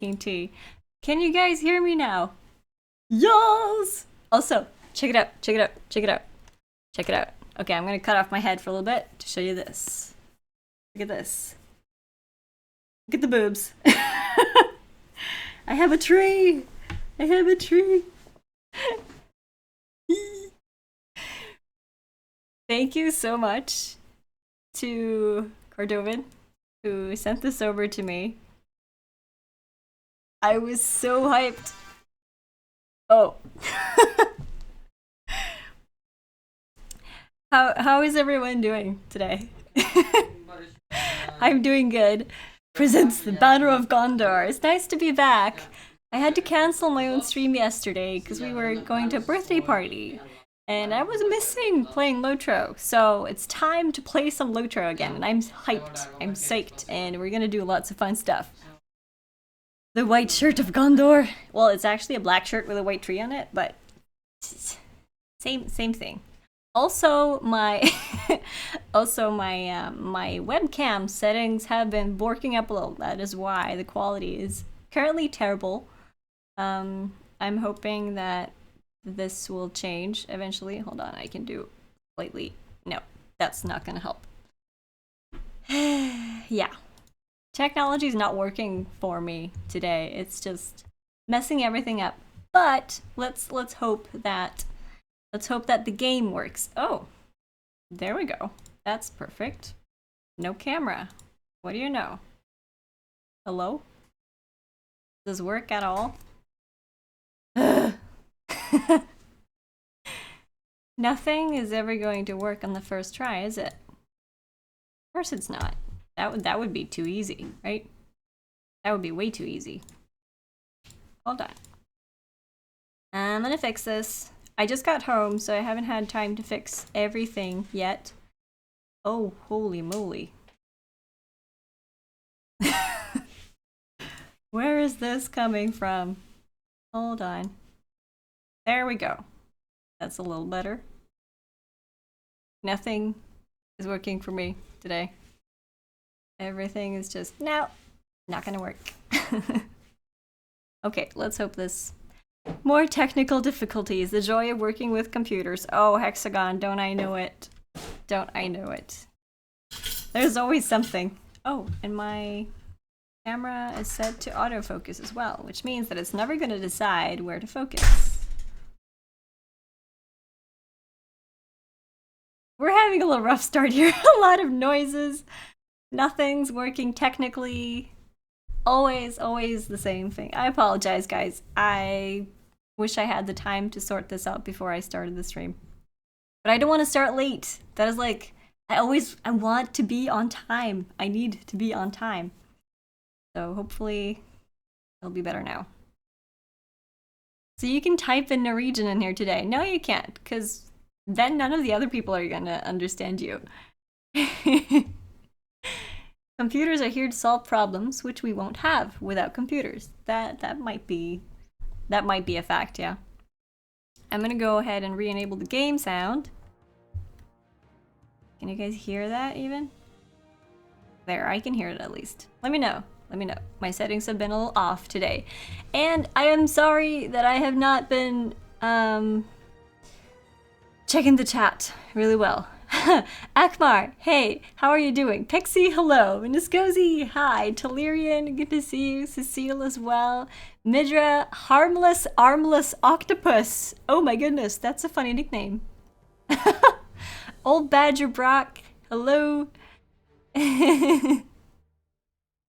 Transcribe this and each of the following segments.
Tea. Can you guys hear me now? Yes! Also, check it out, check it out, check it out. Check it out. Okay, I'm gonna cut off my head for a little bit to show you this. Look at this. Look at the boobs. I have a tree! I have a tree! Thank you so much to Cordovan who sent this over to me. I was so hyped. Oh. How is everyone doing today? I'm doing good. Presents the Banner of Gondor. It's nice to be back. I had to cancel my own stream yesterday because we were going to a birthday party. And I was missing playing LOTRO. So it's time to play some LOTRO again. And I'm hyped. I'm psyched. And we're gonna do lots of fun stuff. The white shirt of Gondor. Well, it's actually a black shirt with a white tree on it, but same thing. Also, my my webcam settings have been borking up a little. That is why the quality is currently terrible. I'm hoping that this will change eventually. Hold on, I can do slightly. No, that's not gonna help. Yeah. Technology is not working for me today. It's just messing everything up. But let's hope that the game works. Oh, there we go. That's perfect. No camera. What do you know? Hello? Does this work at all? Nothing is ever going to work on the first try, is it? Of course it's not. That would be too easy, right? That would be way too easy. Hold on. I'm gonna fix this. I just got home, so I haven't had time to fix everything yet. Oh, holy moly. Where is this coming from? Hold on. There we go. That's a little better. Nothing is working for me today. Everything is just, no, not gonna work. Okay, let's hope this. More technical difficulties. The joy of working with computers. Oh, Hexagon, don't I know it? Don't I know it? There's always something. Oh, and my camera is set to autofocus as well, which means that it's never gonna decide where to focus. We're having a little rough start here. A lot of noises. Nothing's working technically. Always the same thing. I apologize, guys. I wish I had the time to sort this out before I started the stream. But I don't want to start late. That is like, I want to be on time. I need to be on time. So hopefully it'll be better now. So you can type in Norwegian in here today. No, you can't, because then none of the other people are gonna understand you. Computers are here to solve problems, which we won't have without computers. That might be a fact, yeah. I'm gonna go ahead and re-enable the game sound. Can you guys hear that even? There, I can hear it at least. Let me know. Let me know. My settings have been a little off today. And I am sorry that I have not been checking the chat really well. Akmar, hey, how are you doing? Pixie, hello. Niscozy, hi. Telerian, good to see you. Cecile as well. Midra, harmless, armless octopus. Oh my goodness, that's a funny nickname. Old Badger Brock, hello.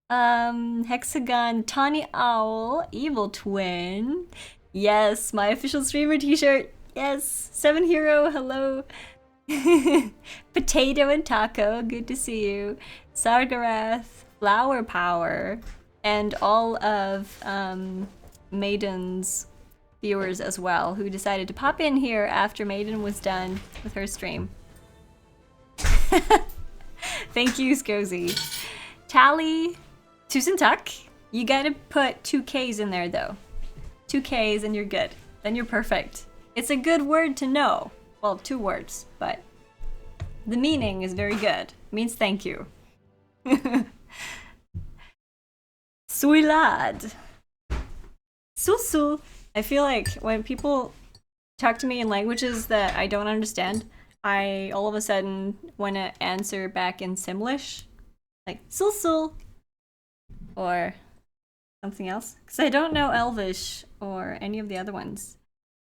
Hexagon, Tawny Owl, Evil Twin. Yes, my official streamer t-shirt. Yes, Seven Hero, hello. Potato and Taco, good to see you. Sargarath, Flower Power, and all of Maiden's viewers as well, who decided to pop in here after Maiden was done with her stream. Thank you, Scozy. Tally, Tusen Tuck, you gotta put 2 Ks in there though. 2 Ks and you're good. Then you're perfect. It's a good word to know. Well, 2 words, but the meaning is very good. It means thank you. Suilad. Susu. I feel like when people talk to me in languages that I don't understand, I all of a sudden want to answer back in Simlish, like susu, or something else, because I don't know Elvish or any of the other ones.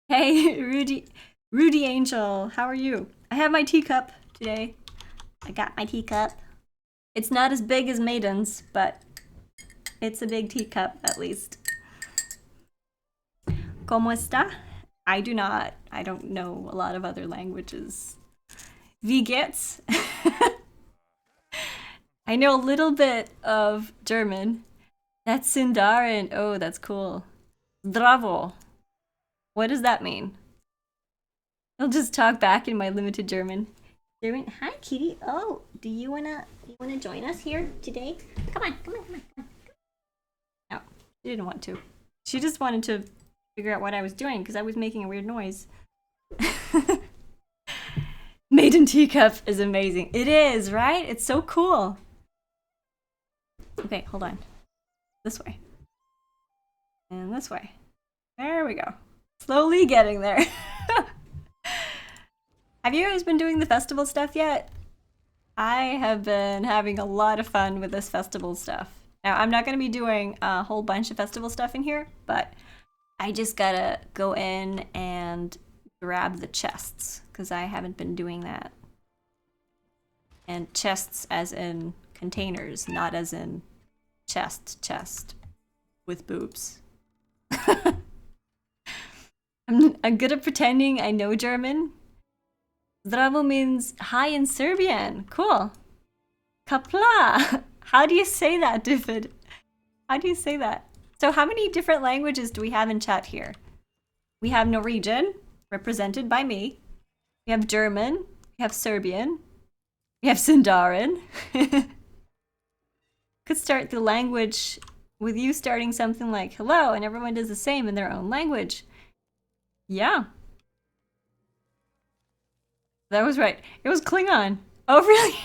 Hey, Rudy Angel, how are you? I have my teacup today. I got my teacup. It's not as big as Maiden's, but it's a big teacup at least. ¿Cómo está? I don't know a lot of other languages. Wie geht's? I know a little bit of German. That's Sindarin. Oh, that's cool. Zdravo. What does that mean? I'll just talk back in my limited German. Hi, Kitty. Oh, do you wanna join us here today? Come on. No, she didn't want to. She just wanted to figure out what I was doing because I was making a weird noise. Maiden teacup is amazing. It is, right? It's so cool. Okay, hold on. This way. And this way. There we go. Slowly getting there. Have you guys been doing the festival stuff yet? I have been having a lot of fun with this festival stuff. Now, I'm not going to be doing a whole bunch of festival stuff in here, but I just gotta go in and grab the chests, because I haven't been doing that. And chests as in containers, not as in chest with boobs. I'm good at pretending I know German. Zdravo means hi in Serbian. Cool. Kapla. How do you say that, David? How do you say that? So how many different languages do we have in chat here? We have Norwegian, represented by me. We have German. We have Serbian. We have Sindarin. Could start the language with you starting something like hello, and everyone does the same in their own language. Yeah. That was right. It was Klingon. Oh, really?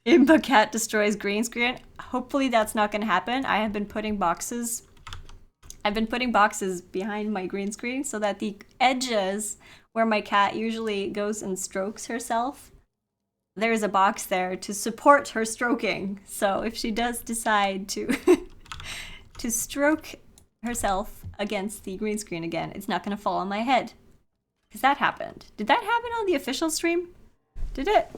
Imba cat destroys green screen. Hopefully that's not going to happen. I have been putting boxes. I've been putting boxes behind my green screen so that the edges where my cat usually goes and strokes herself, there's a box there to support her stroking. So if she does decide to to stroke herself against the green screen again, it's not going to fall on my head. Because that happened. Did that happen on the official stream? Did it?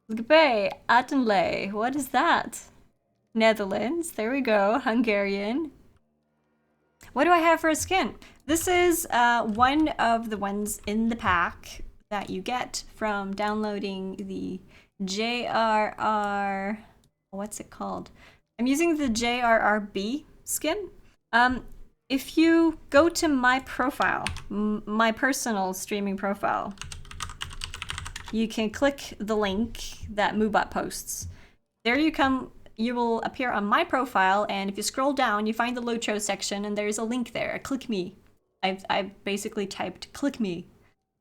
Goodbye, Attenley. What is that? Netherlands. There we go. Hungarian. What do I have for a skin? This is one of the ones in the pack that you get from downloading the JRR... What's it called? I'm using the JRRB skin. If you go to my profile, my personal streaming profile, you can click the link that Moobot posts. There you will appear on my profile, and if you scroll down, you find the LOTRO section, and there's a link there, click me. I've basically typed click me,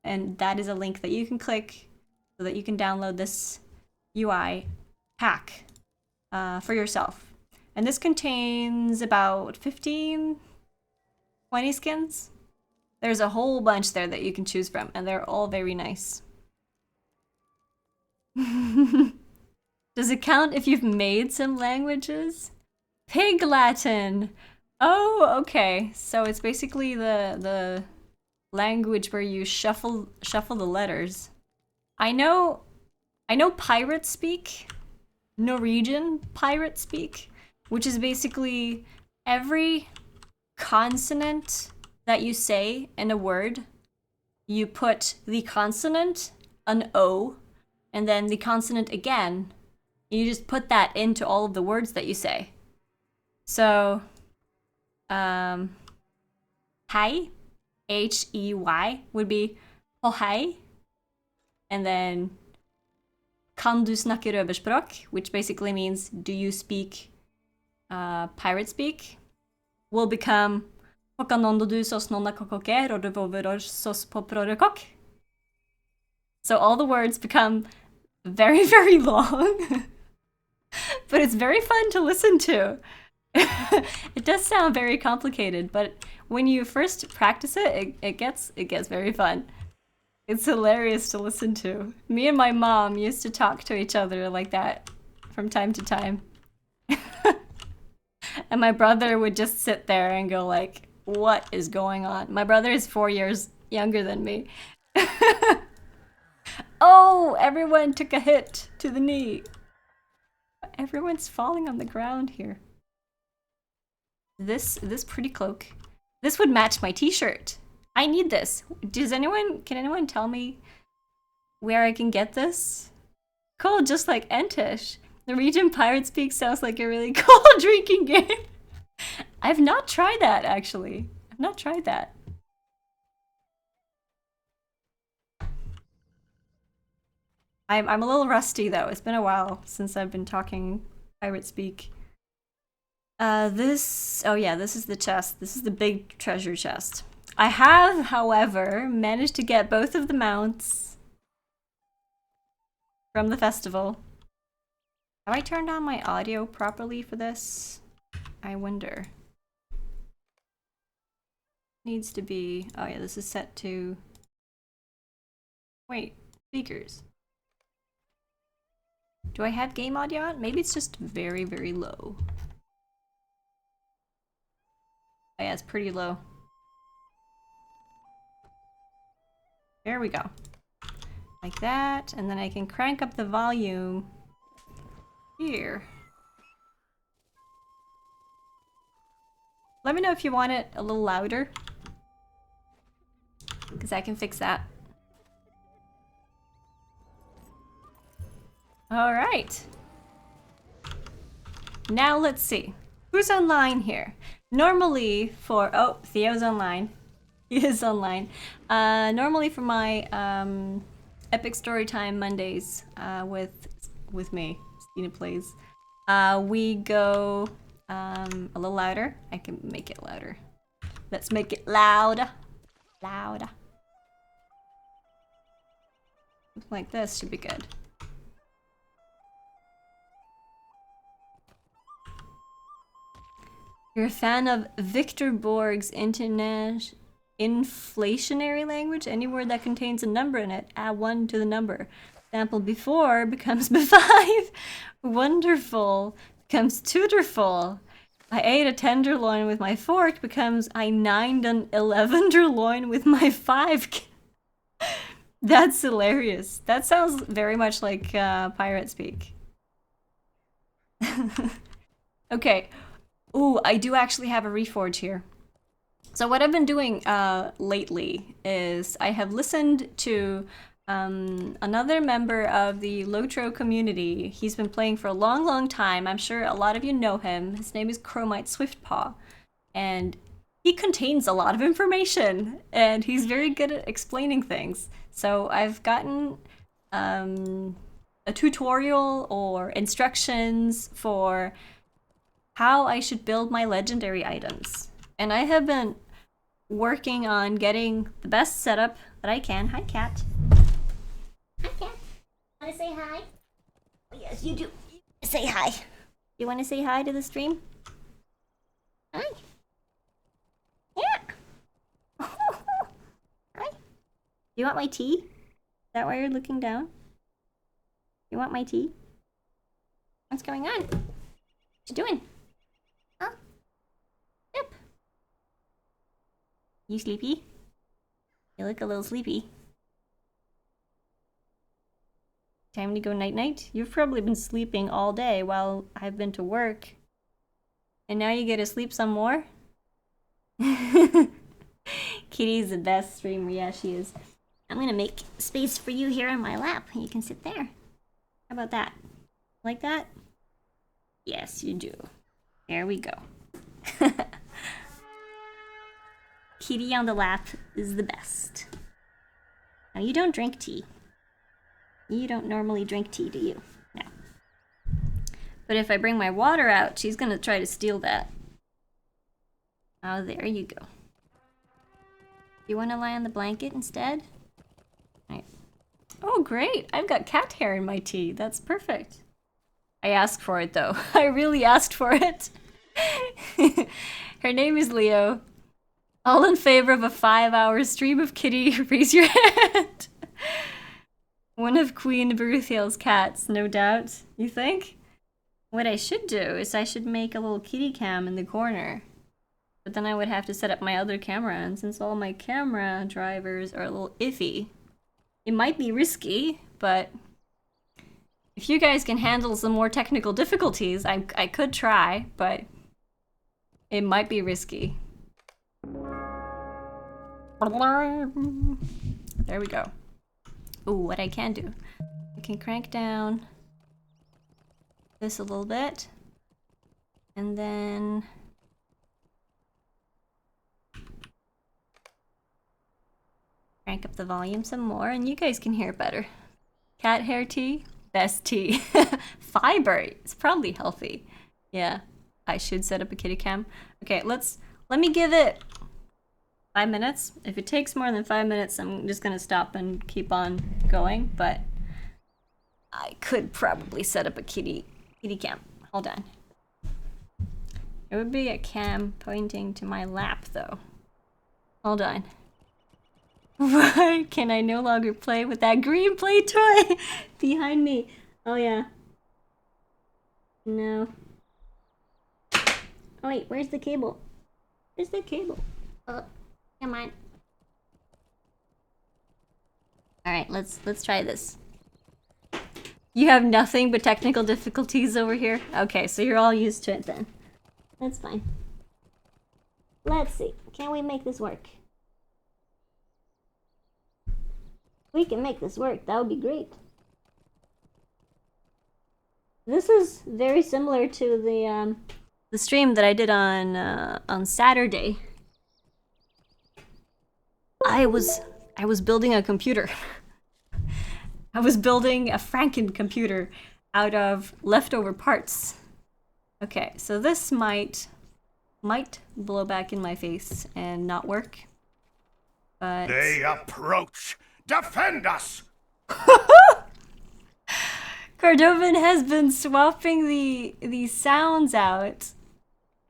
and that is a link that you can click so that you can download this UI pack for yourself. And this contains about 15, 20 skins. There's a whole bunch there that you can choose from, and they're all very nice. Does it count if you've made some languages? Pig Latin! Oh, okay. So it's basically the language where you shuffle the letters. I know pirate speak, Norwegian pirate speak, which is basically every consonant that you say in a word, you put the consonant, an O, and then the consonant again. You just put that into all of the words that you say. So, hi, H-E-Y would be hei, and then kan du snakke røverspråk, which basically means do you speak pirate speak, will become so all the words become very, very long. but it's very fun to listen to. It does sound very complicated, but when you first practice it, it gets very fun. It's hilarious to listen to. Me and my mom used to talk to each other like that from time to time. And my brother would just sit there and go like, what is going on? My brother is 4 years younger than me. Oh, everyone took a hit to the knee. Everyone's falling on the ground here. This pretty cloak. This would match my t-shirt. I need this. Can anyone tell me where I can get this? Cool, just like Entish. Norwegian Pirate Speak sounds like a really cool drinking game. I've not tried that, actually. I've not tried that. I'm a little rusty, though. It's been a while since I've been talking Pirate Speak. Oh yeah, this is the chest. This is the big treasure chest. I have, however, managed to get both of the mounts from the festival. Have I turned on my audio properly for this? I wonder. Needs to be... Oh yeah, this is set to... Wait, speakers. Do I have game audio on? Maybe it's just very, very low. Oh yeah, it's pretty low. There we go. Like that, and then I can crank up the volume here. Let me know if you want it a little louder, because I can fix that. All right. Now let's see. Who's online here? Normally for... Oh, Theo's online. He is online. Normally for my Epic Storytime Mondays with me, StinePlays, we go a little louder. I can make it louder. Let's make it loud. Loud. Something like this should be good. You're a fan of Victor Borg's inflationary language? Any word that contains a number in it, add 1 to the number. Example, before becomes b5. Wonderful becomes tutorful. I ate a tenderloin with my fork becomes I nined an 11derloin with my 5. That's hilarious. That sounds very much like pirate speak. Okay. Ooh, I do actually have a reforge here. So what I've been doing lately is I have listened to another member of the LOTRO community. He's been playing for a long, long time. I'm sure a lot of you know him. His name is Chromite Swiftpaw. And he contains a lot of information. And he's very good at explaining things. So I've gotten a tutorial or instructions for how I should build my legendary items. And I have been working on getting the best setup that I can. Hi, cat. Hi, cat. Want to say hi? Oh, yes, you do. Say hi. You want to say hi to the stream? Hi. Yeah. Hi. Do you want my tea? Is that why you're looking down? You want my tea? What's going on? What you doing? Huh? Yep. You sleepy? You look a little sleepy. Time to go night-night? You've probably been sleeping all day while I've been to work. And now you get to sleep some more? Kitty's the best streamer. Yeah, she is. I'm gonna make space for you here on my lap. You can sit there. How about that? Like that? Yes, you do. There we go. Kitty on the lap is the best. Now, you don't drink tea. You don't normally drink tea, do you? No. But if I bring my water out, she's gonna try to steal that. Oh, there you go. You wanna lie on the blanket instead? Right. Oh, great! I've got cat hair in my tea. That's perfect. I asked for it though. I really asked for it. Her name is Leo. All in favor of a 5-hour stream of Kitty, raise your hand. One of Queen Beruthiel's cats, no doubt. You think? What I should do is I should make a little kitty cam in the corner. But then I would have to set up my other camera, and since all my camera drivers are a little iffy, it might be risky, but if you guys can handle some more technical difficulties, I could try, but it might be risky. There we go. Ooh, what I can do. I can crank down this a little bit, and then crank up the volume some more, and you guys can hear better. Cat hair tea, best tea. Fiber, it's probably healthy. Yeah, I should set up a kitty cam. Okay, let me give it 5 minutes. If it takes more than 5 minutes, I'm just gonna stop and keep on going, but I could probably set up a kitty cam. Hold on. It would be a cam pointing to my lap though. Hold on. Why can I no longer play with that green play toy behind me? Oh yeah. No. Oh wait, where's the cable? Where's the cable? Oh, come on. Alright, let's try this. You have nothing but technical difficulties over here? Okay, so you're all used to it then. That's fine. Let's see. Can we make this work? We can make this work. That would be great. This is very similar to the stream that I did on Saturday. I was building a computer. I was building a Franken computer out of leftover parts. Okay, so this might blow back in my face and not work. But they approach. Defend us! Cordovan has been swapping the sounds out.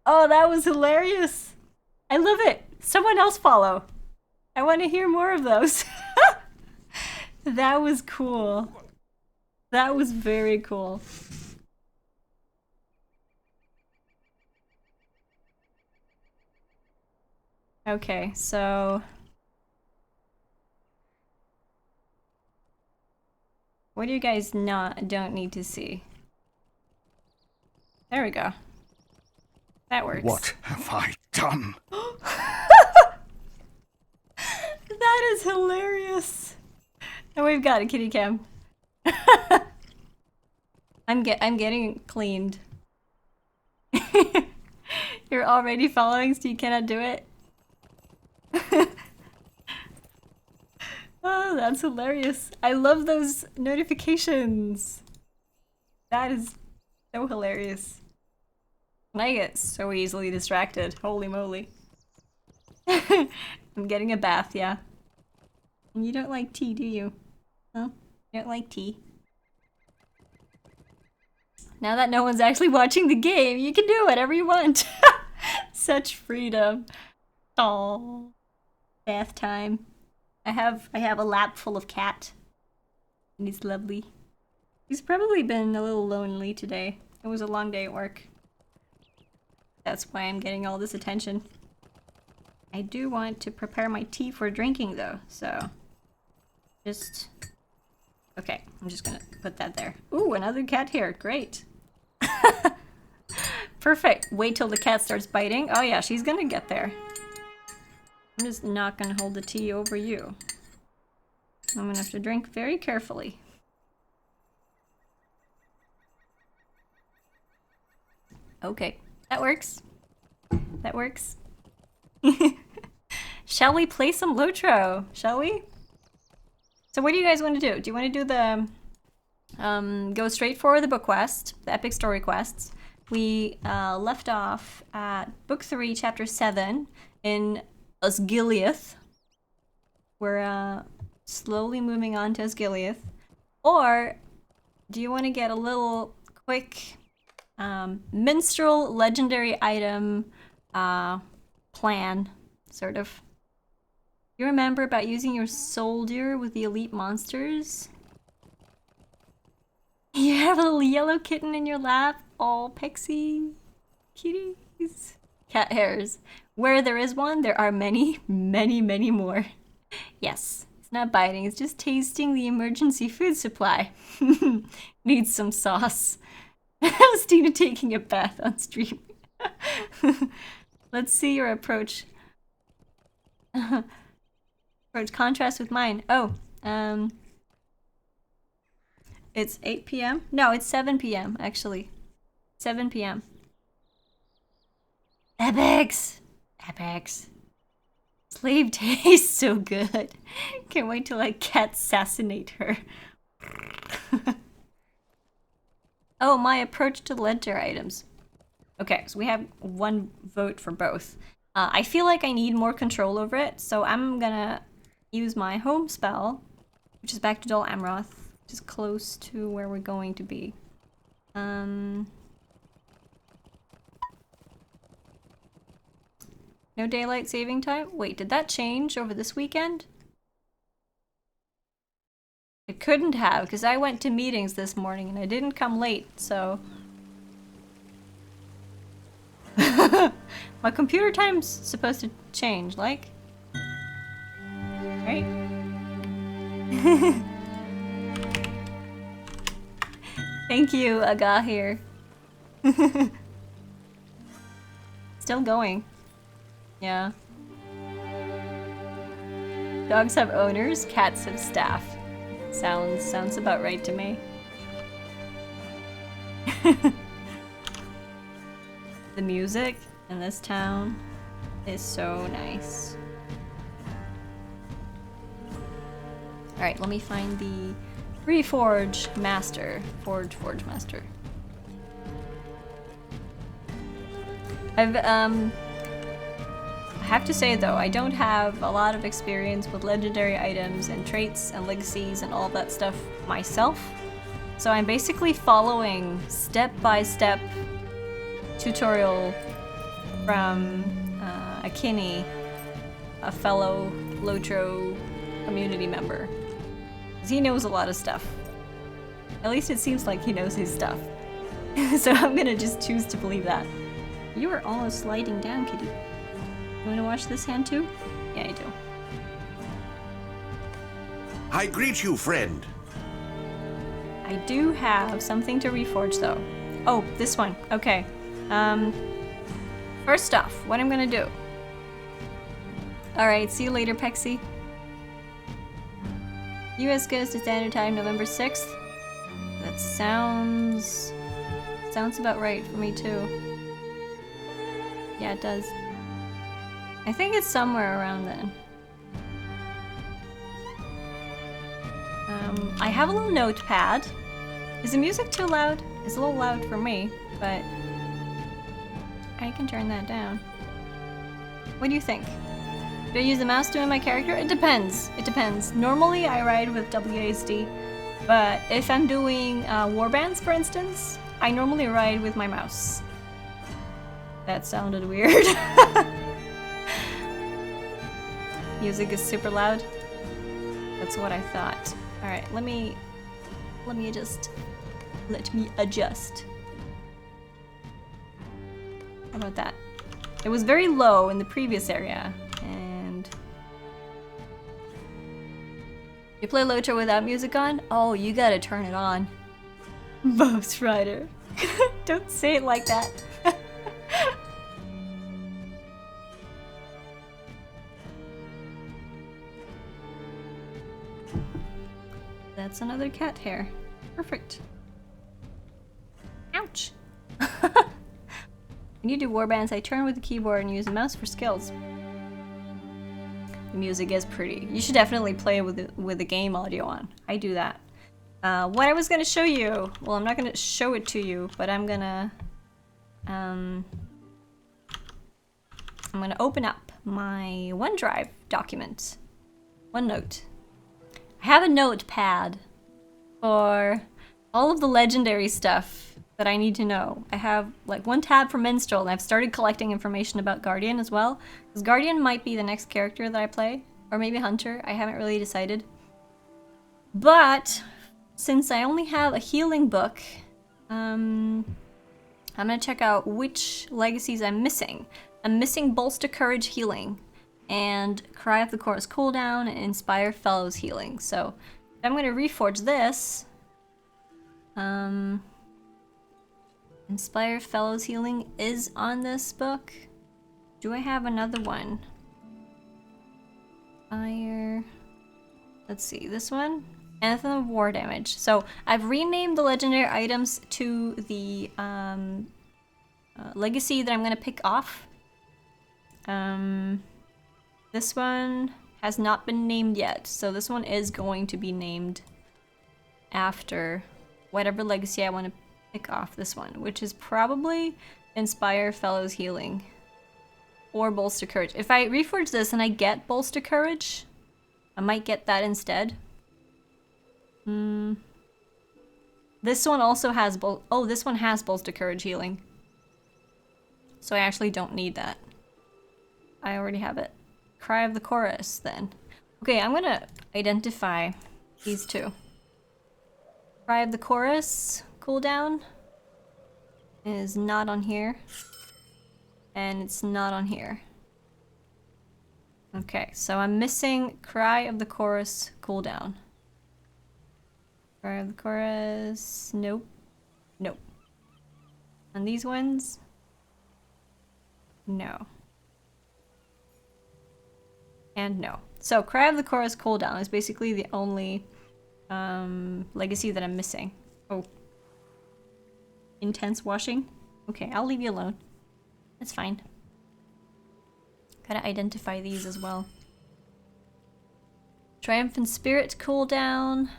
Oh, that was hilarious. I love it. Someone else follow. I want to hear more of those. That was cool. That was very cool. Okay, so what do you guys don't need to see? There we go. That works. What have I done? That is hilarious. And we've got a kitty cam. I'm getting cleaned. You're already following, so you cannot do it. Oh, that's hilarious. I love those notifications. That is so hilarious. And I get so easily distracted. Holy moly. I'm getting a bath, yeah. And you don't like tea, do you? Huh? You don't like tea? Now that no one's actually watching the game, you can do whatever you want. Such freedom. Oh, bath time. I have a lap full of cat, and he's lovely. He's probably been a little lonely today. It was a long day at work. That's why I'm getting all this attention. I do want to prepare my tea for drinking though, so just okay. I'm just gonna put that there. Ooh, another cat here. Great. Perfect. Wait till the cat starts biting. Oh yeah, she's gonna get there. I'm just not gonna hold the tea over you. I'm gonna have to drink very carefully. Okay, that works. That works. Shall we play some LOTRO? Shall we? So what do you guys want to do? Do you want to do the go straight for the book quest, the epic story quests? We left off at book 3, chapter 7 in Osgiliath. We're slowly moving on to Osgiliath. Or do you want to get a little quick minstrel legendary item plan, sort of. You remember about using your soldier with the elite monsters? You have a little yellow kitten in your lap. Oh, Pixie. Kitties. Cat hairs. Where there is one, there are many, many, many more. Yes, it's not biting, it's just tasting the emergency food supply. Needs some sauce. Stina taking a bath on stream. Let's see your approach. Approach contrast with mine. Oh, it's 8 p.m. No, it's 7 p.m. actually. 7 p.m. Epics! Epics. Slave tastes so good. Can't wait till I cat assassinate her. Oh, my approach to ledger items. Okay, so we have one vote for both. I feel like I need more control over it, so I'm gonna use my home spell, which is back to Dol Amroth, which is close to where we're going to be. No daylight saving time? Wait, did that change over this weekend? It couldn't have, because I went to meetings this morning and I didn't come late, so... My computer time's supposed to change, like? Right? Thank you, Agahir. Still going. Yeah. Dogs have owners, cats have staff. Sounds about right to me. The music in this town is so nice. Alright, let me find the Reforge Master. Forge Master. I have to say though, I don't have a lot of experience with legendary items and traits and legacies and all that stuff myself. So I'm basically following step-by-step tutorial from Akini, a fellow LOTRO community member. 'Cause he knows a lot of stuff. At least it seems like he knows his stuff. So I'm gonna just choose to believe that. You are almost sliding down, kitty. You wanna wash this hand too? Yeah, I do. I greet you, friend. I do have something to reforge though. Oh, this one. Okay. First off, what I'm gonna do. Alright, see you later, Pexy. US goes to standard time November 6th. That sounds about right for me too. Yeah, it does. I think it's somewhere around then. I have a little notepad. Is the music too loud? It's a little loud for me, but I can turn that down. What do you think? Do I use the mouse to move my character? It depends. It depends. Normally I ride with WASD, but if I'm doing warbands, for instance, I normally ride with my mouse. That sounded weird. Music is super loud. That's what I thought. All right, let me adjust. Let me adjust. How about that? It was very low in the previous area, and you play LOTRO without music on? Oh, you gotta turn it on. Boss Rider. Don't say it like that. That's another cat hair. Perfect. Ouch. When you do warbands, I turn with the keyboard and use the mouse for skills. The music is pretty. You should definitely play with the game audio on. I do that. What I was gonna show you, well, I'm not gonna show it to you, but I'm gonna open up my OneDrive document. OneNote. I have a notepad for all of the legendary stuff that I need to know. I have like one tab for minstrel, and I've started collecting information about Guardian as well. Because Guardian might be the next character that I play. Or maybe Hunter. I haven't really decided. But since I only have a healing book, I'm gonna check out which legacies I'm missing. I'm missing Bolster Courage Healing, and Cry of the Chorus Cooldown, and Inspire Fellows Healing. So I'm gonna reforge this. Inspire Fellows Healing is on this book. Do I have another one? Fire. Let's see, this one? Anthem of War Damage. So I've renamed the legendary items to the legacy that I'm gonna pick off. This one has not been named yet, so this one is going to be named after whatever legacy I want to pick off this one, which is probably Inspire Fellows Healing or Bolster Courage. If I reforge this and I get Bolster Courage, I might get that instead. This one also has this one has Bolster Courage Healing. So I actually don't need that. I already have it. Cry of the Chorus, then. Okay, I'm gonna identify these two. Cry of the Chorus cooldown is not on here. And it's not on here. Okay, so I'm missing Cry of the Chorus cooldown. Cry of the Chorus, nope. Nope. And these ones? No. And no. So Cry of the Chorus cooldown is basically the only legacy that I'm missing. Oh. Intense washing? Okay, I'll leave you alone. That's fine. Gotta identify these as well. Triumphant Spirit cooldown.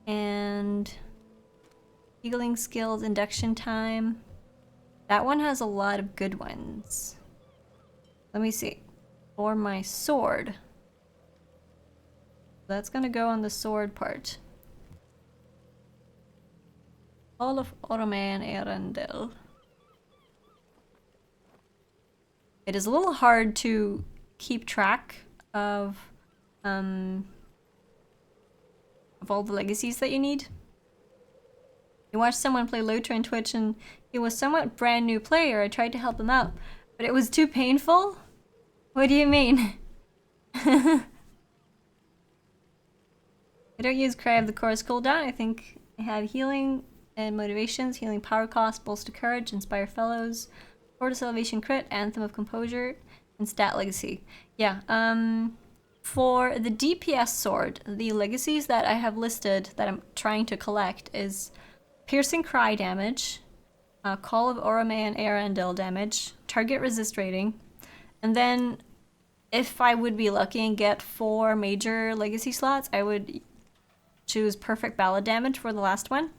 And healing skills induction time. That one has a lot of good ones. Let me see. For my sword. That's gonna go on the sword part. All of Oroman Erendel. It is a little hard to keep track of all the legacies that you need. You watched someone play LOTRO on Twitch and he was somewhat brand new player. I tried to help him out, but it was too painful? What do you mean? I don't use Cry of the Chorus cooldown. I think I have healing and motivations, healing power cost, bolster courage, inspire fellows, Fortis Elevation crit, Anthem of Composure, and stat legacy. Yeah, for the DPS sword, the legacies that I have listed that I'm trying to collect is piercing cry damage, Call of Oroman Erendil damage, target resist rating, and then if I would be lucky and get 4 major legacy slots, I would choose perfect ballad damage for the last one.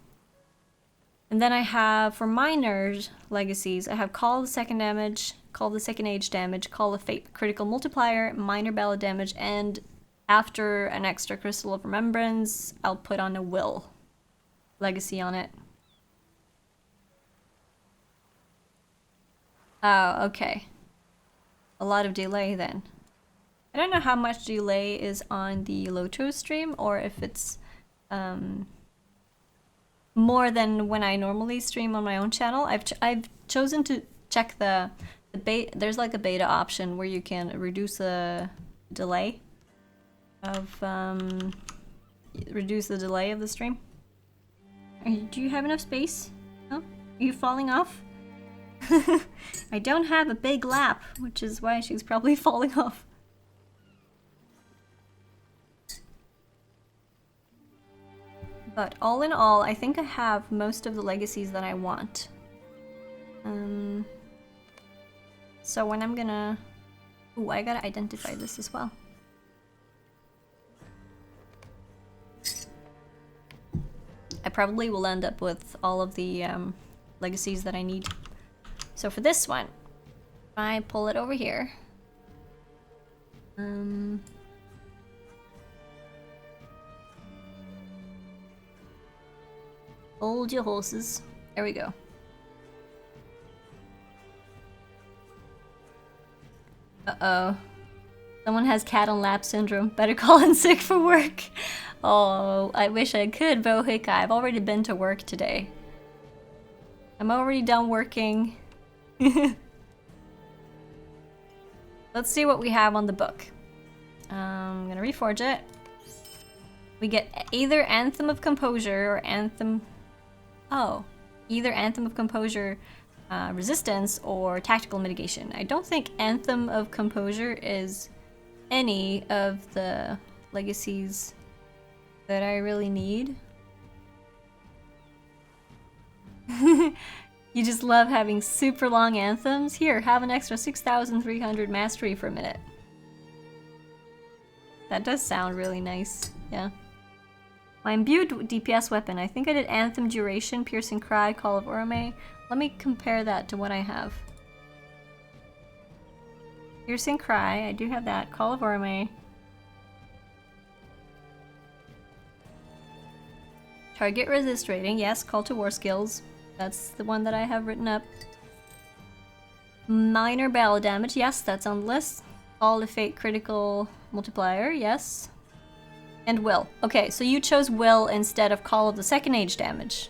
And then I have, for minor legacies, I have Call of the Second damage, Call of the Second Age damage, Call of Fate, critical multiplier, minor ballad damage, and after an extra Crystal of Remembrance, I'll put on a Will legacy on it. Oh, okay. A lot of delay then. I don't know how much delay is on the LOTRO stream, or if it's more than when I normally stream on my own channel. I've chosen to check the beta. There's like a beta option where you can reduce the delay of the stream. Do you have enough space? No? Are you falling off? I don't have a big lap, which is why she's probably falling off. But all in all, I think I have most of the legacies that I want. So when I'm gonna... Ooh, I gotta identify this as well. I probably will end up with all of the legacies that I need. So for this one, if I pull it over here, hold your horses. There we go. Uh-oh. Someone has cat on lap syndrome. Better call in sick for work. Oh, I wish I could, Bohika. I've already been to work today. I'm already done working. Let's see what we have on the book. I'm gonna reforge it. We get either Anthem of Composure or Anthem... Oh. Either Anthem of Composure Resistance or Tactical Mitigation. I don't think Anthem of Composure is any of the legacies that I really need. You just love having super long anthems? Here, have an extra 6,300 mastery for a minute. That does sound really nice, yeah. My imbued DPS weapon. I think I did Anthem Duration, Piercing Cry, Call of Orome. Let me compare that to what I have. Piercing Cry, I do have that. Call of Orome. Target resist rating, yes. Call to War skills. That's the one that I have written up. Minor battle damage, yes, that's on the list. Call to Fate critical multiplier, yes. And Will. Okay, so you chose Will instead of Call of the Second Age damage.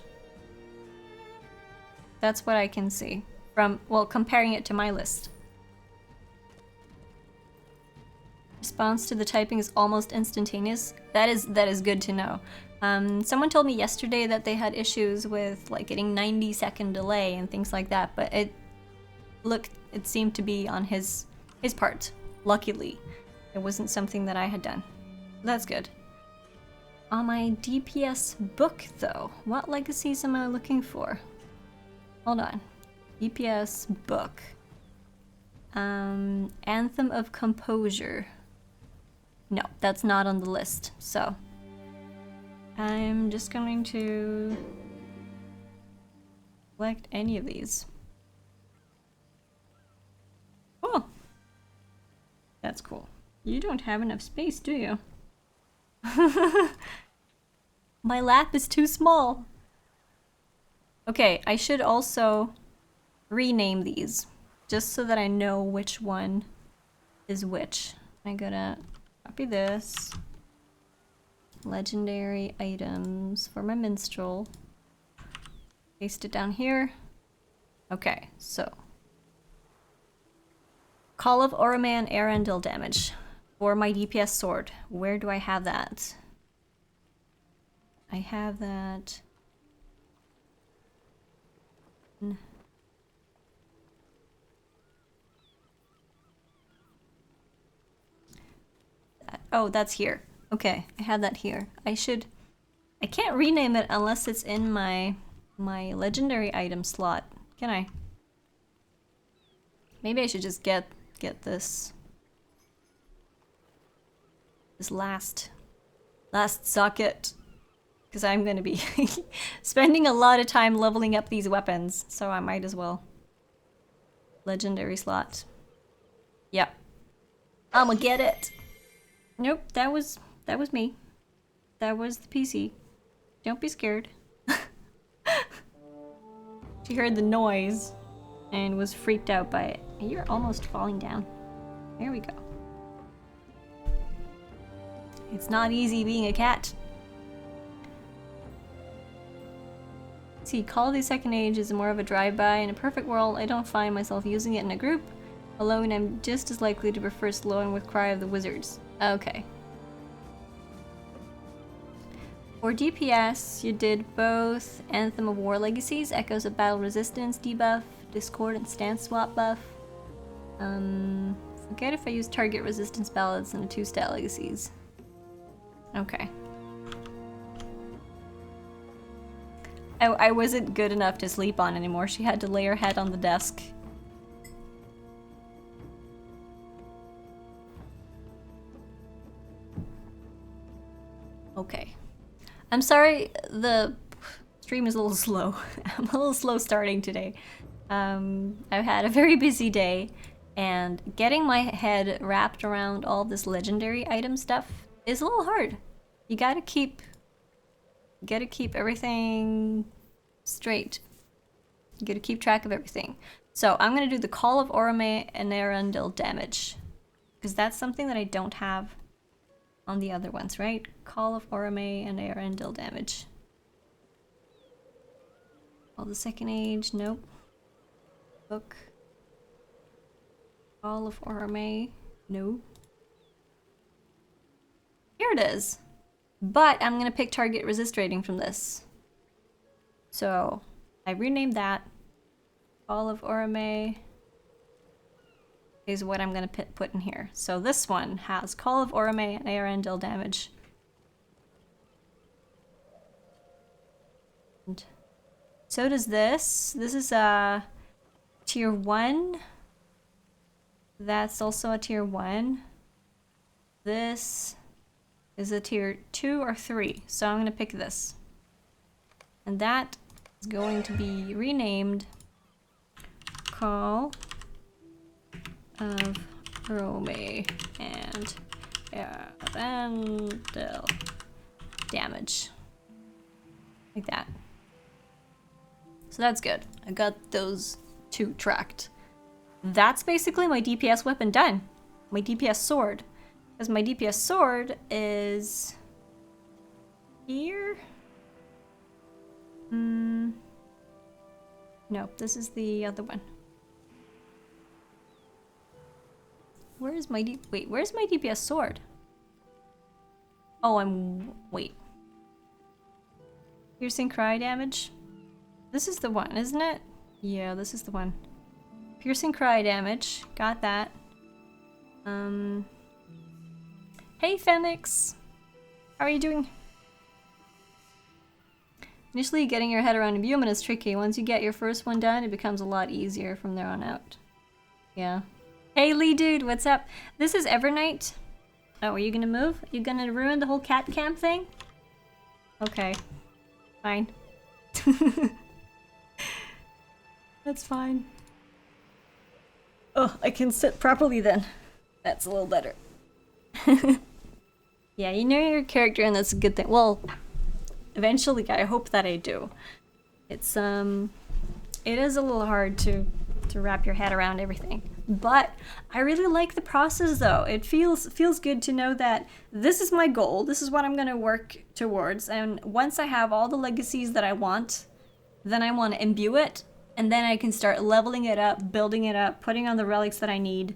That's what I can see from, well, comparing it to my list. Response to the typing is almost instantaneous. That is good to know. Someone told me yesterday that they had issues with like getting 90-second delay and things like that, but it seemed to be on his part. Luckily, it wasn't something that I had done. That's good. On my DPS book, though, what legacies am I looking for? Hold on. DPS book. Anthem of Composure. No, that's not on the list, so I'm just going to select any of these. Oh! That's cool. You don't have enough space, do you? My lap is too small. Okay, I should also rename these, just so that I know which one is which. I'm gonna copy this. Legendary items for my minstrel. Paste it down here. Okay, so. Call of Oraman Arundel damage for my DPS sword. Where do I have that? I have that. Oh, that's here. Okay, I have that here. I can't rename it unless it's in my legendary item slot. Can I? Maybe I should just get this last socket, because I'm gonna be spending a lot of time leveling up these weapons, so I might as well. Legendary slot. Yep. I'ma get it. Nope, that was me. That was the PC. Don't be scared. She heard the noise and was freaked out by it. You're almost falling down. There we go. It's not easy being a cat. See, Call of the Second Age is more of a drive-by. In a perfect world, I don't find myself using it in a group. Alone, I'm just as likely to prefer slowing with Cry of the Wizards. Okay. For DPS, you did both Anthem of War Legacies, Echoes of Battle Resistance debuff, Discordant Stance Swap buff. Forget if I use Target Resistance Ballads and the 2-stat Legacies. Okay. I wasn't good enough to sleep on anymore. She had to lay her head on the desk. Okay. I'm sorry, the stream is a little slow. I'm a little slow starting today. I've had a very busy day, and getting my head wrapped around all this legendary item stuff is a little hard. You gotta keep everything straight. You gotta keep track of everything. So I'm gonna do the Call of Orome and Arundel damage. Because that's something that I don't have on the other ones, right? Call of Orome and Arundel damage. All the Second Age, nope. Book. Call of Orome, no. Here it is. But I'm gonna pick target resist rating from this. So I renamed that. Call of Orome is what I'm gonna put in here. So this one has Call of Orome and Arundel damage. And so does this. This is a tier 1. That's also a tier 1. This is a tier 2 or 3. So I'm gonna pick this. And that is going to be renamed Call of Orome and Arundel damage. Like that. So that's good. I got those 2 tracked. That's basically my DPS weapon done. My DPS sword. Because my DPS sword is here. Nope, this is the other one. Where's my where's my DPS sword? Oh, wait. Piercing cry damage? This is the one, isn't it? Yeah, this is the one. Piercing cry damage. Got that. Hey, Phoenix! How are you doing? Initially, getting your head around Imbuing is tricky. Once you get your first one done, it becomes a lot easier from there on out. Yeah. Hey, Lee dude, what's up? This is Evernight. Oh, are you gonna move? You gonna ruin the whole cat camp thing? Okay. Fine. That's fine. Oh, I can sit properly then. That's a little better. Yeah, you know your character and that's a good thing. Well, eventually I hope that I do. It's it is a little hard to wrap your head around everything. But I really like the process though. It feels good to know that this is my goal. This is what I'm going to work towards. And once I have all the legacies that I want, then I want to imbue it. And then I can start leveling it up, building it up, putting on the relics that I need,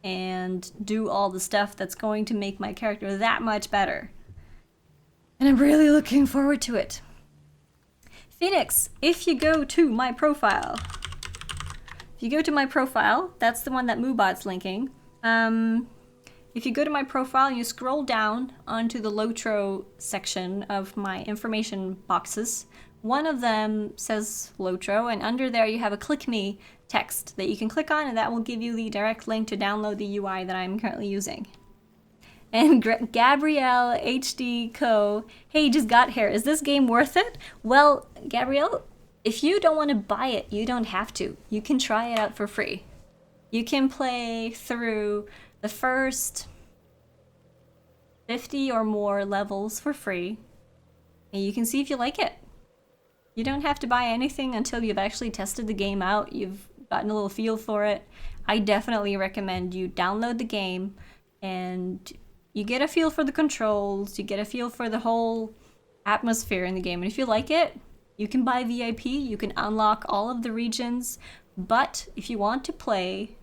and do all the stuff that's going to make my character that much better. And I'm really looking forward to it. Phoenix, if you go to my profile, that's the one that Moobot's linking. If you go to my profile and you scroll down onto the LOTRO section of my information boxes, one of them says LOTRO, and under there you have a click me text that you can click on, and that will give you the direct link to download the UI that I'm currently using. And Gabrielle HD Co. Hey, just got here. Is this game worth it? Well, Gabrielle, if you don't want to buy it, you don't have to. You can try it out for free. You can play through the first 50 or more levels for free, and you can see if you like it. You don't have to buy anything until you've actually tested the game out. You've gotten a little feel for it. I definitely recommend you download the game and you get a feel for the controls, you get a feel for the whole atmosphere in the game. And if you like it, you can buy VIP, you can unlock all of the regions, but if you want to play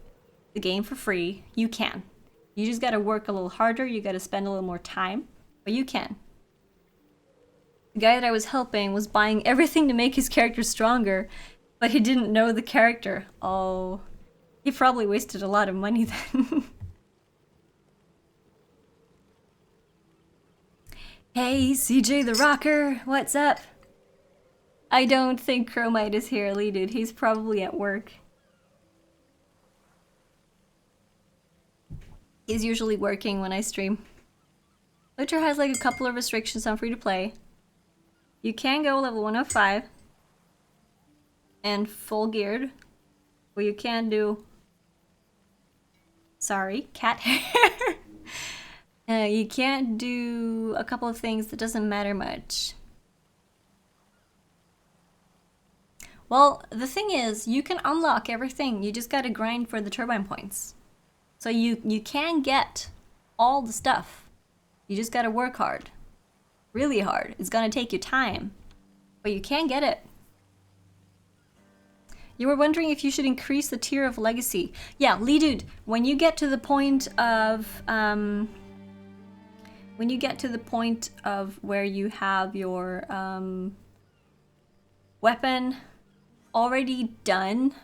the game for free, you can. You just gotta work a little harder, you gotta spend a little more time, but you can. The guy that I was helping was buying everything to make his character stronger, but he didn't know the character. Oh, he probably wasted a lot of money then. Hey, CJ the Rocker, what's up? I don't think Chromite is here, Lee dude. He's probably at work. He's usually working when I stream. LOTRO has like a couple of restrictions on free to play. You can go level 105 and full geared, or you can do, sorry, cat hair. You can't do a couple of things that doesn't matter much. Well, the thing is, you can unlock everything. You just gotta grind for the turbine points. So you can get all the stuff. You just gotta work hard. Really hard. It's gonna take you time. But you can get it. You were wondering if you should increase the tier of legacy. Yeah, Lee Dude, when you get to the point of where you have your weapon already done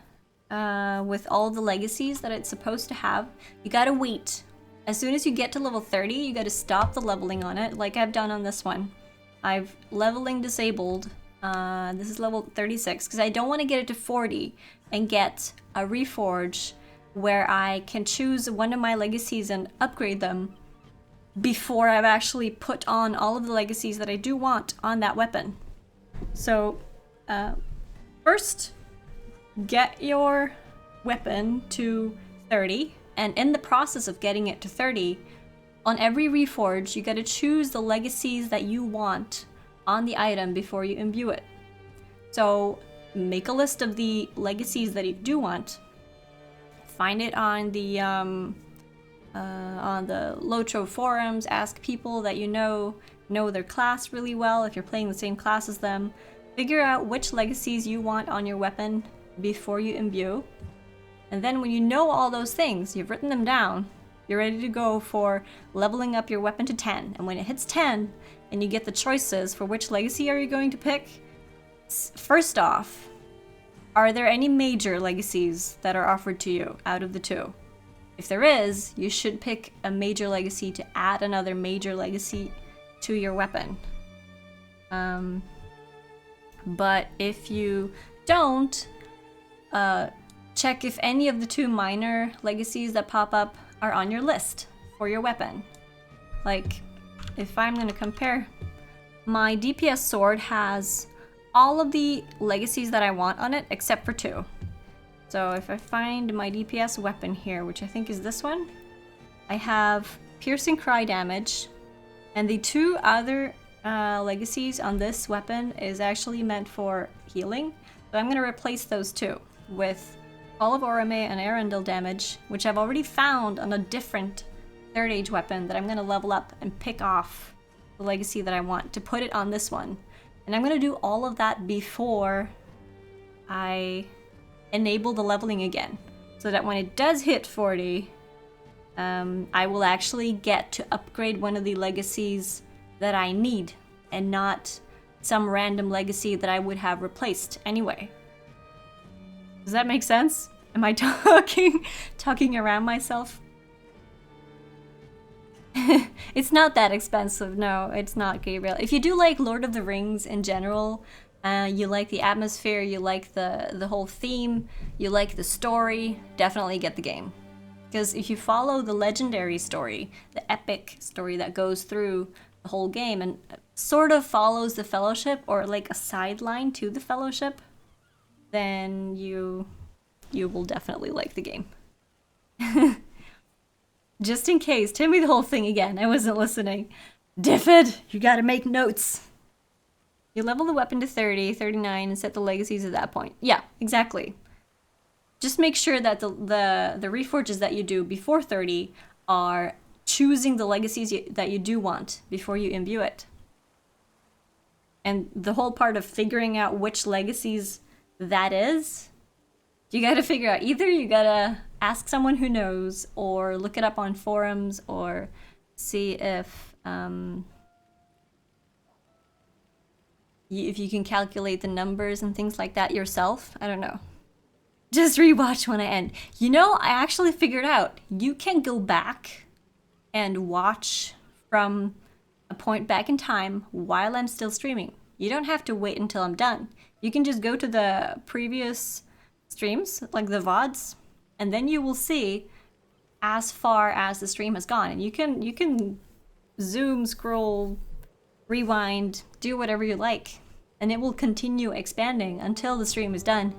with all the legacies that it's supposed to have, you gotta wait. As soon as you get to level 30, you gotta stop the leveling on it, like I've done on this one. I've leveling disabled. This is level 36, because I don't want to get it to 40 and get a reforge where I can choose one of my legacies and upgrade them before I've actually put on all of the legacies that I do want on that weapon. So, first, get your weapon to 30, and in the process of getting it to 30, on every reforge, you gotta choose the legacies that you want on the item before you imbue it. So make a list of the legacies that you do want. Find it on the LOTRO forums. Ask people that you know their class really well if you're playing the same class as them. Figure out which legacies you want on your weapon before you imbue. And then when you know all those things, you've written them down, you're ready to go for leveling up your weapon to 10. And when it hits 10, and you get the choices for which legacy are you going to pick, first off, are there any major legacies that are offered to you out of the two? If there is, you should pick a major legacy to add another major legacy to your weapon. But if you don't, check if any of the two minor legacies that pop up are on your list for your weapon. Like, if I'm going to compare, my DPS sword has all of the legacies that I want on it except for 2. So if I find my DPS weapon here, which I think is this one, I have piercing cry damage, and the 2 other legacies on this weapon is actually meant for healing. So I'm going to replace those 2 with all of Orame and Arundel damage, which I've already found on a different 3rd age weapon that I'm going to level up and pick off the legacy that I want to put it on this one. And I'm going to do all of that before I enable the leveling again, so that when it does hit 40, I will actually get to upgrade one of the legacies that I need and not some random legacy that I would have replaced anyway. Does that make sense? Am I talking around myself? It's not that expensive. No, it's not, Gabriel. If you do like Lord of the Rings in general, you like the atmosphere, you like the whole theme, you like the story, definitely get the game. Because if you follow the legendary story, the epic story that goes through the whole game and sort of follows the Fellowship, or like a sideline to the Fellowship, then you will definitely like the game. Just in case, tell me the whole thing again. I wasn't listening. Diffid, you gotta make notes. You level the weapon to 30, 39, and set the legacies at that point. Yeah, exactly. Just make sure that the reforges that you do before 30 are choosing the legacies that you do want before you imbue it. And the whole part of figuring out which legacies that is, you gotta figure out. Either you gotta ask someone who knows, or look it up on forums, or see if you can calculate the numbers and things like that yourself. I don't know. Just rewatch when I end. You know, I actually figured out you can go back and watch from a point back in time while I'm still streaming. You don't have to wait until I'm done. You can just go to the previous streams, like the VODs, and then you will see as far as the stream has gone. And you can zoom, scroll, rewind, do whatever you like, and it will continue expanding until the stream is done.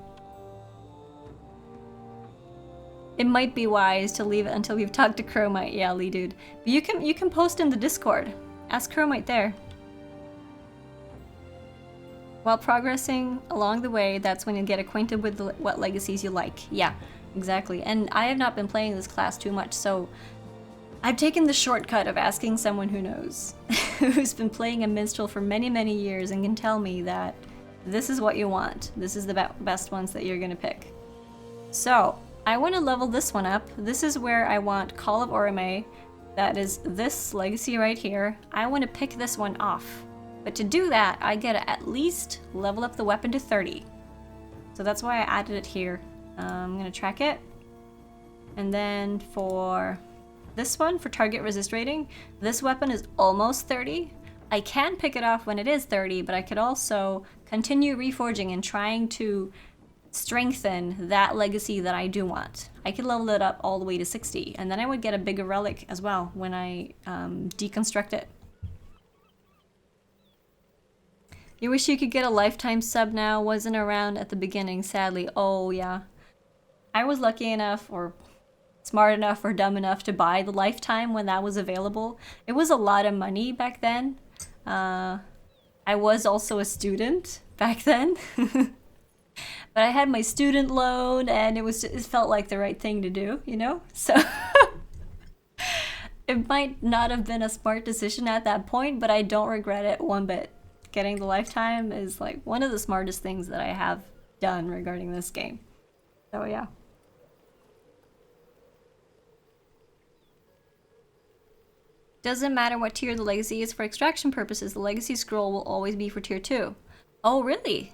It might be wise to leave it until you've talked to Chromite. Yeah, Lee Dude. But you can post in the Discord. Ask Chromite there. While progressing along the way, that's when you get acquainted with what legacies you like. Yeah, exactly. And I have not been playing this class too much, so I've taken the shortcut of asking someone who knows, who's been playing a minstrel for many, many years and can tell me that this is what you want. This is the best ones that you're gonna pick. So, I want to level this one up. This is where I want Call of Orome. That is this legacy right here. I want to pick this one off. But to do that, I gotta at least level up the weapon to 30. So that's why I added it here. I'm gonna track it. And then for this one, for target resist rating, this weapon is almost 30. I can pick it off when it is 30, but I could also continue reforging and trying to strengthen that legacy that I do want. I could level it up all the way to 60, and then I would get a bigger relic as well when I deconstruct it. You wish you could get a lifetime sub now. Wasn't around at the beginning, sadly. Oh, yeah. I was lucky enough, or smart enough, or dumb enough to buy the lifetime when that was available. It was a lot of money back then. I was also a student back then. But I had my student loan, and it felt like the right thing to do, you know? So it might not have been a smart decision at that point, but I don't regret it one bit. Getting the lifetime is like one of the smartest things that I have done regarding this game. So yeah. Doesn't matter what tier the legacy is for extraction purposes, the legacy scroll will always be for tier 2. Oh, really?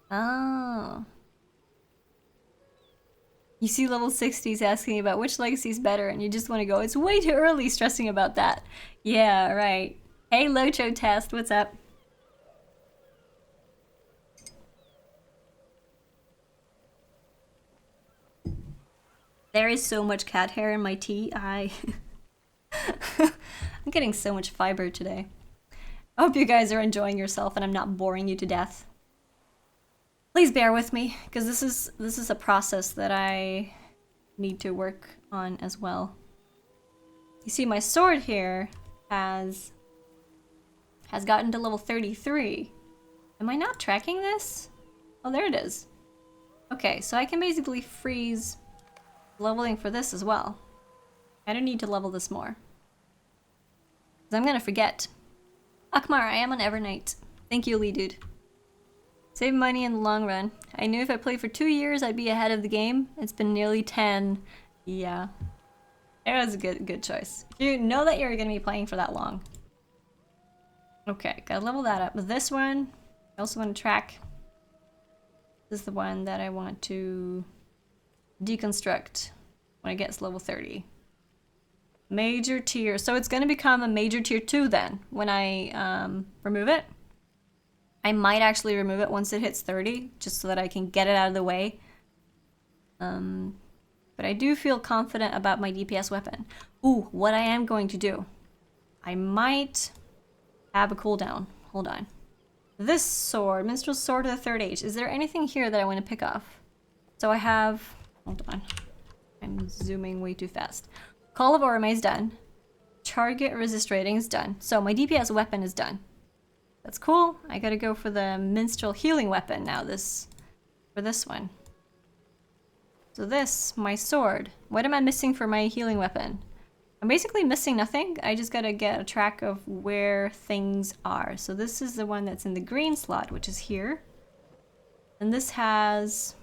Oh. You see level 60s asking about which legacy is better, and you just want to go, it's way too early stressing about that. Yeah, right. Hey, LOTRO test, what's up? There is so much cat hair in my tea. I'm getting so much fiber today. I hope you guys are enjoying yourself and I'm not boring you to death. Please bear with me, because this is a process that I need to work on as well. You see, my sword here has gotten to level 33. Am I not tracking this? Oh, there it is. Okay, so I can basically freeze leveling for this as well. I don't need to level this more, because I'm gonna forget. Akmar, I am on Evernight. Thank you, Lee Dude. Save money in the long run. I knew if I played for 2 years, I'd be ahead of the game. It's been nearly 10. Yeah. It was a good choice. You know that you're gonna be playing for that long. Okay, gotta level that up. With this one, I also want to track. This is the one that I want to deconstruct when it gets level 30. Major tier. So it's gonna become a major tier 2 then, when I remove it. I might actually remove it once it hits 30, just so that I can get it out of the way. But I do feel confident about my DPS weapon. Ooh, what I am going to do. I might have a cooldown. Hold on. This sword, Minstrel Sword of the Third Age. Is there anything here that I want to pick off? So I have... Hold on. I'm zooming way too fast. Call of Orome is done. Target resist rating is done. So my DPS weapon is done. That's cool. I gotta go for the Minstrel healing weapon now, for this one. So this, my sword. What am I missing for my healing weapon? I'm basically missing nothing. I just gotta get a track of where things are. So this is the one that's in the green slot, which is here. And this has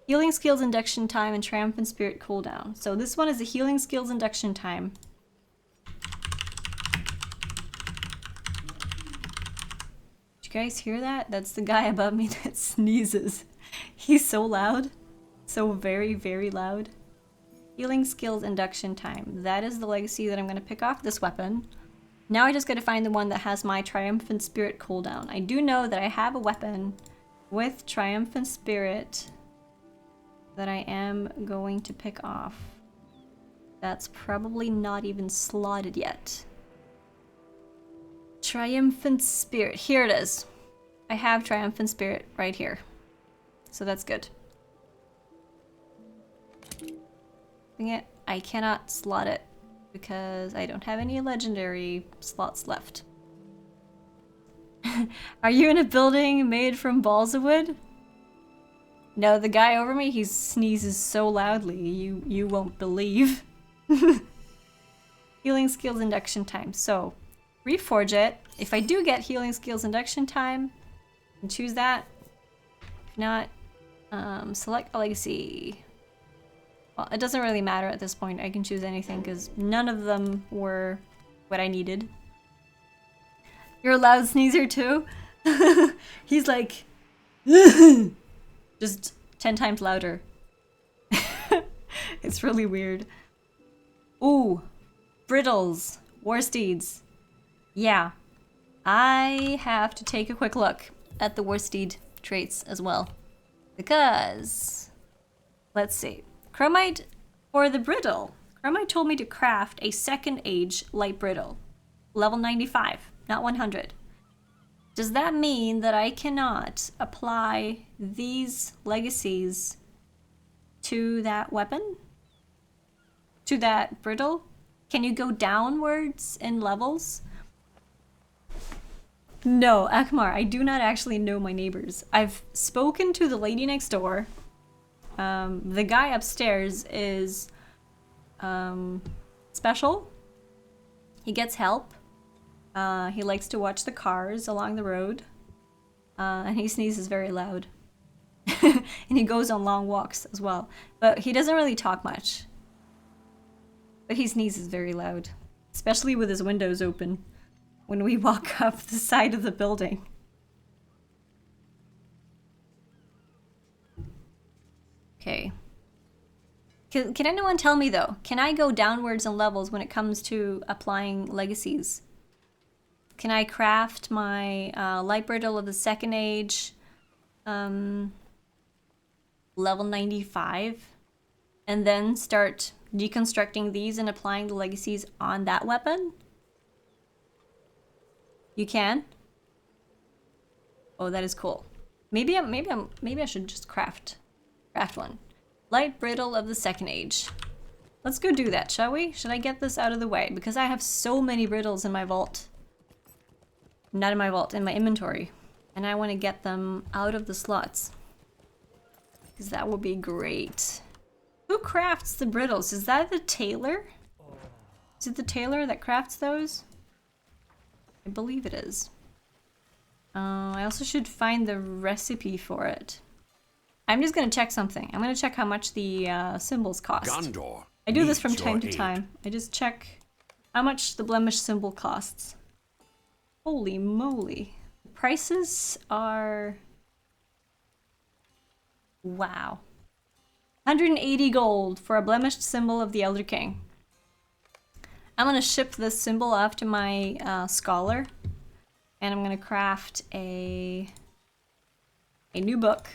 healing skills induction time and triumphant spirit cooldown. So this one is a healing skills induction time. Did you guys hear that? That's the guy above me that sneezes. He's so loud. So very, very loud. Healing skills induction time. That is the legacy that I'm going to pick off this weapon. Now I just got to find the one that has my triumphant spirit cooldown. I do know that I have a weapon with triumphant spirit that I am going to pick off. That's probably not even slotted yet. Triumphant Spirit. Here it is. I have Triumphant Spirit right here. So that's good. I cannot slot it because I don't have any legendary slots left. Are you in a building made from balls of wood? No, the guy over me, he sneezes so loudly, you won't believe. Healing skills induction time. So, reforge it. If I do get healing skills induction time, I can choose that. If not, select a legacy. Well, it doesn't really matter at this point. I can choose anything because none of them were what I needed. You're a loud sneezer too? He's like... just 10 times louder. It's really weird. Ooh, brittles, war steeds. Yeah, I have to take a quick look at the war steed traits as well. Because, let's see. Chromite for the brittle. Chromite told me to craft a second age light brittle. Level 95, not 100. Does that mean that I cannot apply these legacies to that weapon? To that brittle? Can you go downwards in levels? No, Akmar, I do not actually know my neighbors. I've spoken to the lady next door. The guy upstairs is special. He gets help. He likes to watch the cars along the road. And he sneezes very loud. And he goes on long walks as well. But he doesn't really talk much. But he sneezes very loud. Especially with his windows open. When we walk up the side of the building. Okay. Can anyone tell me though? Can I go downwards in levels when it comes to applying legacies? Can I craft my light brittle of the second age, level 95, and then start deconstructing these and applying the legacies on that weapon? You can? Oh, that is cool. Maybe I should just craft one. Light brittle of the second age. Let's go do that, shall we? Should I get this out of the way? Because I have so many brittles in my vault. Not in my vault, in my inventory. And I want to get them out of the slots. Because that would be great. Who crafts the brittles? Is that the tailor? Is it the tailor that crafts those? I believe it is. I also should find the recipe for it. I'm just going to check something. I'm going to check how much the symbols cost. Gondor I do this needs from time your to time. I just check how much the blemish symbol costs. Holy moly. Prices are... Wow. 180 gold for a blemished symbol of the Elder King. I'm going to ship this symbol off to my scholar. And I'm going to craft a new book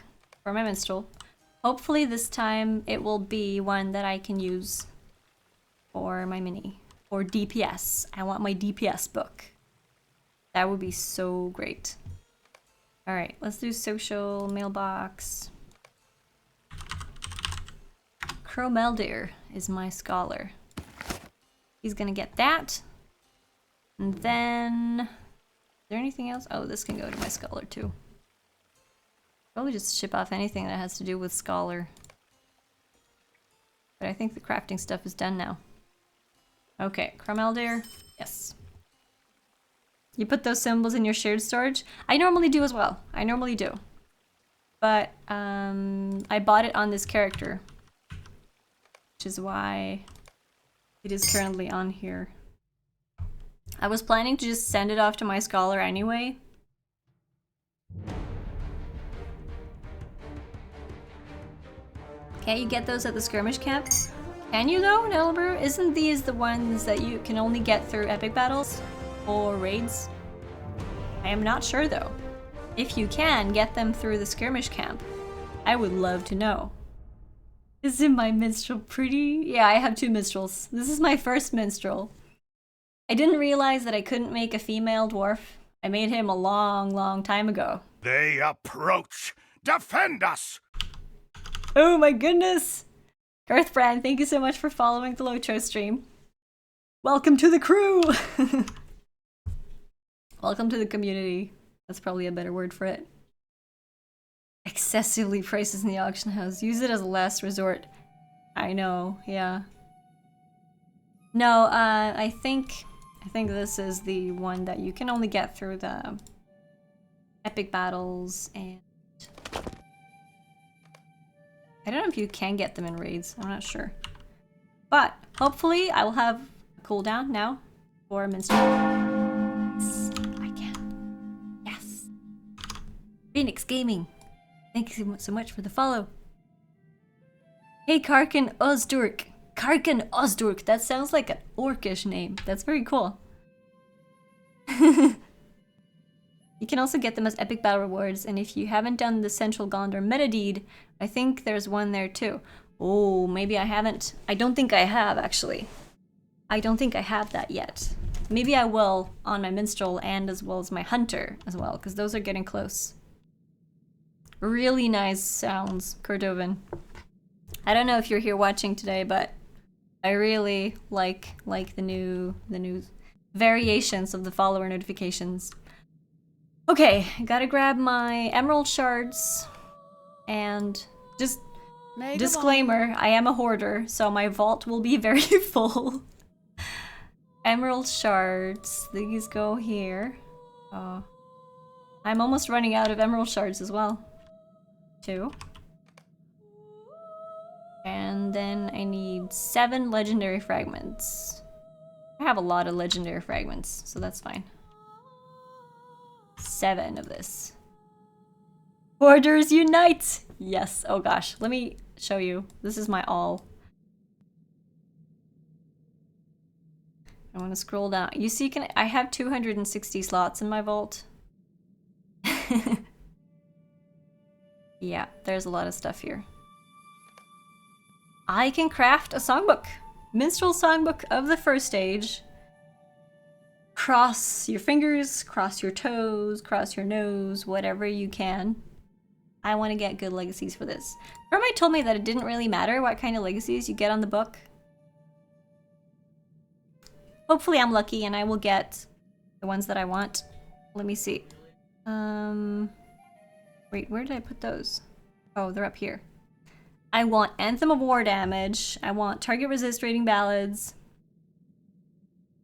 for my minstrel. Hopefully this time it will be one that I can use for my mini. Or DPS. I want my DPS book. That would be so great. Alright, let's do social mailbox. Cromeldir is my scholar. He's gonna get that. And then... Is there anything else? Oh, this can go to my scholar too. Probably just ship off anything that has to do with scholar. But I think the crafting stuff is done now. Okay, Cromeldir. Yes. You put those symbols in your shared storage? I normally do as well. I normally do. But I bought it on this character. Which is why it is currently on here. I was planning to just send it off to my scholar anyway. Can't you get those at the skirmish camp? Can you though, Nelbur? Isn't these the ones that you can only get through epic battles? Or raids? I am not sure though. If you can get them through the skirmish camp, I would love to know. Isn't my minstrel pretty? Yeah, I have 2 minstrels. This is my first minstrel. I didn't realize that I couldn't make a female dwarf. I made him a long time ago. They approach. Defend us! Oh my goodness! Garthbrand, thank you so much for following the LOTRO stream. Welcome to the crew! Welcome to the community. That's probably a better word for it. Excessively prices in the auction house. Use it as a last resort. I know, yeah. No, I think this is the one that you can only get through the epic battles, and I don't know if you can get them in raids. I'm not sure. But hopefully I will have a cooldown now for minstrel. Yes, I can. Yes. Phoenix Gaming. Thank you so much for the follow. Hey, Karkin Ozdurk. Karkin Ozdurk. That sounds like an orcish name. That's very cool. You can also get them as epic battle rewards, and if you haven't done the Central Gondor meta deed, I think there's one there too. Oh, maybe I haven't. I don't think I have, actually. I don't think I have that yet. Maybe I will on my minstrel and as well as my hunter as well, because those are getting close. Really nice sounds, Cordovan. I don't know if you're here watching today, but I really like the new variations of the follower notifications. Okay, gotta grab my emerald shards, and just disclaimer, I am a hoarder, so my vault will be very full. Emerald shards, these go here. Oh, I'm almost running out of emerald shards as well. 2. And then I need 7 legendary fragments. I have a lot of legendary fragments, so that's fine. 7 of this. Hoarders unite! Yes, oh gosh, let me show you. This is my all. I want to scroll down. You see, I have 260 slots in my vault. Yeah, there's a lot of stuff here. I can craft a songbook. Minstrel songbook of the first stage. Cross your fingers, cross your toes, cross your nose, whatever you can. I want to get good legacies for this. Remember I told me that it didn't really matter what kind of legacies you get on the book? Hopefully I'm lucky and I will get the ones that I want. Let me see. Wait, where did I put those? Oh, they're up here. I want Anthem of War damage. I want target resist rating ballads.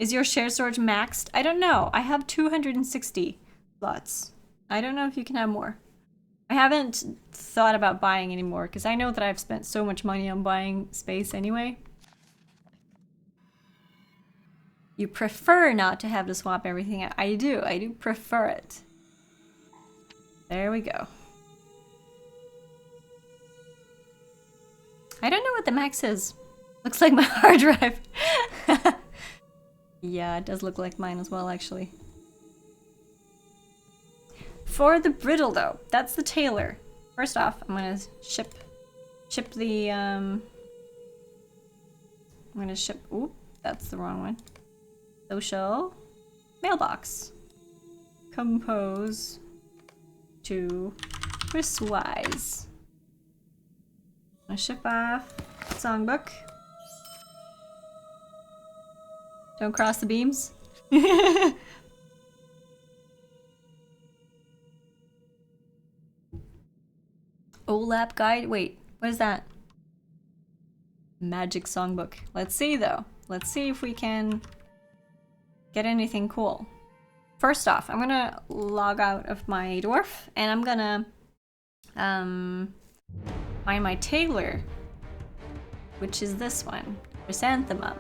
Is your share storage maxed? I don't know. I have 260 slots. I don't know if you can have more. I haven't thought about buying any more because I know that I've spent so much money on buying space anyway. You prefer not to have to swap everything out. I do prefer it. There we go. I don't know what the max is. Looks like my hard drive. Yeah, it does look like mine as well, actually. For the brittle, though, that's the tailor. First off, I'm gonna ship the, I'm gonna ship, oop, that's the wrong one. Social, mailbox, compose to Chris-wise. I'm gonna ship off songbook. Don't cross the beams. OLAP guide? Wait, what is that? Magic songbook. Let's see though. Let's see if we can get anything cool. First off, I'm gonna log out of my dwarf and I'm gonna find my tailor, which is this one, Chrysanthemum.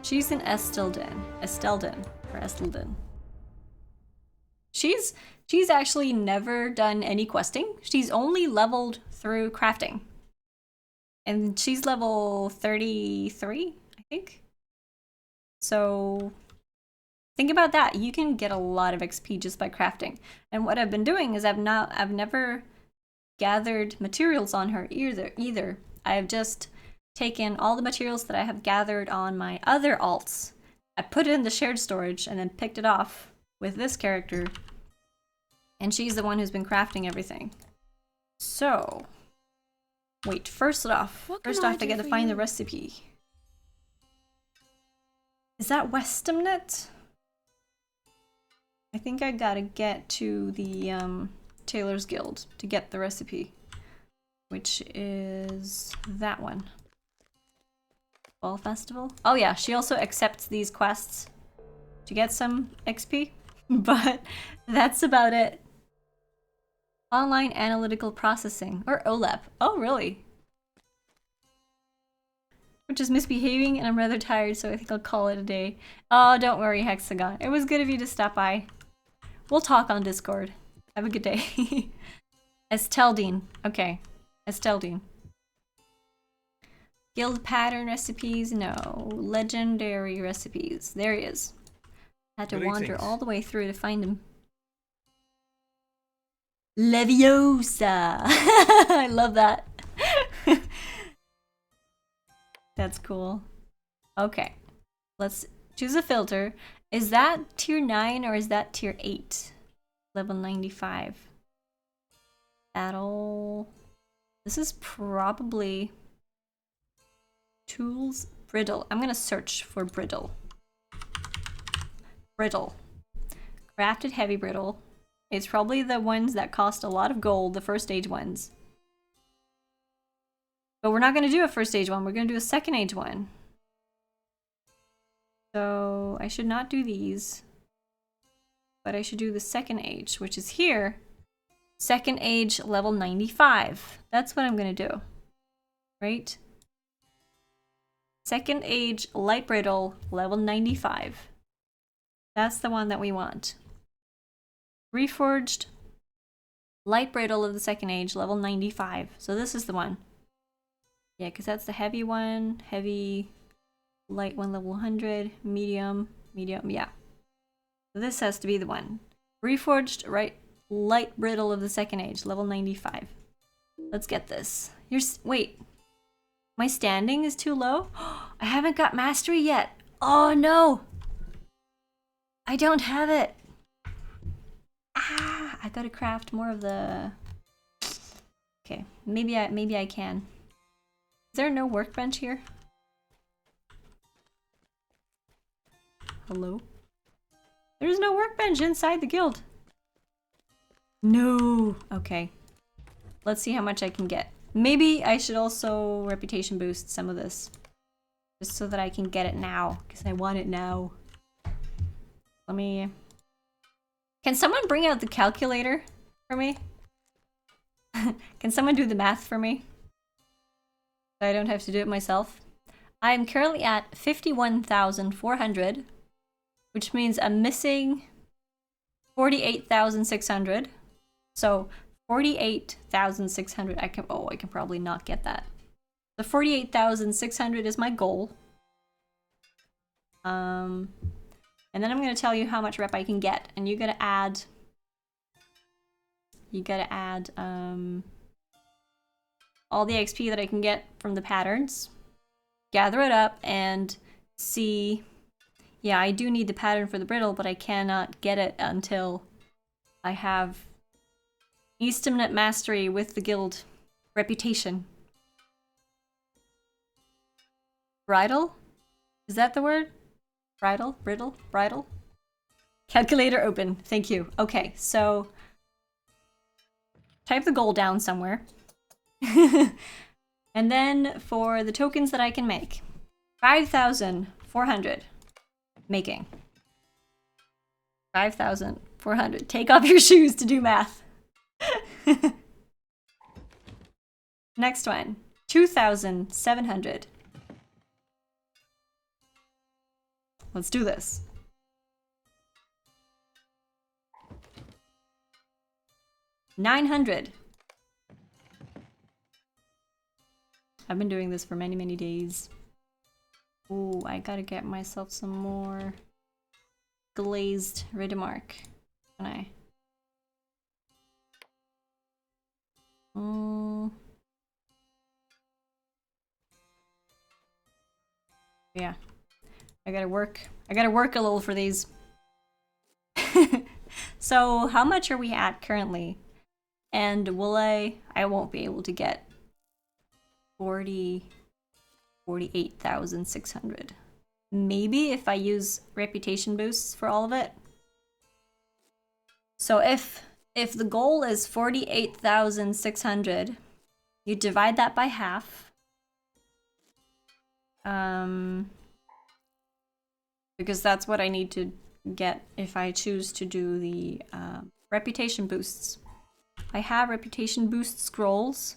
She's in Estelden, or Estelden. She's actually never done any questing. She's only leveled through crafting. And she's level 33, I think. So think about that. You can get a lot of XP just by crafting. And what I've been doing is I've never gathered materials on her either. I've just taken all the materials that I have gathered on my other alts. I put it in the shared storage and then picked it off with this character. And she's the one who's been crafting everything. So, wait, first off, I gotta find the recipe. Is that Westamnet? I think I gotta get to the Tailor's Guild to get the recipe, which is that one. Fall Festival? Oh yeah, she also accepts these quests to get some XP, but that's about it. Online Analytical Processing, or OLAP. Oh, really? Which is misbehaving, and I'm rather tired, so I think I'll call it a day. Oh, don't worry, Hexagon. It was good of you to stop by. We'll talk on Discord. Have a good day. Esteldine. Okay. Esteldine. Guild pattern recipes? No. Legendary recipes. There he is. Had to wander all the way through to find him. Leviosa! I love that. That's cool. Okay. Let's choose a filter. Is that tier 9 or is that tier 8? Level 95. Battle. This is probably tools. Brittle. I'm gonna search for brittle. Brittle. Crafted heavy brittle. It's probably the ones that cost a lot of gold, the first stage ones. But we're not gonna do a first stage one, we're gonna do a second age one. So I should not do these. But I should do the second age, which is here. Second age level 95. That's what I'm gonna do. Right? Second age light brittle level 95. That's the one that we want. Reforged light brittle of the second age level 95. So this is the one. Yeah, because that's the heavy one. Heavy, light one level 100. Medium, yeah. So this has to be the one. Reforged light brittle of the second age level 95. Let's get this. Wait. My standing is too low? I haven't got mastery yet. Oh no! I don't have it. Ah, I gotta craft more of the... Okay, maybe I can. Is there no workbench here? Hello? There's no workbench inside the guild. No. Okay. Let's see how much I can get. Maybe I should also reputation boost some of this. Just so that I can get it now. Because I want it now. Let me... Can someone bring out the calculator for me? Can someone do the math for me? So I don't have to do it myself. I'm currently at 51,400, which means I'm missing 48,600. So 48,600. I can probably not get that. The 48,600 is my goal. And then I'm gonna tell you how much rep I can get, and you gotta add. All the XP that I can get from the patterns, gather it up, and see. Yeah, I do need the pattern for the brittle, but I cannot get it until I have Estimate Mastery with the guild reputation. Bridle? Is that the word? Bridle? Brittle? Bridle? Calculator open. Thank you. Okay, so type the goal down somewhere. And then for the tokens that I can make, 5,400 making. 5,400. Take off your shoes to do math. Next one, 2,700. Let's do this. 900. I've been doing this for many, many days. Ooh, I gotta get myself some more glazed Riddermark. Can I? Yeah. I gotta work a little for these. So how much are we at currently? And will I won't be able to get 48,600. Maybe if I use reputation boosts for all of it. So if the goal is 48,600, you divide that by half. Because that's what I need to get if I choose to do the reputation boosts. I have reputation boost scrolls.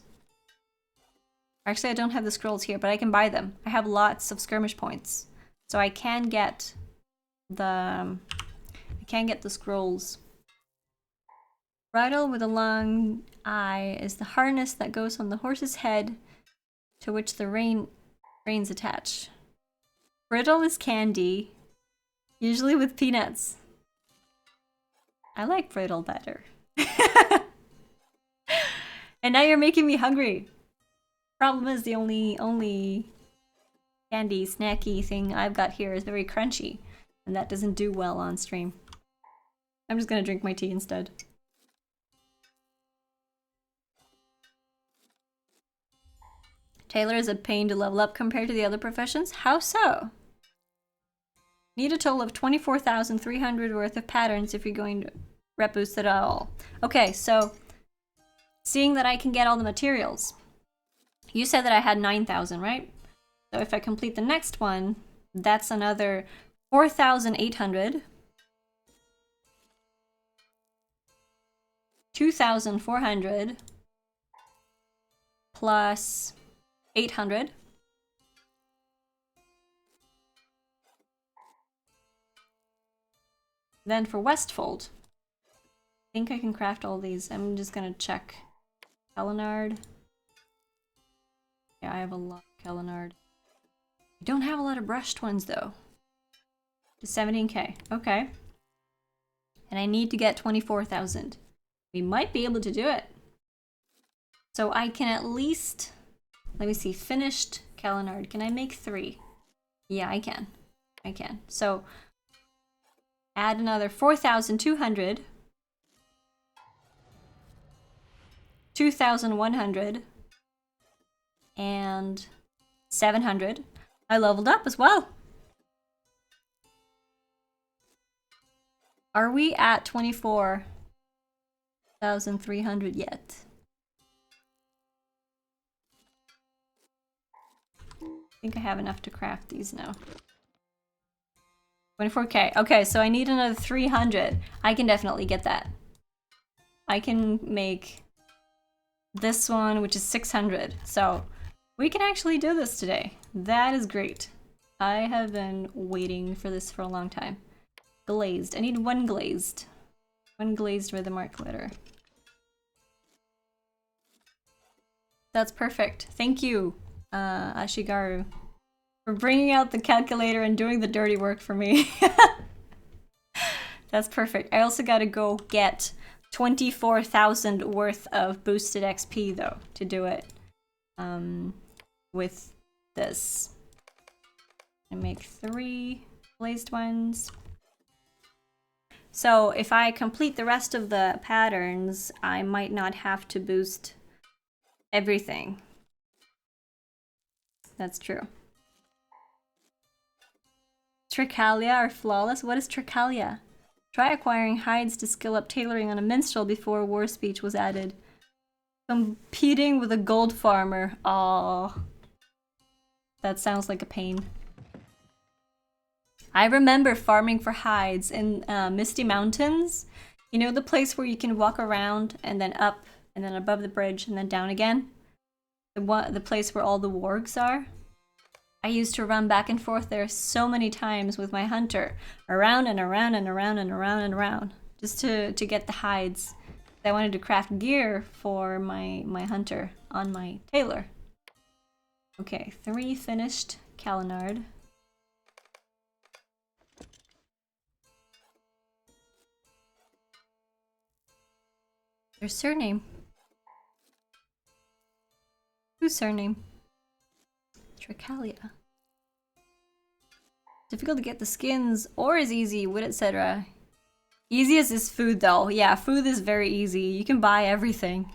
Actually, I don't have the scrolls here, but I can buy them. I have lots of skirmish points, so I can get the scrolls. Bridle with a long eye is the harness that goes on the horse's head, to which the reins attach. Brittle is candy, usually with peanuts. I like brittle better. And now you're making me hungry. Problem is, the only candy snacky thing I've got here is very crunchy, and that doesn't do well on stream. I'm just gonna drink my tea instead. Tailor is a pain to level up compared to the other professions. How so? Need a total of 24,300 worth of patterns if you're going to rep boost it at all. Okay, so seeing that I can get all the materials. You said that I had 9,000, right? So if I complete the next one, that's another 4,800. 2,400 plus 800. Then for Westfold, I think I can craft all these. I'm just gonna check. Kellenard. Yeah, I have a lot of Kellenard. I don't have a lot of brushed ones though. 17k, okay. And I need to get 24,000. We might be able to do it. So I can at least, let me see, finished Kellenard. Can I make 3? Yeah, I can. I can. So add another 4,200. 2,100. And 700. I leveled up as well. Are we at 24,300 yet? I think I have enough to craft these now. 24k. Okay, so I need another 300. I can definitely get that. I can make this one, which is 600. So we can actually do this today. That is great. I have been waiting for this for a long time. Glazed. I need one glazed. One glazed with a mark glitter. That's perfect. Thank you, Ashigaru, for bringing out the calculator and doing the dirty work for me. That's perfect. I also gotta go get 24,000 worth of boosted XP though to do it with this. I make 3 glazed ones. So if I complete the rest of the patterns, I might not have to boost everything. That's true. Trichalia are flawless. What is Trichalia? Try acquiring hides to skill up tailoring on a minstrel before war speech was added. Competing with a gold farmer. Aww. That sounds like a pain. I remember farming for hides in Misty Mountains. You know the place where you can walk around and then up and then above the bridge and then down again? The place where all the wargs are? I used to run back and forth there so many times with my hunter. Around and around and around and around and around. Just to get the hides. I wanted to craft gear for my hunter on my tailor. Okay, 3 finished Kellenard. Their surname. Whose surname? Trichalia. Difficult to get the skins, or is easy, wood, etc. Easiest is food though. Yeah, food is very easy. You can buy everything.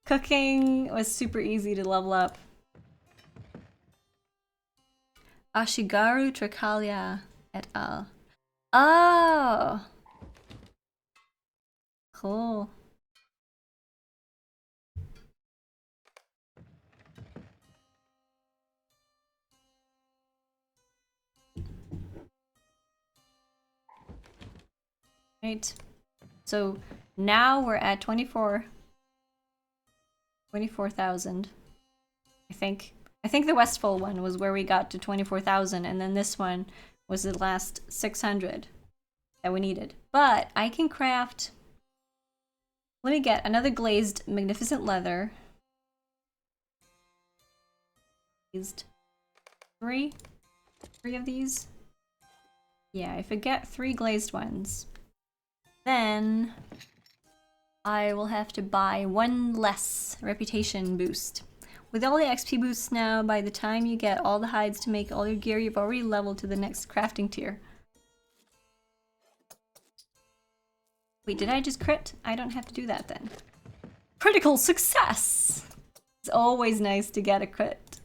Cooking was super easy to level up. Ashigaru Trichalia et al. Oh. Cool. Right. So now we're at 24,000. I think. I think the Westfall one was where we got to 24,000, and then this one was the last 600 that we needed. But I can craft. Let me get another glazed magnificent leather. Glazed. Three of these. Yeah, if I get 3 glazed ones, then I will have to buy 1 less reputation boost. With all the XP boosts now, by the time you get all the hides to make all your gear, you've already leveled to the next crafting tier. Wait, did I just crit? I don't have to do that then. Critical success! It's always nice to get a crit.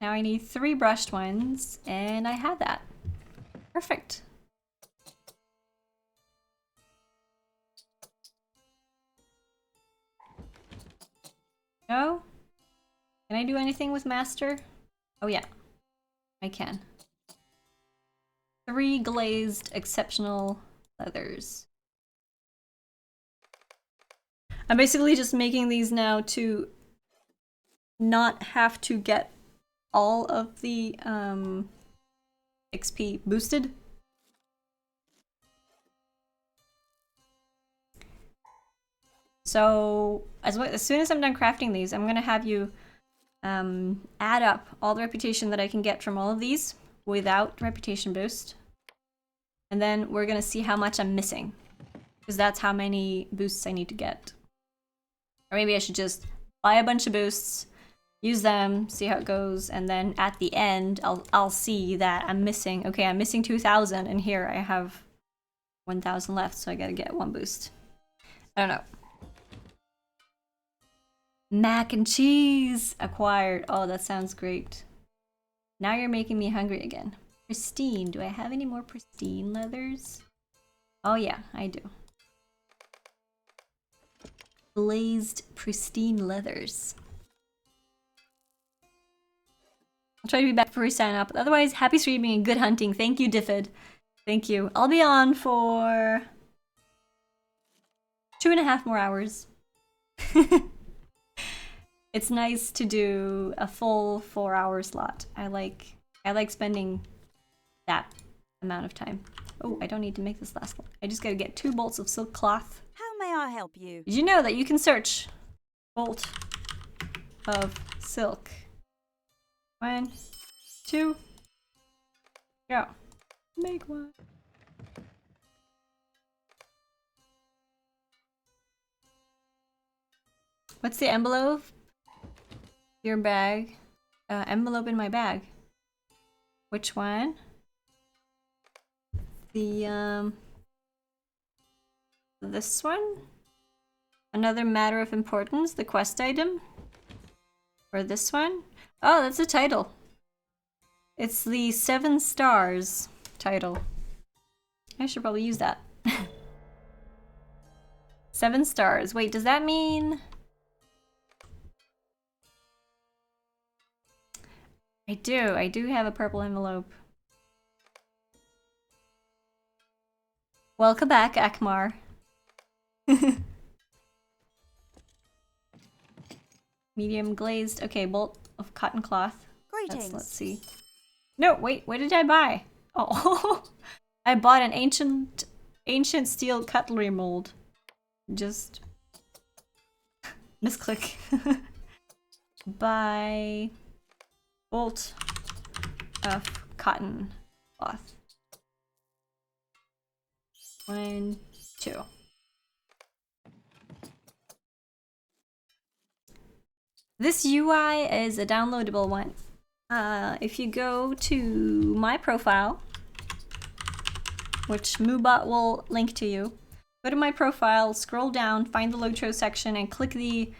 Now I need 3 brushed ones, and I have that. Perfect. No? Can I do anything with master? Oh yeah, I can. 3 glazed exceptional leathers. I'm basically just making these now to not have to get all of the XP boosted. So as soon as I'm done crafting these, I'm gonna have you add up all the reputation that I can get from all of these without reputation boost. And then we're gonna see how much I'm missing, because that's how many boosts I need to get. Or maybe I should just buy a bunch of boosts, use them, see how it goes, and then at the end I'll see that I'm missing. Okay, I'm missing 2,000, and here I have 1,000 left, so I gotta get 1 boost. I don't know. Mac and cheese acquired. Oh, that sounds great. Now you're making me hungry again. Pristine. Do I have any more pristine leathers? Oh yeah, I do. Glazed pristine leathers. I'll try to be back before we sign up. Otherwise, happy streaming and good hunting. Thank you, Diffid. Thank you. I'll be on for 2.5 more hours. It's nice to do a full 4-hour slot. I like spending that amount of time. Oh, I don't need to make this last one. I just gotta get 2 bolts of silk cloth. How may I help you? Did you know that you can search bolt of silk? 1, 2, go. Make one. What's the envelope? Your bag. Envelope in my bag. Which one? The, this one? Another matter of importance, the quest item? Or this one? Oh, that's a title. It's the 7 stars title. I should probably use that. 7 stars. Wait, does that mean... I do have a purple envelope. Welcome back, Akmar. Medium glazed. Okay, bolt of cotton cloth. Greetings. Let's see. No, wait, what did I buy? Oh, I bought an ancient steel cutlery mold. Just misclick. Buy bolt of cotton cloth. 1, 2. This UI is a downloadable one. If you go to my profile, which Moobot will link to you, go to my profile, scroll down, find the LOTRO section, and click the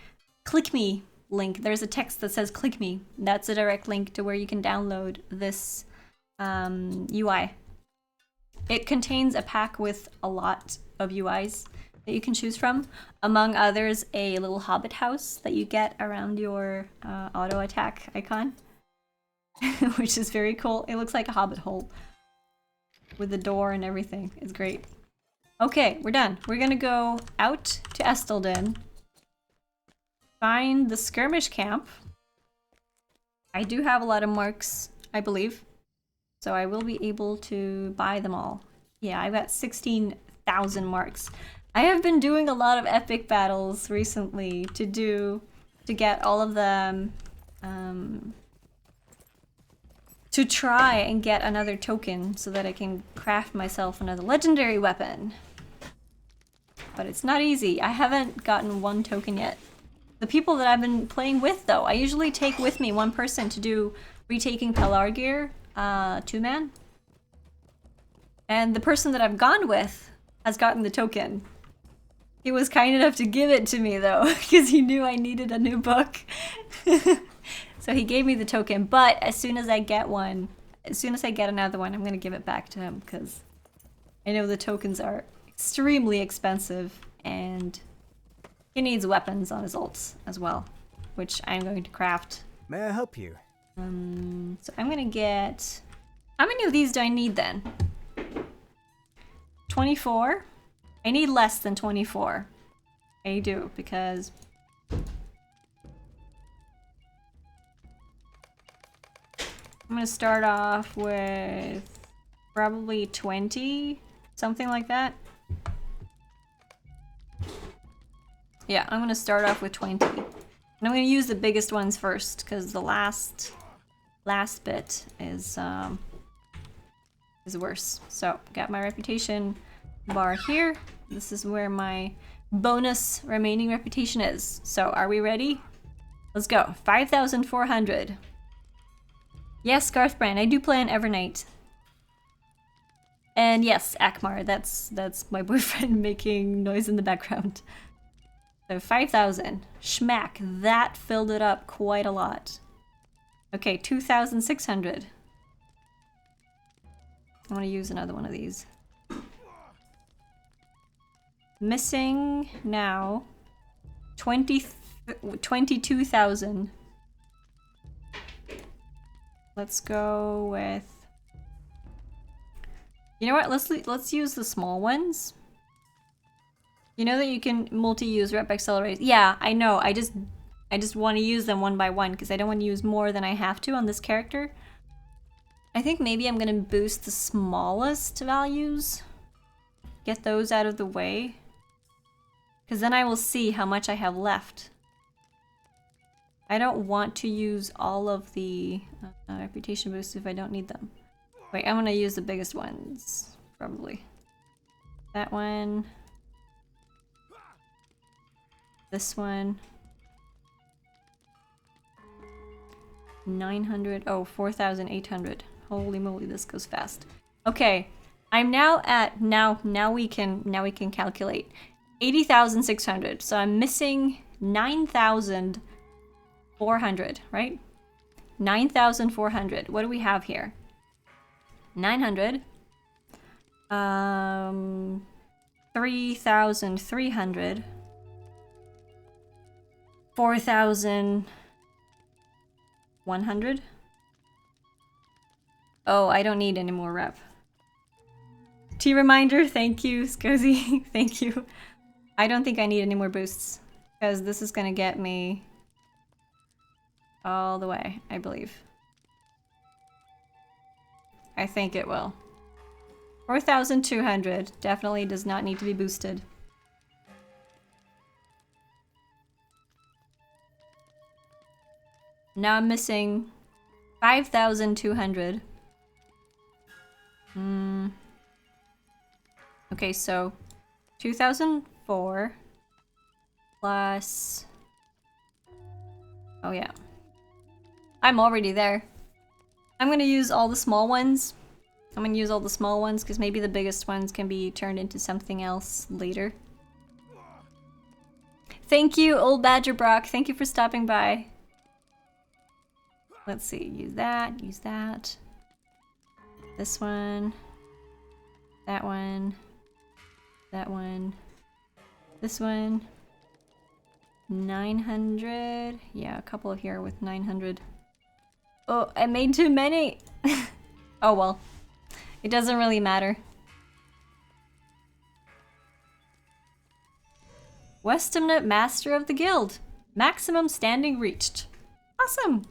Click Me link. There's a text that says Click Me. That's a direct link to where you can download this UI. It contains a pack with a lot of UIs that you can choose from. Among others, a little hobbit house that you get around your auto attack icon, which is very cool. It looks like a hobbit hole with the door and everything. It's great. Okay, we're done. We're gonna go out to Estelden, find the skirmish camp. I do have a lot of marks, I believe, so I will be able to buy them all. Yeah, I've got 16,000 marks. I have been doing a lot of epic battles recently to get all of them, to try and get another token so that I can craft myself another legendary weapon. But it's not easy. I haven't gotten one token yet. The people that I've been playing with, though, I usually take with me one person to do retaking Pelargir, 2-man. And the person that I've gone with has gotten the token. He was kind enough to give it to me, though, because he knew I needed a new book. So he gave me the token, but as soon as I get one, as soon as I get another one, I'm going to give it back to him, because I know the tokens are extremely expensive, and he needs weapons on his ults as well, which I'm going to craft. May I help you? So I'm going to get... How many of these do I need then? 24? I need less than 24. I do, because... I'm gonna start off with probably 20, something like that. Yeah, I'm gonna start off with 20. And I'm gonna use the biggest ones first, because the last bit is worse. So, got my reputation bar here. This is where my bonus remaining reputation is. So, are we ready? Let's go. 5,400. Yes, Garthbrand, I do play on Evernight. And yes, Akmar, that's my boyfriend making noise in the background. So 5,000. Schmack, that filled it up quite a lot. Okay, 2,600. I want to use another one of these. Missing now 22,000. Let's go with... You know what? Let's use the small ones. You know that you can multi-use rep accelerate. Yeah, I know. I just want to use them one by one because I don't want to use more than I have to on this character. I think maybe I'm gonna boost the smallest values. Get those out of the way. Because then I will see how much I have left. I don't want to use all of the reputation boosts if I don't need them. Wait, I'm gonna use the biggest ones, probably. That one. This one. 900, oh, 4,800. Holy moly, this goes fast. Okay, I'm now at, now we can calculate. 80,600, so I'm missing 9,400, right? 9,400. What do we have here? 900. 3,300. 4,100. Oh, I don't need any more rep. T-reminder, thank you, Scozy. Thank you. I don't think I need any more boosts, because this is gonna get me all the way, I believe. I think it will. 4,200 definitely does not need to be boosted. Now I'm missing 5,200. Okay, so 2,004 plus... Oh yeah. I'm already there. I'm gonna use all the small ones. I'm gonna use all the small ones because maybe the biggest ones can be turned into something else later. Thank you, Old Badger Brock. Thank you for stopping by. Let's see, use that, use that. This one. That one. That one. This one. 900. Yeah, a couple here with 900. Oh, I made too many! Oh well. It doesn't really matter. Westimnate Master of the Guild. Maximum standing reached. Awesome!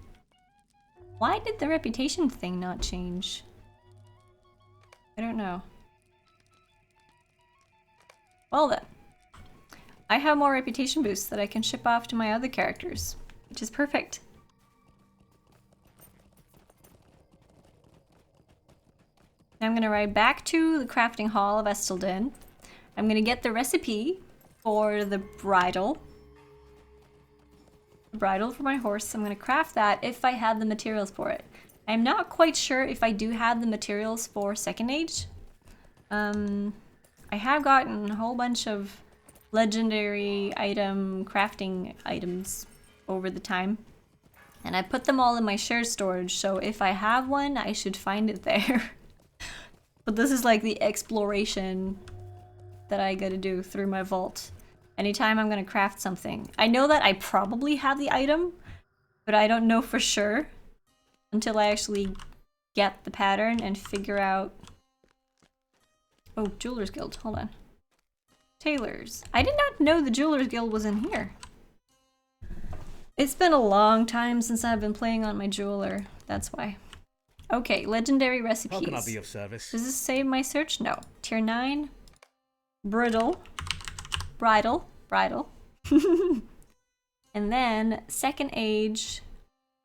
Why did the reputation thing not change? I don't know. Well then. I have more reputation boosts that I can ship off to my other characters, which is perfect. Now I'm gonna ride back to the crafting hall of Estelden. I'm gonna get the recipe for the bridle. Bridle for my horse. I'm gonna craft that if I have the materials for it. I'm not quite sure if I do have the materials for Second Age. I have gotten a whole bunch of legendary item crafting items over the time. And I put them all in my shared storage, so if I have one, I should find it there. But this is like the exploration that I gotta do through my vault. Anytime I'm gonna craft something. I know that I probably have the item, but I don't know for sure until I actually get the pattern and figure out... Oh, Jeweler's Guild, hold on. Tailors. I did not know the Jeweler's Guild was in here. It's been a long time since I've been playing on my jeweler, that's why. Okay, legendary recipes. How can I be of service? Does this save my search? No. Tier 9. Bridle. Bridle. And then Second Age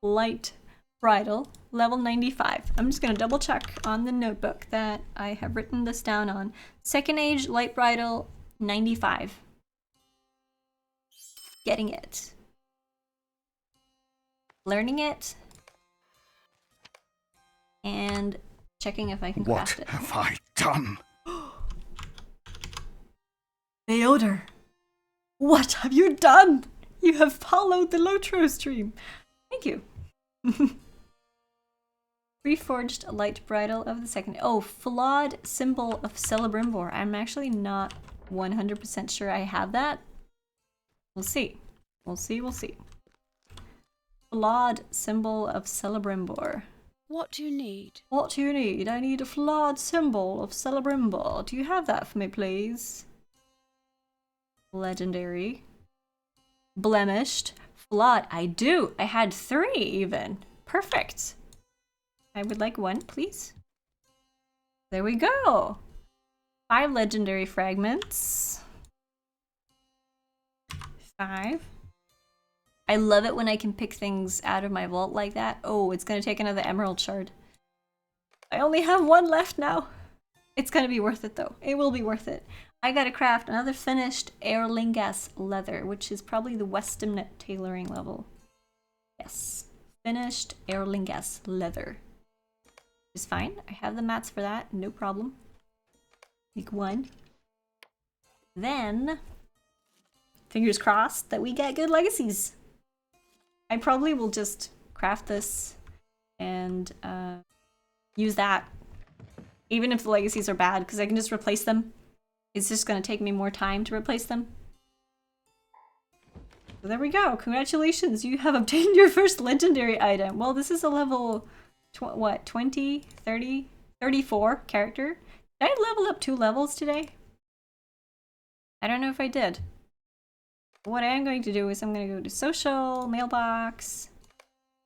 light bridle, level 95. I'm just gonna double check on the notebook that I have written this down on. Second Age light bridle, 95. Getting it. Learning it. And checking if I can What craft it. have I done? Theodor, what have you done? You have followed the LOTRO stream. Thank you. Reforged light bridle of the second. Oh, flawed symbol of Celebrimbor. I'm actually not 100% sure I have that. We'll see. We'll see. Flawed symbol of Celebrimbor. What do you need? What do you need? I need a flawed symbol of Celebrimbor. Do you have that for me, please? Legendary. Blemished. Flawed. I do. I had 3 even. Perfect. I would like 1, please. There we go. 5 legendary fragments. 5. I love it when I can pick things out of my vault like that. Oh, it's gonna take another emerald shard. I only have 1 left now. It's gonna be worth it though. It will be worth it. I gotta craft another finished Erlingas leather, which is probably the Westimnate tailoring level. Yes. Finished Erlingas leather. Is fine. I have the mats for that. No problem. Make 1. Then, fingers crossed that we get good legacies. I probably will just craft this and use that. Even if the legacies are bad, because I can just replace them. It's just going to take me more time to replace them. So there we go. Congratulations, you have obtained your first legendary item. Well, this is a level, 20, 30, 34 character. Did I level up 2 levels today? I don't know if I did. What I am going to do is I'm going to go to social, mailbox,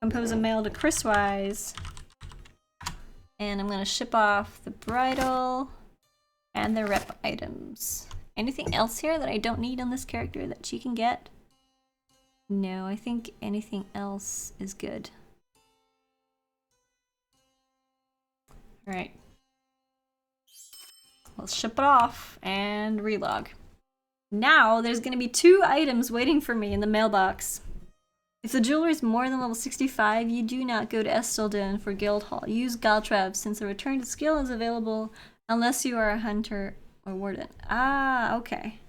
compose a mail to Chriswise, and I'm going to ship off the bridle and the rep items. Anything else here that I don't need on this character that she can get? No, I think anything else is good. Alright. Let's ship it off and relog. Now there's going to be 2 items waiting for me in the mailbox. If the jeweler is more than level 65, you do not go to Estelden for Guild Hall. Use Galtrab since a return to skill is available unless you are a hunter or warden. Ah, okay.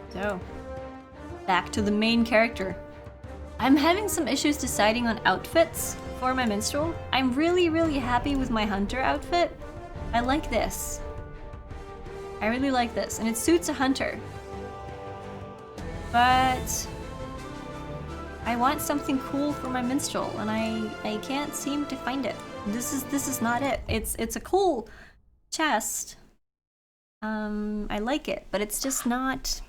So, back to the main character. I'm having some issues deciding on outfits for my minstrel. I'm really, really happy with my hunter outfit. I like this. I really like this, and it suits a hunter. But I want something cool for my minstrel, and I can't seem to find it. This is not it. It's a cool chest. I like it, but it's just not.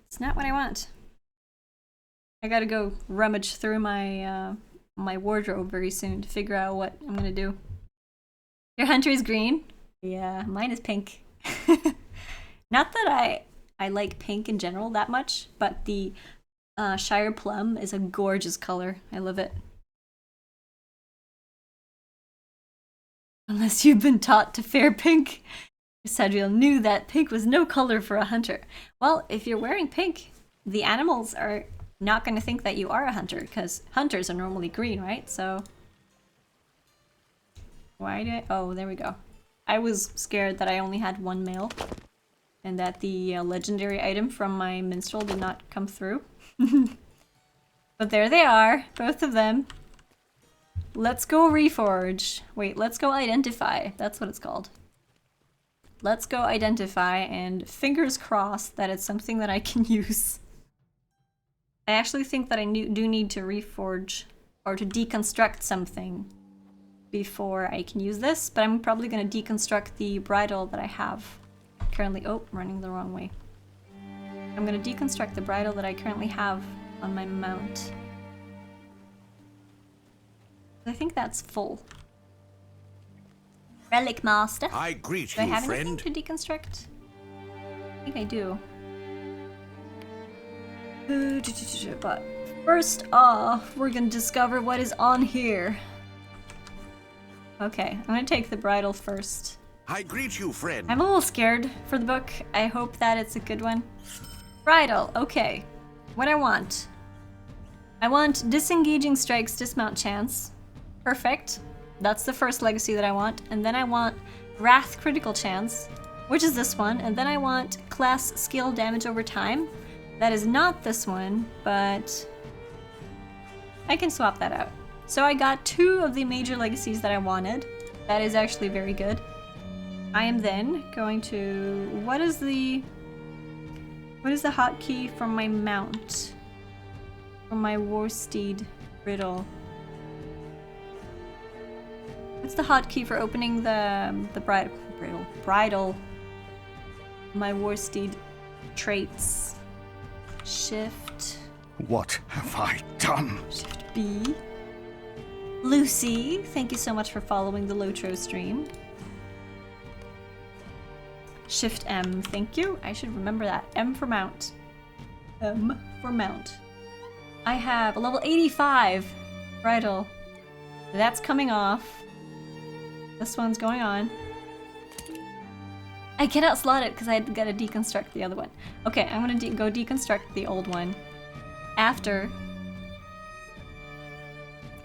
It's not what I want. I gotta go rummage through my my wardrobe very soon to figure out what I'm gonna do. Your hunter is green. Yeah, mine is pink. Not that I like pink in general that much, but the Shire Plum is a gorgeous color. I love it. Unless you've been taught to fear pink. Sadriel knew that pink was no color for a hunter. Well, if you're wearing pink, the animals are not going to think that you are a hunter, because hunters are normally green, right? So why did oh, there we go. I was scared that I only had one male and that the legendary item from my minstrel did not come through. But there they are, both of them. Let's go reforge. Wait, let's go identify. That's what it's called. Let's go identify, and fingers crossed that it's something that I can use. I actually think that I do need to reforge or to deconstruct something before I can use this, but I'm probably going to deconstruct the bridle that I have currently. Oh, running the wrong way. I'm going to deconstruct the bridle that I currently have on my mount. I think that's full. Relic Master. I greet Do I you, have friend. anything to deconstruct? I think I do. But first off, we're gonna discover what is on here. Okay, I'm gonna take the bridle first. I greet you, friend. I'm a little scared for the book. I hope that it's a good one. Bridle, okay. What I want disengaging strikes dismount chance. Perfect. That's the first legacy that I want. And then I want wrath critical chance, which is this one. And then I want class skill damage over time. That is not this one, but I can swap that out. So I got 2 of the major legacies that I wanted. That is actually very good. I am then going to... What is the hotkey from my mount? From my war steed riddle? What's the hotkey for opening the bridle? My war steed traits. Shift. What have I done? Shift B. Lucy, thank you so much for following the LOTRO stream. Shift M, thank you. I should remember that. M for mount. M for mount. I have a level 85 bridle. That's coming off. This one's going on. I cannot slot it because I gotta deconstruct the other one. Okay, I'm gonna go deconstruct the old one. After.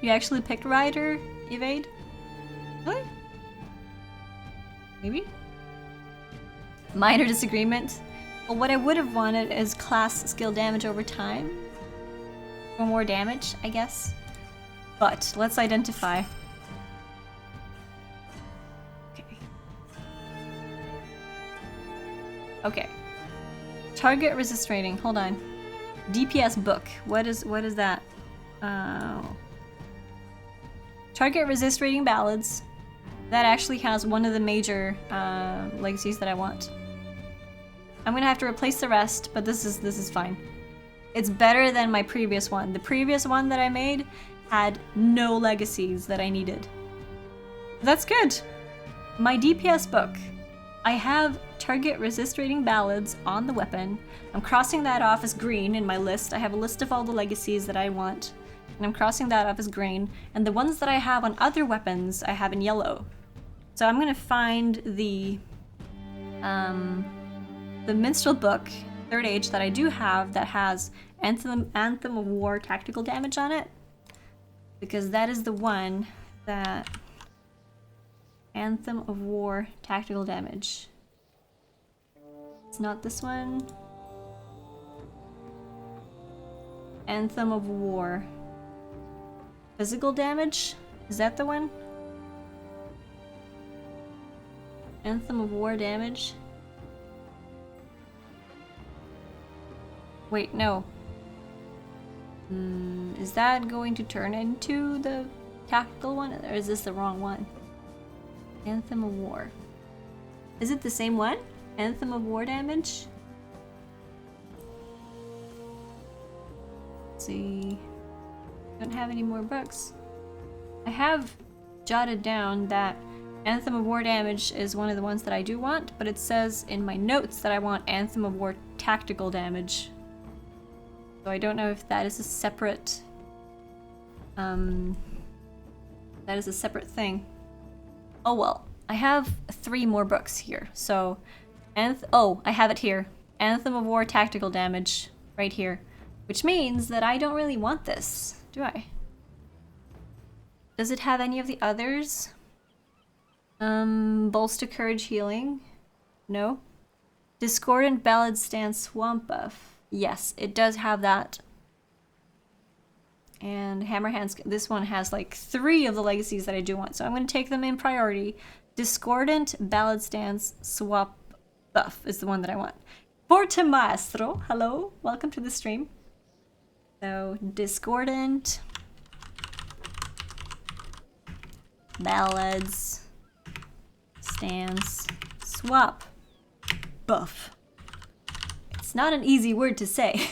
You actually picked Rider Evade? Really? Maybe? Minor disagreement. Well, what I would have wanted is class skill damage over time. For more damage, I guess. But let's identify. Okay. Target resist rating. Hold on. DPS book. What is that? Target resist rating ballads. That actually has one of the major legacies that I want. I'm gonna have to replace the rest, but this is fine. It's better than my previous one. The previous one that I made had no legacies that I needed. That's good. My DPS book. I have target resist rating ballads on the weapon. I'm crossing that off as green in my list. I have a list of all the legacies that I want, and I'm crossing that off as green. And the ones that I have on other weapons, I have in yellow. So I'm gonna find the minstrel book, 3rd Age, that I do have that has Anthem of War tactical damage on it, because that is the one that. Anthem of War tactical damage. It's not this one. Anthem of War. Physical damage? Is that the one? Anthem of War damage? Wait, no. Is that going to turn into the tactical one? Or is this the wrong one? Anthem of War. Is it the same one? Anthem of War damage? Let's see. Don't have any more books. I have jotted down that Anthem of War damage is one of the ones that I do want, but it says in my notes that I want Anthem of War tactical damage. So I don't know if that is a separate thing. Oh well, I have 3 more books here. So, oh, I have it here. Anthem of War tactical damage right here, which means that I don't really want this, do I? Does it have any of the others? Bolster Courage Healing? No. Discordant Ballad Stance Swamp Buff. Yes, it does have that. And Hammerhand's, this one has like 3 of the legacies that I do want, so I'm going to take them in priority. Discordant Ballad Stance Swap Buff is the one that I want. Forte Maestro, hello, welcome to the stream. So, Discordant Ballads Stance Swap Buff. It's not an easy word to say.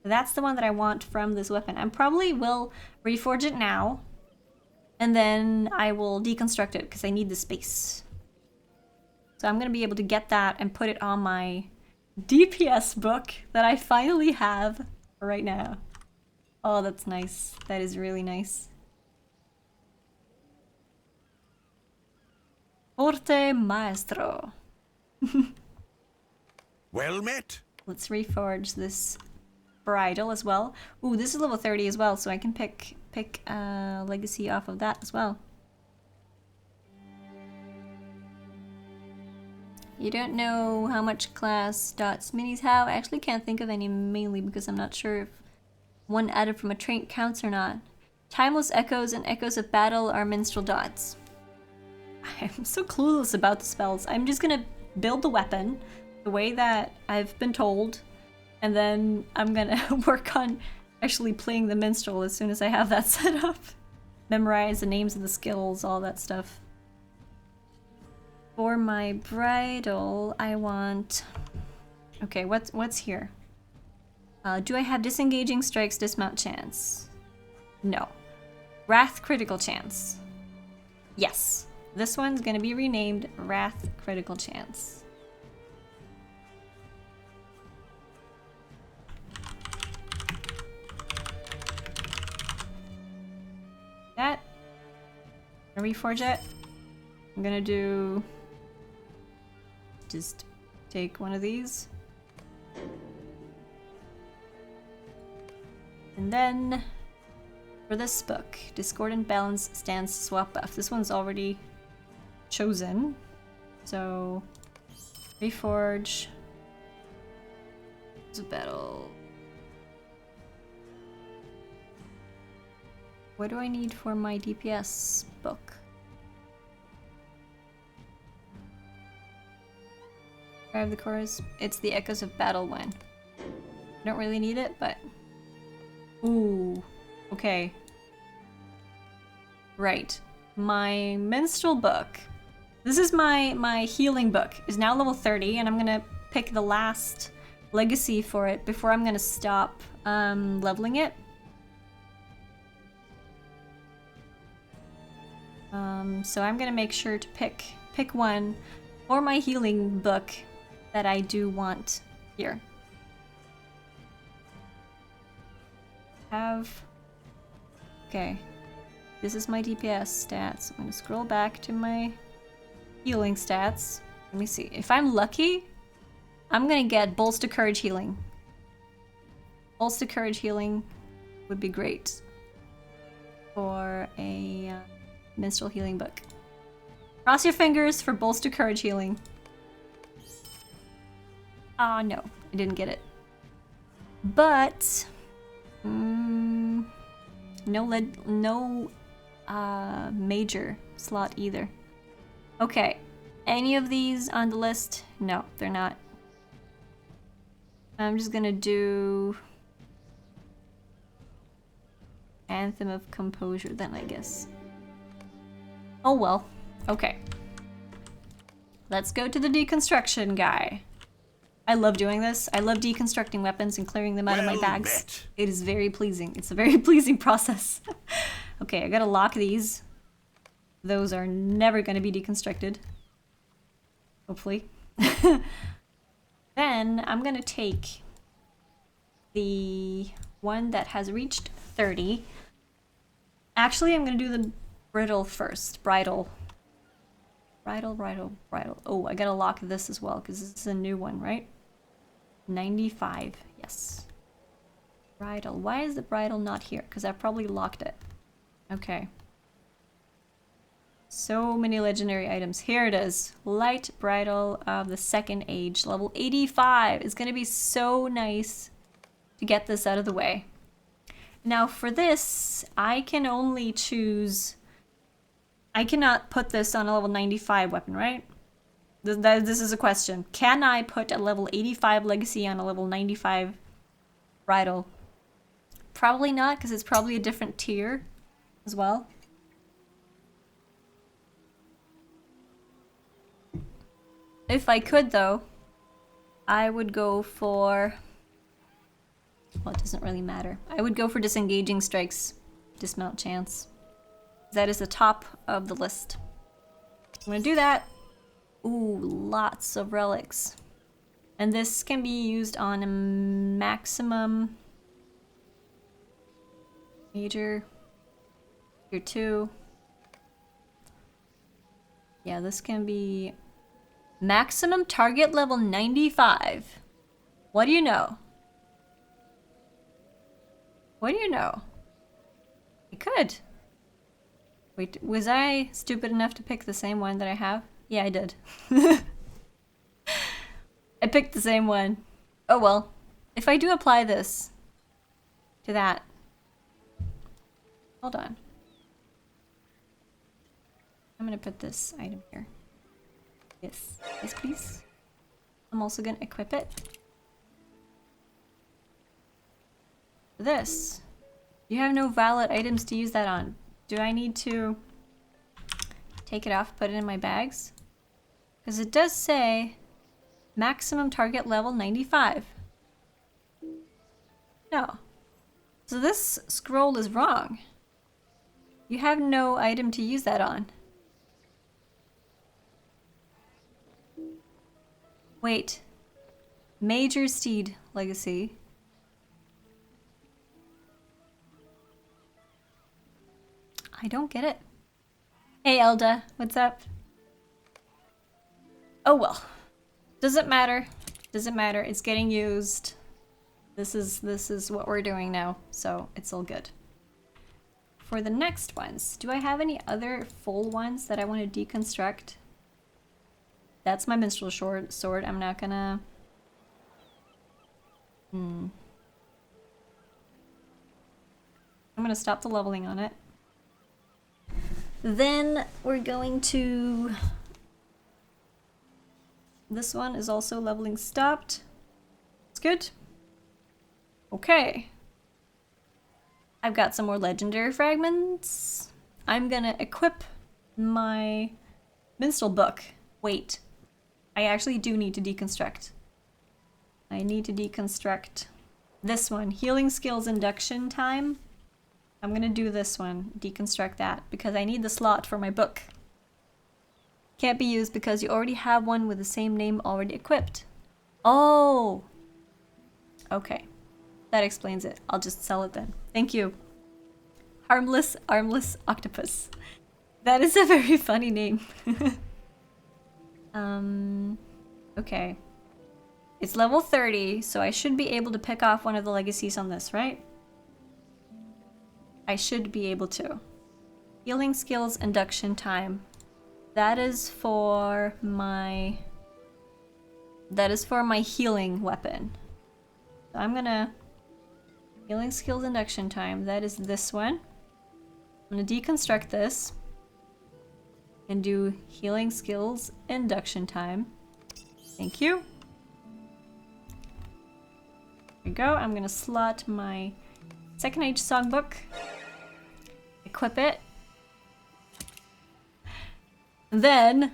That's the one that I want from this weapon. I probably will reforge it now, and then I will deconstruct it because I need the space. So I'm going to be able to get that and put it on my DPS book that I finally have right now. Oh, that's nice. That is really nice. Forte Maestro. Well met. Let's reforge this bridle as well. Ooh, this is level 30 as well, so I can pick legacy off of that as well. You don't know how much class dots minis have? I actually can't think of any mainly because I'm not sure if one added from a trait counts or not. Timeless Echoes and Echoes of Battle are minstrel dots. I'm so clueless about the spells. I'm just gonna build the weapon the way that I've been told, and then I'm gonna work on actually playing the minstrel as soon as I have that set up. Memorize the names of the skills, all that stuff. For my bridle, I want... Okay, what's here? Do I have disengaging strikes dismount chance? No. Wrath critical chance. Yes. This one's gonna be renamed Wrath critical chance. That. Gonna reforge it. I'm gonna do... Just take one of these. And then for this book, Discordant Balance Stance Swap Buff. This one's already chosen. So reforge. It's a battle. What do I need for my DPS book? Grab the chorus. It's the Echoes of Battle one. I don't really need it, but... Ooh. Okay. Right. My minstrel book. This is my healing book. Is now level 30, and I'm gonna pick the last legacy for it before I'm gonna stop leveling it. So I'm gonna make sure to pick one for my healing book that I do want here. Okay. This is my DPS stats. I'm gonna scroll back to my healing stats. Let me see. If I'm lucky, I'm gonna get Bolster Courage Healing. Bolster Courage Healing would be great for a minstrel healing book. Cross your fingers for Bolster Courage Healing. Ah, no. I didn't get it. But No major slot either. Okay. Any of these on the list? No, they're not. I'm just gonna do Anthem of Composure then, I guess. Oh well. Okay. Let's go to the deconstruction guy. I love doing this. I love deconstructing weapons and clearing them out of my Well bags. met. It is very pleasing. It's a very pleasing process. Okay, I gotta lock these. Those are never gonna be deconstructed. Hopefully. Then I'm gonna take the one that has reached 30. Actually, I'm gonna do the brittle first. Bridle. Oh, I gotta lock this as well because this is a new one, right? 95. Yes. Bridle. Why is the bridle not here? Because I probably locked it. Okay. So many legendary items. Here it is. Light bridle of the second age, level 85. It's gonna be so nice to get this out of the way. Now for this, I can only choose... I cannot put this on a level 95 weapon, right? This is a question. Can I put a level 85 legacy on a level 95 bridle? Probably not, because it's probably a different tier as well. If I could, though, I would go for... Well, it doesn't really matter. I would go for disengaging strikes. Dismount chance. That is the top of the list. I'm gonna do that. Ooh, lots of relics. And this can be used on a maximum... Major. Tier 2. Yeah, this can be... Maximum target level 95. What do you know? What do you know? I could. Wait, was I stupid enough to pick the same one that I have? Yeah, I did. I picked the same one. Oh well. If I do apply this to that. Hold on. I'm gonna put this item here. Yes. Yes, please. I'm also gonna equip it. This. You have no valid items to use that on. Do I need to take it off, put it in my bags? Because it does say maximum target level 95. No. So this scroll is wrong. You have no item to use that on. Wait. Major Steed Legacy. I don't get it. Hey Elda, what's up? Oh well. Doesn't matter. Doesn't matter. It's getting used. This is what we're doing now, so it's all good. For the next ones, do I have any other full ones that I want to deconstruct? That's my minstrel sword. I'm not gonna... I'm gonna stop the leveling on it. Then we're going to... This one is also leveling stopped. It's good. Okay. I've got some more legendary fragments. I'm gonna equip my minstrel book. Wait. I actually do need to deconstruct. I need to deconstruct this one. Healing skills induction time. I'm gonna do this one, deconstruct that, because I need the slot for my book. Can't be used because you already have one with the same name already equipped. Oh! Okay. That explains it. I'll just sell it then. Thank you. Harmless, armless octopus. That is a very funny name. Okay. It's level 30, so I should be able to pick off one of the legacies on this, right? I should be able to. Healing skills induction time. That is for my healing weapon. So I'm gonna Healing skills induction time. That is this one. I'm gonna deconstruct this and do healing skills induction time. Thank you. There we go. I'm gonna slot my Second Age songbook. Equip it. And then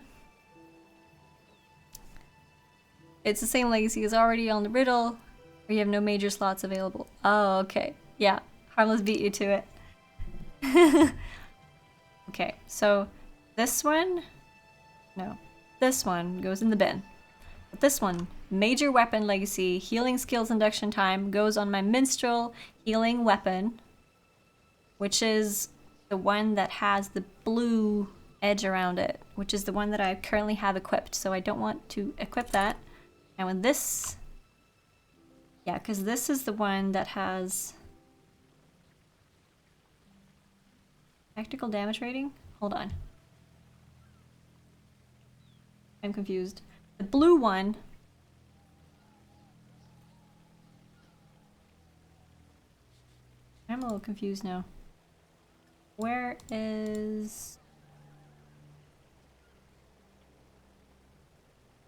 it's the same legacy as already on the riddle, where you have no major slots available. Oh, okay. Yeah, Harmless beat you to it. Okay, so this one, no, this one goes in the bin. But this one, major weapon legacy, healing skills induction time, goes on my minstrel healing weapon, which is the one that has the blue edge around it, which is the one that I currently have equipped, so I don't want to equip that. And when this, yeah, because this is the one that has tactical damage rating. Hold on, I'm confused. The blue one, I'm a little confused now. Where is...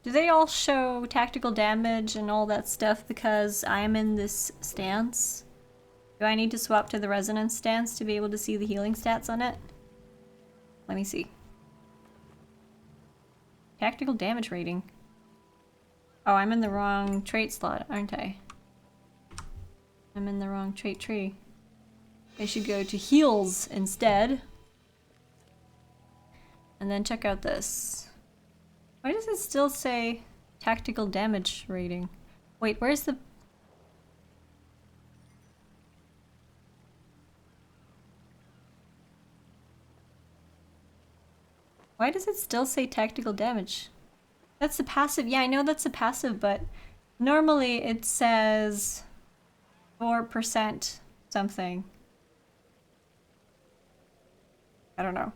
Do they all show tactical damage and all that stuff because I'm in this stance? Do I need to swap to the resonance stance to be able to see the healing stats on it? Let me see. Tactical damage rating. Oh, I'm in the wrong trait slot, aren't I? I'm in the wrong trait tree. I should go to heals instead. And then check out this. Why does it still say tactical damage rating? Wait, where's the... Why does it still say tactical damage? That's the passive. Yeah, I know that's a passive, but normally it says 4% something. I don't know.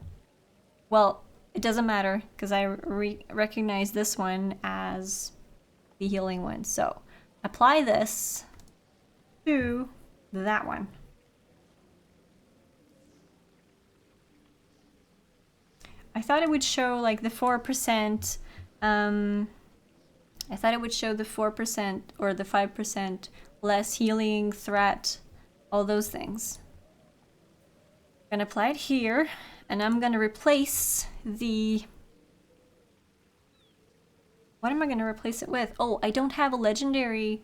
Well, it doesn't matter because I recognize this one as the healing one. So apply this to that one. I thought it would show like the 4%. I thought it would show the 4% or the 5% less healing, threat, all those things. I'm gonna apply it here, and I'm gonna replace the... What am I gonna replace it with? Oh, I don't have a legendary...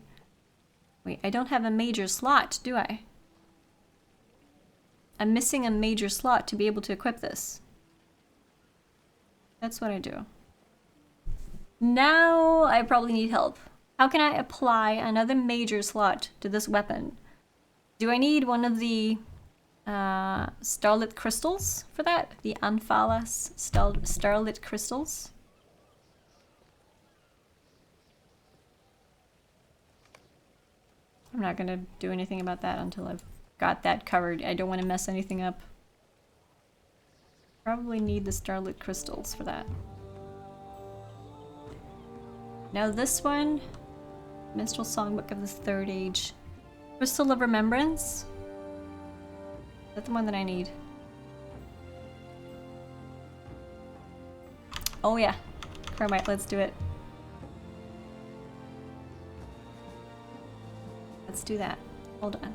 Wait, I don't have a major slot, do I? I'm missing a major slot to be able to equip this. That's what I do. Now I probably need help. How can I apply another major slot to this weapon? Do I need one of the starlit crystals for that? The Anphalas starlit crystals? I'm not gonna do anything about that until I've got that covered. I don't want to mess anything up. Probably need the starlit crystals for that. Now this one, Minstrel Songbook of the Third Age. Crystal of Remembrance. Is that the one that I need? Oh yeah, Chromite, let's do it. Let's do that. Hold on.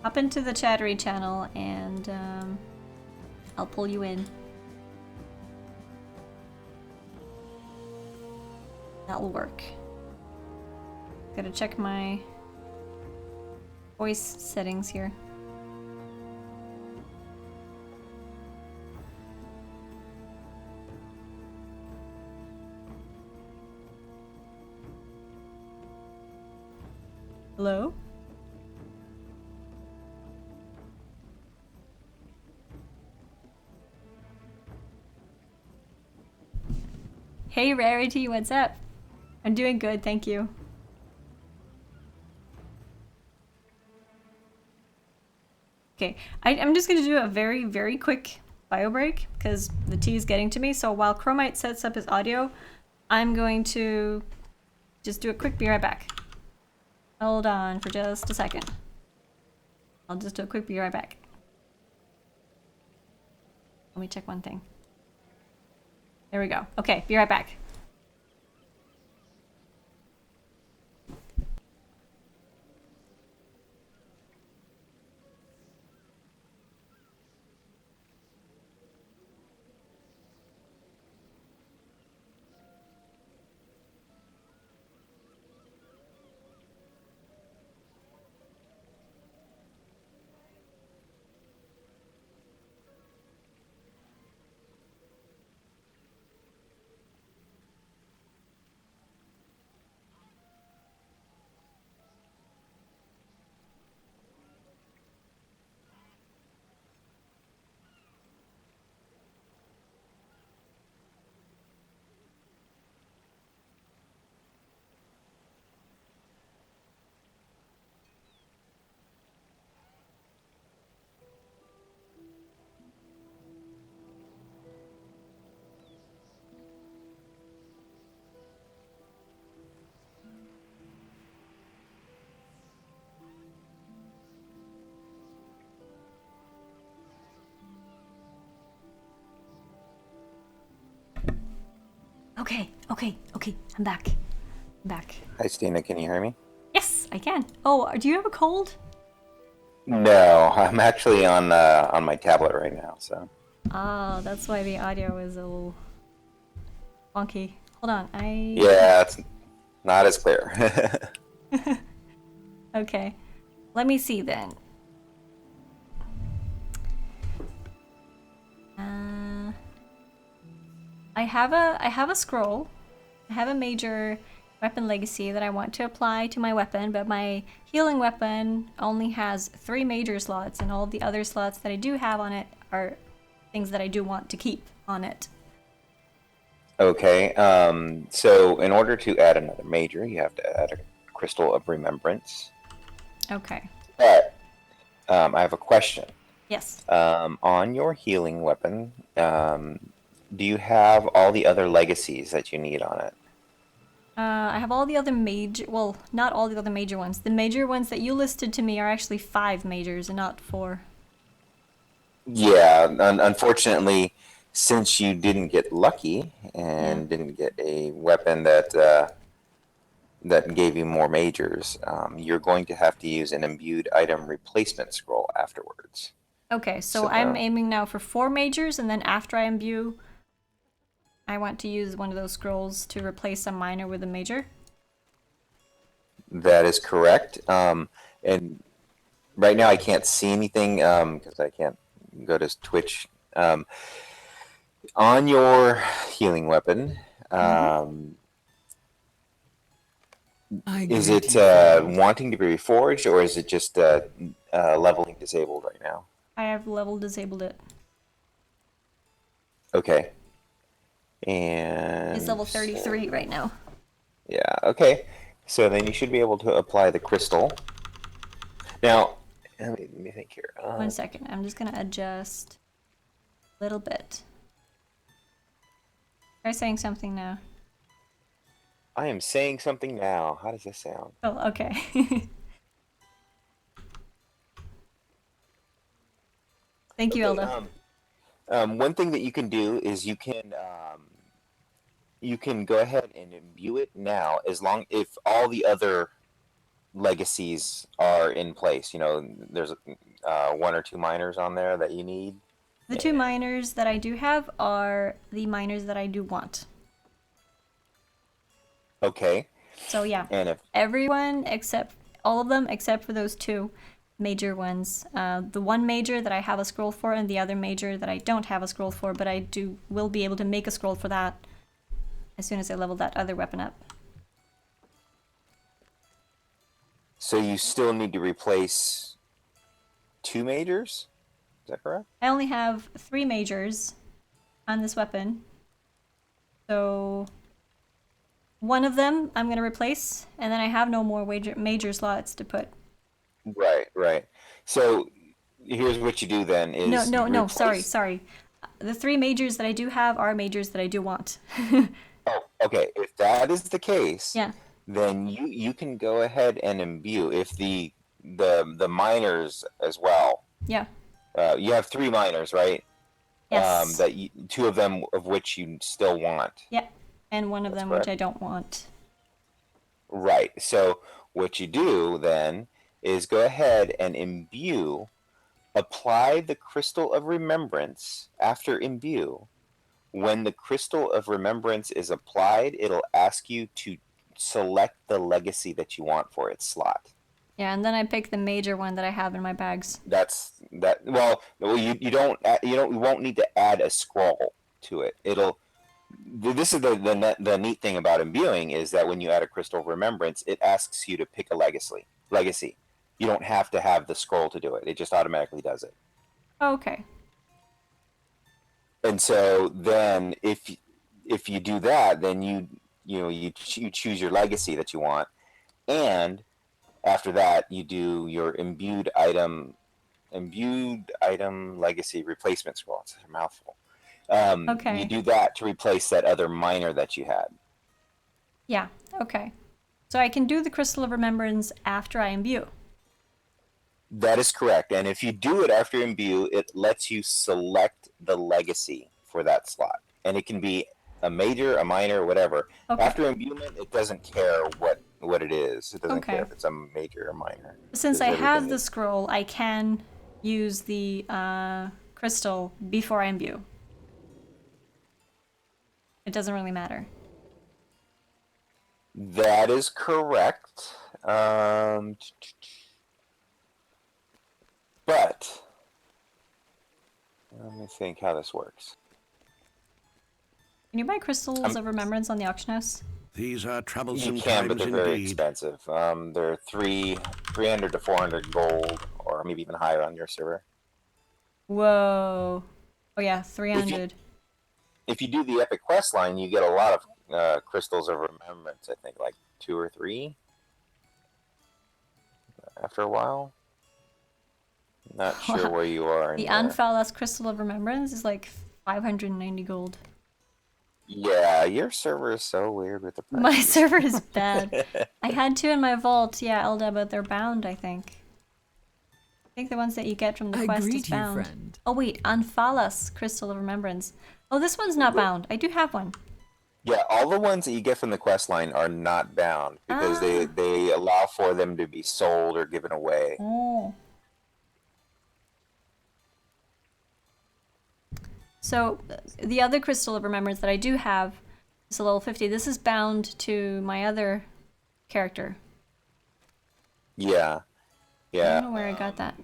Hop into the chattery channel and I'll pull you in. That'll work. Gotta check my voice settings here. Hello? Hey Rarity, what's up? I'm doing good, thank you. Okay, I'm just gonna do a very, very quick bio break because the tea is getting to me. So while Chromite sets up his audio, I'm going to just do a quick be right back. Hold on for just a second. I'll just do a quick be right back. Let me check one thing. There we go. Okay, be right back. Okay. I'm back. Hi, Stina. Can you hear me? Yes, I can. Oh, do you have a cold? No, I'm actually on my tablet right now. So Oh, that's why the audio is a little wonky. Hold on, yeah, it's not as clear. Okay. Let me see then. I have a scroll. I have a major weapon legacy that I want to apply to my weapon, but my healing weapon only has 3 major slots, and all the other slots that I do have on it are things that I do want to keep on it. Okay. So in order to add another major, you have to add a crystal of remembrance. Okay. But I have a question. Yes. On your healing weapon, do you have all the other legacies that you need on it? I have all the other major, well, not all the other major ones. The major ones that you listed to me are actually 5 majors and not 4. Yeah, unfortunately, since you didn't get lucky and Yeah. didn't get a weapon that gave you more majors, you're going to have to use an imbued item replacement scroll afterwards. Okay, so I'm So aiming now for 4 majors, and then after I imbue, I want to use one of those scrolls to replace a minor with a major. that is correct. And right now I can't see anything because I can't go to Twitch. On your healing weapon, is it wanting to be reforged or is it just leveling disabled right now? I have level disabled it. Okay. It's And level 33 right now. yeah, okay. So then you should be able to apply the crystal. Now, let me think here. 1 second, I'm just gonna adjust a little bit. Try saying something now. I am saying something now. How does this sound? Oh, okay. Thank you, Okay. Elda. One thing that you can do is you can go ahead and imbue it now, as long if all the other legacies are in place. You know, there's 1 or 2 minors on there that you need. The 2 minors that I do have are the minors that I do want. Okay. So yeah, And if everyone except all of them except for those 2 major ones. The 1 major that I have a scroll for, and the other major that I don't have a scroll for, but I will be able to make a scroll for that as soon as I level that other weapon up. so, you still need to replace 2 majors. Is that correct? I only have 3 majors on this weapon, so 1 of them I'm gonna replace, and then I have no more major slots to put. Right. Right. So here's what you do then: is you No. Sorry, replace. sorry. The 3 majors that I do have are majors that I do want. Oh, okay. If that is the case, Yeah. then you can go ahead and imbue. If the the miners as well. Yeah. You have 3 miners, right? Yes. That 2 of them of which you still want. Yep. And one of That's them correct. which I don't want. Right. So what you do then is go ahead and imbue, apply the crystal of remembrance after imbue. When the crystal of remembrance is applied, it'll ask you to select the legacy that you want for its slot. Yeah, and then I pick the major one that I have in my bags. That's that. Well, you won't need to add a scroll to it. It'll. This is the neat thing about imbuing is that when you add a crystal of remembrance, it asks you to pick a legacy. Legacy. You don't have to have the scroll to do it. It just automatically does it. Okay. And so then if you do that, then you choose your legacy that you want, and after that you do your imbued item legacy replacement scroll. It's a mouthful. Okay. You do that to replace that other minor that you had. Yeah, okay. So I can do the Crystal of Remembrance after I imbue. That is correct. And if you do it after imbue, it lets you select the legacy for that slot. And it can be a major, a minor, whatever. Okay. After imbuement, it doesn't care what it is. It doesn't Okay. care if it's a major or minor. Since I have the scroll, I can use the crystal before I imbue. It doesn't really matter. That is correct. But let me think how this works. Can you buy crystals of remembrance on the auction house? These are troublesome You can, but times they're very indeed. expensive. They're 300 to 400 gold, or maybe even higher on your server. Whoa. Oh yeah, 300. If you do the epic quest line, you get a lot of crystals of remembrance. I think like 2 or 3. After a while, not sure where you are. The Anfalas Crystal of Remembrance is like 590 gold. Yeah, your server is so weird with the prices. My server is bad. I had 2 in my vault, yeah, Elda, but they're bound, I think. I think the ones that you get from the quest is bound. Friend. Oh wait, Anfalas Crystal of Remembrance. Oh, this one's not bound. I do have one. Yeah, all the ones that you get from the quest line are not bound because they allow for them to be sold or given away. Oh. So the other Crystal of Remembrance that I do have is a level 50. This is bound to my other character. Yeah, I yeah. don't know where I got that.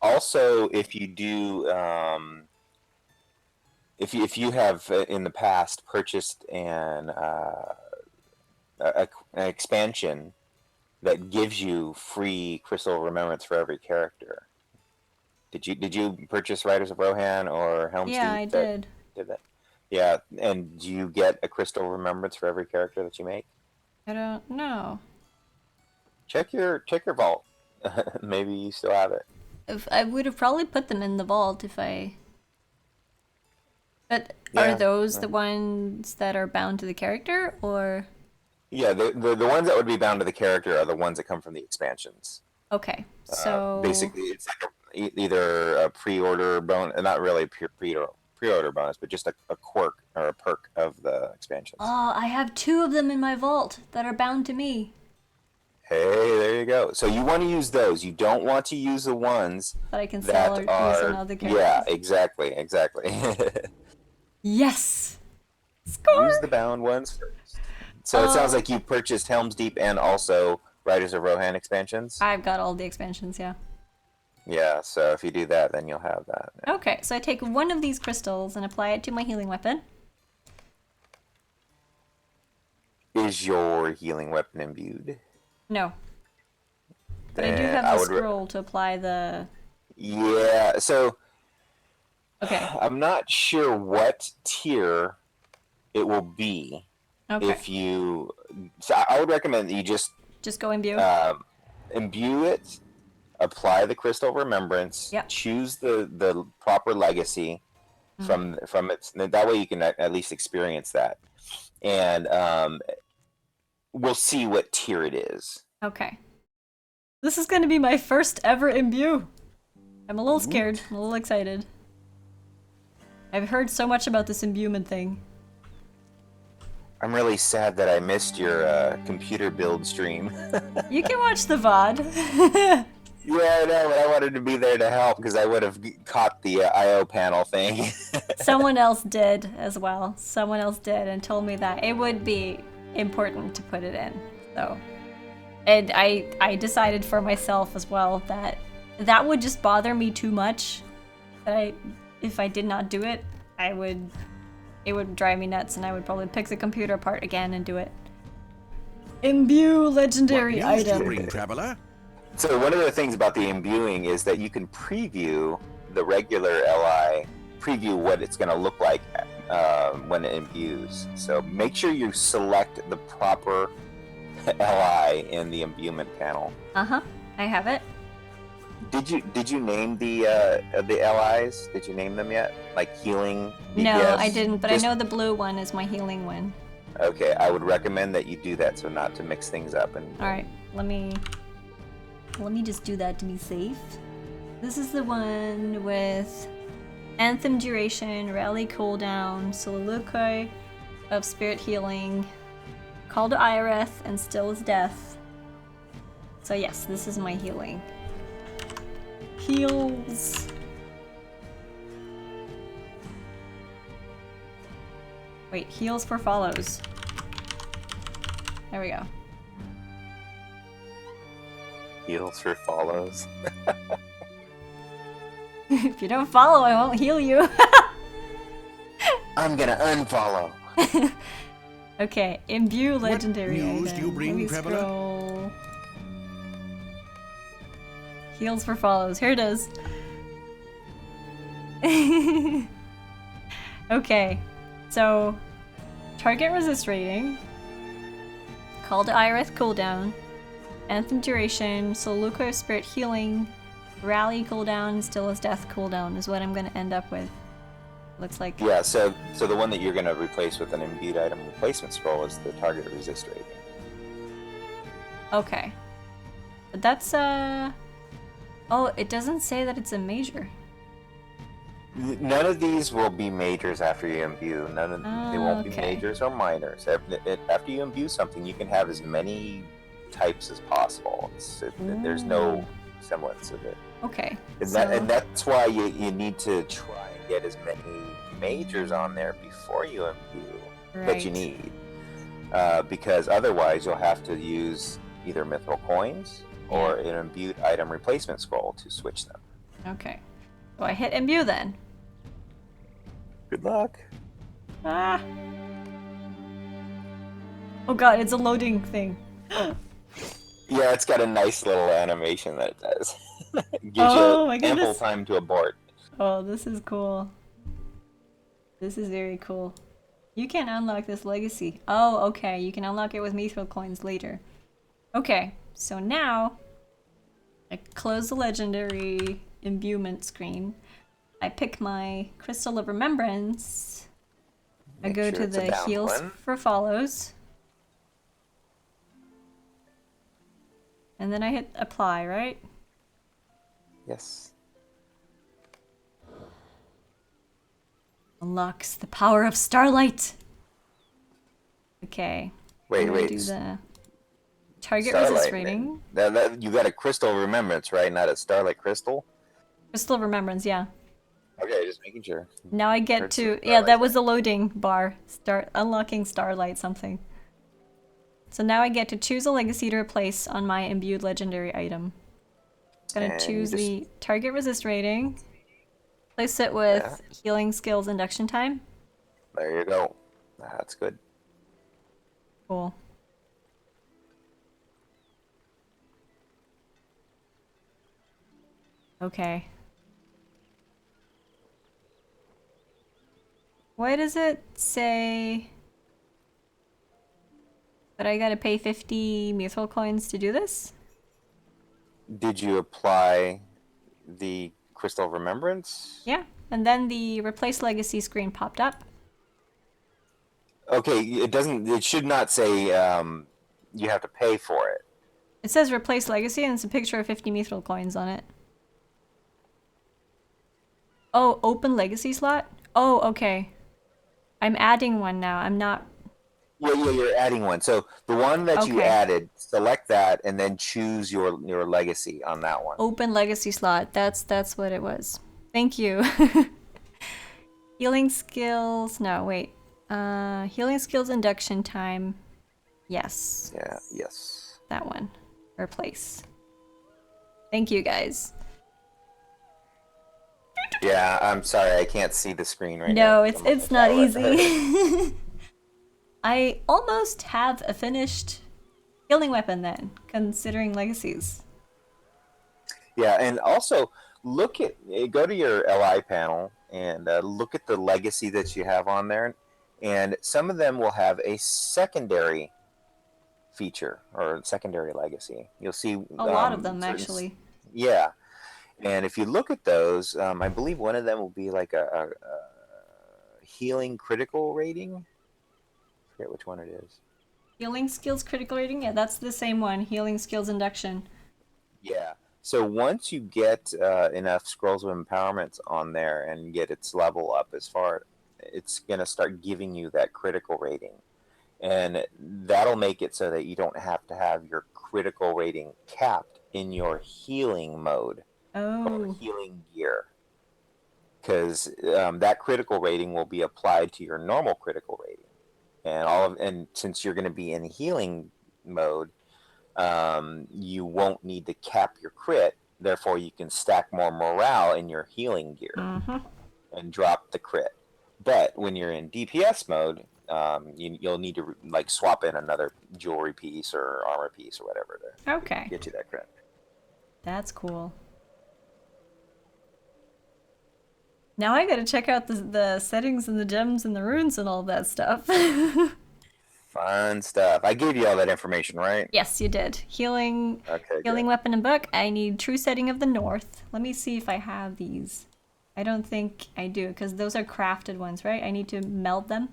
Also, if you do, if you have in the past purchased an expansion that gives you free Crystal of Remembrance for every character. Did you purchase Riders of Rohan or Helm's Deep? Yeah, I did. Did that? Yeah, and do you get a Crystal of Remembrance for every character that you make? I don't know. Check your vault. Maybe you still have it. If I would have probably put them in the vault if I. But Yeah, are those the ones that are bound to the character, or? Yeah, the ones that would be bound to the character are the ones that come from the expansions. Okay, so Basically, it's like either a pre-order bonus, not really a pre-order bonus, but just a quirk or a perk of the expansions. Oh, I have 2 of them in my vault that are bound to me. Hey, there you go. So you want to use those. You don't want to use the ones That I can sell or use on other characters. Yeah, exactly. Yes! Score! Use the bound ones first. So it sounds like you purchased Helm's Deep and also Riders of Rohan expansions. I've got all the expansions, yeah. Yeah, so if you do that, then you'll have that. Okay, so I take one of these crystals and apply it to my healing weapon. Is your healing weapon imbued? No. But I do have the scroll to apply the... Yeah, so... Okay. I'm not sure what tier it will be. Okay. If you... So I would recommend that you just go imbue? imbue it, apply the Crystal of Remembrance, Yep. choose the proper legacy from it. That way you can at least experience that. And we'll see what tier it is. Okay. This is gonna be my first ever imbue. I'm a little scared, I'm a little excited. I've heard so much about this imbuement thing. I'm really sad that I missed your computer build stream. You can watch the VOD. Yeah, I know, but I wanted to be there to help because I would have caught the I/O panel thing. Someone else did as well. Someone else did and told me that it would be important to put it in. So, and I decided for myself as well that that would just bother me too much. That if I did not do it, it would drive me nuts, and I would probably pick the computer apart again and do it. Imbue legendary What news do you item. bring, traveler? So one of the things about the imbuing is that you can preview the regular LI, preview what it's going to look like when it imbues. So make sure you select the proper LI in the imbuement panel. I have it. Did you name the LIs? Did you name them yet? Like healing? No, DPS? I didn't, but Just- I know the blue one is my healing one. Okay, I would recommend that you do that so not to mix things up. And Alright, let me just do that to be safe. This is the one with Anthem duration, rally cooldown, soliloquy of spirit healing, call to Ireth, and still as death. So yes, this is my healing. Heals. Wait, heals for follows. There we go. heals for follows. If you don't follow, I won't heal you. I'm gonna unfollow. Okay, imbue legendary news item. do you bring, Let me traveler? scroll. Heals for follows. Here it is. Okay, so target resist rating, call to Ireth cooldown, anthem duration, soliloquy of spirit healing, rally cooldown, still as death cooldown is what I'm gonna end up with. Looks like. Yeah, so the one that you're gonna replace with an imbued item replacement scroll is the target resist rating. Okay. But that's oh, it doesn't say that it's a major. None of these will be majors after you imbue. They won't be Okay. majors or minors. After you imbue something, you can have as many types as possible. There's no semblance of it. Okay. And that's why you need to try and get as many majors on there before you imbue that you Right. need. Because otherwise you'll have to use either mithril coins or an imbued item replacement scroll to switch them. Okay. So I hit imbue then. Good luck. Ah. Oh god, it's a loading thing. Yeah, it's got a nice little animation that it does. It gives Oh my you ample goodness. time to abort. Oh, this is cool. This is very cool. You can unlock this legacy. Oh, okay. You can unlock it with mithril coins later. Okay, so now I close the legendary imbuement screen. I pick my crystal of remembrance. I Make go sure to it's a the down heals one. for follows. And then I hit apply, right? Yes. Unlocks the power of starlight. Okay. Wait, I'm gonna wait. do the target Starlight, resist man. rating. You got a crystal of remembrance, right? Not a starlight crystal? Crystal of remembrance, yeah. Okay, just making sure. Now I get Heard to some yeah, starlight that was the loading bar. Start unlocking starlight something. So now I get to choose a legacy to replace on my imbued legendary item. Gonna And choose just- the target resist rating. Place it with healing skills induction time. There you go. That's good. Cool. Okay. Why does it say that I gotta pay 50 mithril coins to do this? Did you apply the crystal of remembrance? Yeah, and then the replace legacy screen popped up. Okay, it doesn't. It should not say you have to pay for it. It says replace legacy and it's a picture of 50 mithril coins on it. Oh, open legacy slot? Oh, okay. I'm adding one now. I'm not... Yeah, you're adding one. So the one that you Okay. added, select that and then choose your legacy on that one. Open legacy slot. That's what it was. Thank you. Healing skills. No, wait. Healing skills induction time. Yes. Yeah, yes. That one. Replace. Thank you, guys. Yeah, I'm sorry, I can't see the screen right now. No, it's not easy. I almost have a finished healing weapon then, considering legacies. Yeah, and also go to your LI panel and look at the legacy that you have on there, and some of them will have a secondary feature or secondary legacy. You'll see A lot of them, actually. Yeah, and if you look at those, I believe one of them will be like a healing critical rating. I forget which one it is. Healing skills critical rating? Yeah, that's the same one. Healing skills induction. Yeah. So once you get enough scrolls of empowerment on there and get its level up, it's gonna start giving you that critical rating, and that'll make it so that you don't have to have your critical rating capped in your healing mode or Oh. healing gear, because that critical rating will be applied to your normal critical rating, and since you're going to be in healing mode. You won't need to cap your crit, therefore you can stack more morale in your healing gear and drop the crit. But when you're in DPS mode, you'll need to like swap in another jewelry piece or armor piece or whatever to Okay. get you that crit. That's cool. Now I gotta check out the settings and the gems and the runes and all that stuff. Fun stuff. I gave you all that information, right? Yes, you did. Healing Good. weapon and book. I need true setting of the north. Let me see if I have these. I don't think I do, because those are crafted ones, right? I need to meld them.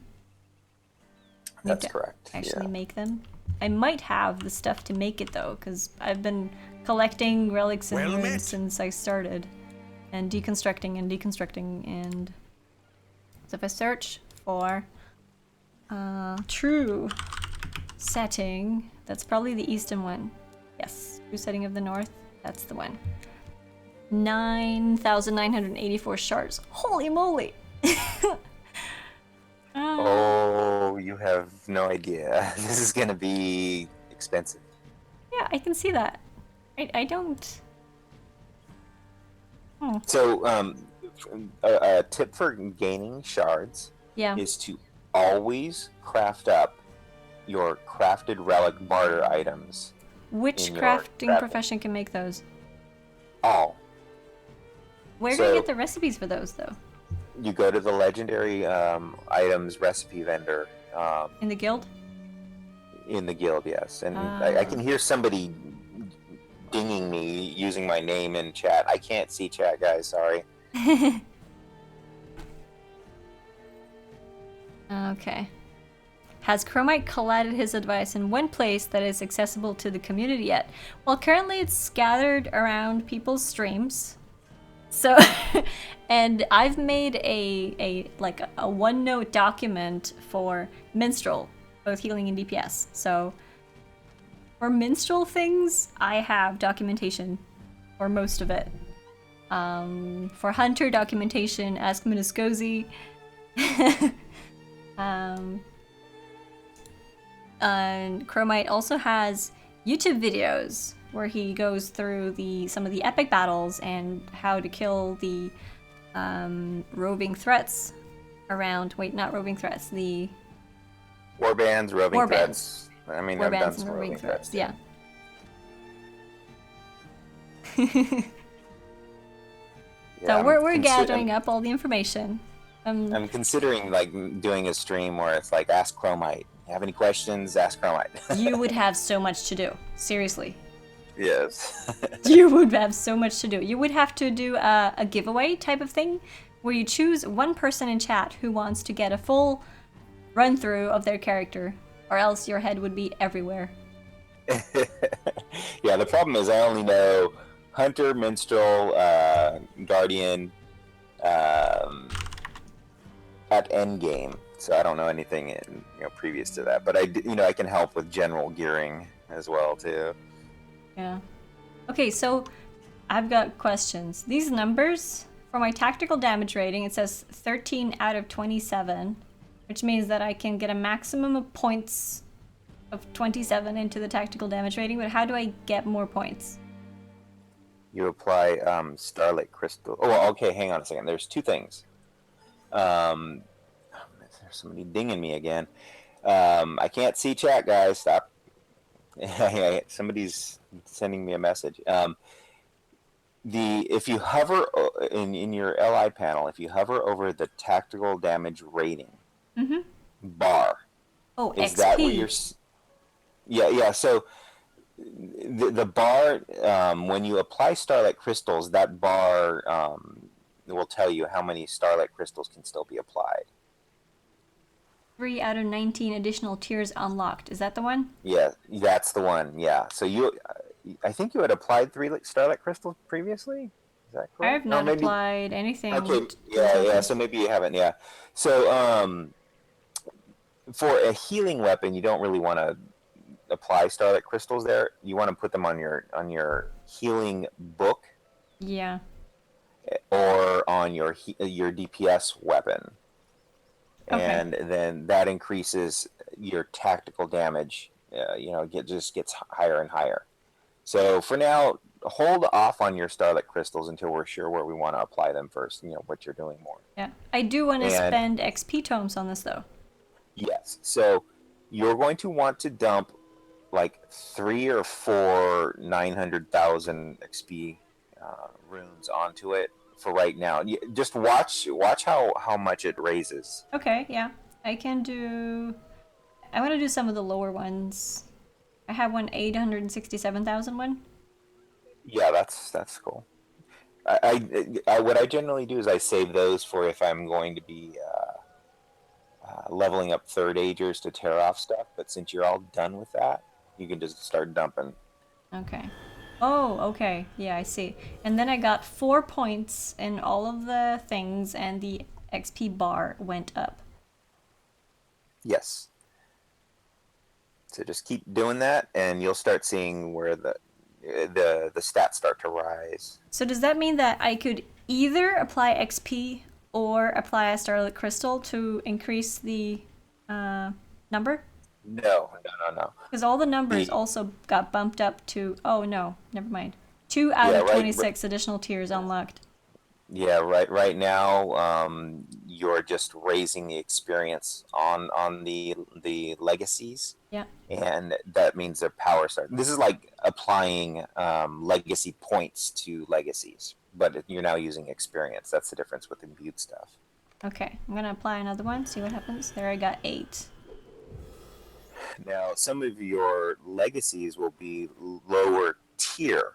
That's correct. Actually Yeah. make them. I might have the stuff to make it though, because I've been collecting relics and Well met. runes since I started. And deconstructing and so if I search for true setting, that's probably the eastern one. Yes, true setting of the north, that's the one. 9,984 shards. Holy moly! Oh, you have no idea. This is gonna be expensive. Yeah, I can see that. I don't... So, a tip for gaining shards Yeah. is to always craft up your crafted relic barter items. Which in your crafting profession can make those? All. Where do I So- get the recipes for those though? You go to the legendary items recipe vendor In the guild? in the guild, yes. And I can hear somebody dinging me using my name in chat. I can't see chat, guys. Sorry. Okay. Has Chromite collided his advice in one place that is accessible to the community yet? Well, currently it's scattered around people's streams. So, and I've made a OneNote document for minstrel, both healing and DPS. So, for minstrel things, I have documentation for most of it. For hunter documentation, ask Minuscozy. And Chromite also has YouTube videos where he goes through some of the epic battles and how to kill the roving threats around. Wait, not roving threats. The Warbands, roving Warbands. threats. I mean, I've done warbands some and roving threats. too. Yeah. Yeah, So we're gathering up all the information. I'm considering like doing a stream where it's like ask Chromite. You have any questions? Ask Chromite. You would have so much to do. Seriously. Yes. You would have so much to do. You would have to do a giveaway type of thing where you choose one person in chat who wants to get a full run through of their character, or else your head would be everywhere. Yeah, the problem is I only know Hunter, Minstrel, Guardian, um, at Endgame, so I don't know anything previous to that. But I can help with general gearing as well too. Yeah. Okay, so I've got questions. These numbers for my tactical damage rating, it says 13 out of 27, which means that I can get a maximum of points of 27 into the tactical damage rating. But how do I get more points? You apply Starlight Crystal. Oh, well, okay. Hang on a second. There's two things. There's somebody dinging me again. I can't see chat, guys. Stop. Somebody's sending me a message. If you hover in your LI panel, if you hover over the tactical damage rating bar, Oh, is XP. that where you're? Yeah. So the bar, when you apply Starlight Crystals, that bar will tell you how many Starlight Crystals can still be applied. 3 out of 19 additional tiers unlocked. Is that the one? Yeah, that's the one. Yeah. So I think you had applied 3 Starlight Crystals previously. Is that I correct? have not applied anything. Okay. to the Yeah. token. So maybe you haven't. Yeah. So for a healing weapon, you don't really want to apply Starlight Crystals there. You want to put them on your healing book. Yeah. Or on your DPS weapon, Okay. and then that increases your tactical damage. Just gets higher and higher. So for now, hold off on your Starlight Crystals until we're sure where we want to apply them first. What you're doing more. Yeah. I do want to And spend XP tomes on this though. yes, so you're going to want to dump like 3 or 4 900,000 XP runes onto it for right now. Just watch how much it raises. Okay, yeah. I want to do some of the lower ones. I have one 867,000 one. Yeah, that's cool. I what I generally do is I save those for if I'm going to be leveling up third agers to tear off stuff. But since you're all done with that, you can just start dumping. Okay. Oh, okay. Yeah, I see. And then I got 4 points in all of the things, and the XP bar went up. Yes. So just keep doing that, and you'll start seeing where the stats start to rise. So does that mean that I could either apply XP or apply a Starlit Crystal to increase the number? No. Because all the numbers also got bumped up to, oh no, never mind. 2 out of 26 additional tiers unlocked. Yeah, right now, you're just raising the experience on the legacies. Yeah. And that means their power start. This is like applying legacy points to legacies, but you're now using experience. That's the difference with imbued stuff. Okay, I'm gonna apply another one, see what happens. There, I got 8. Now, some of your legacies will be lower tier.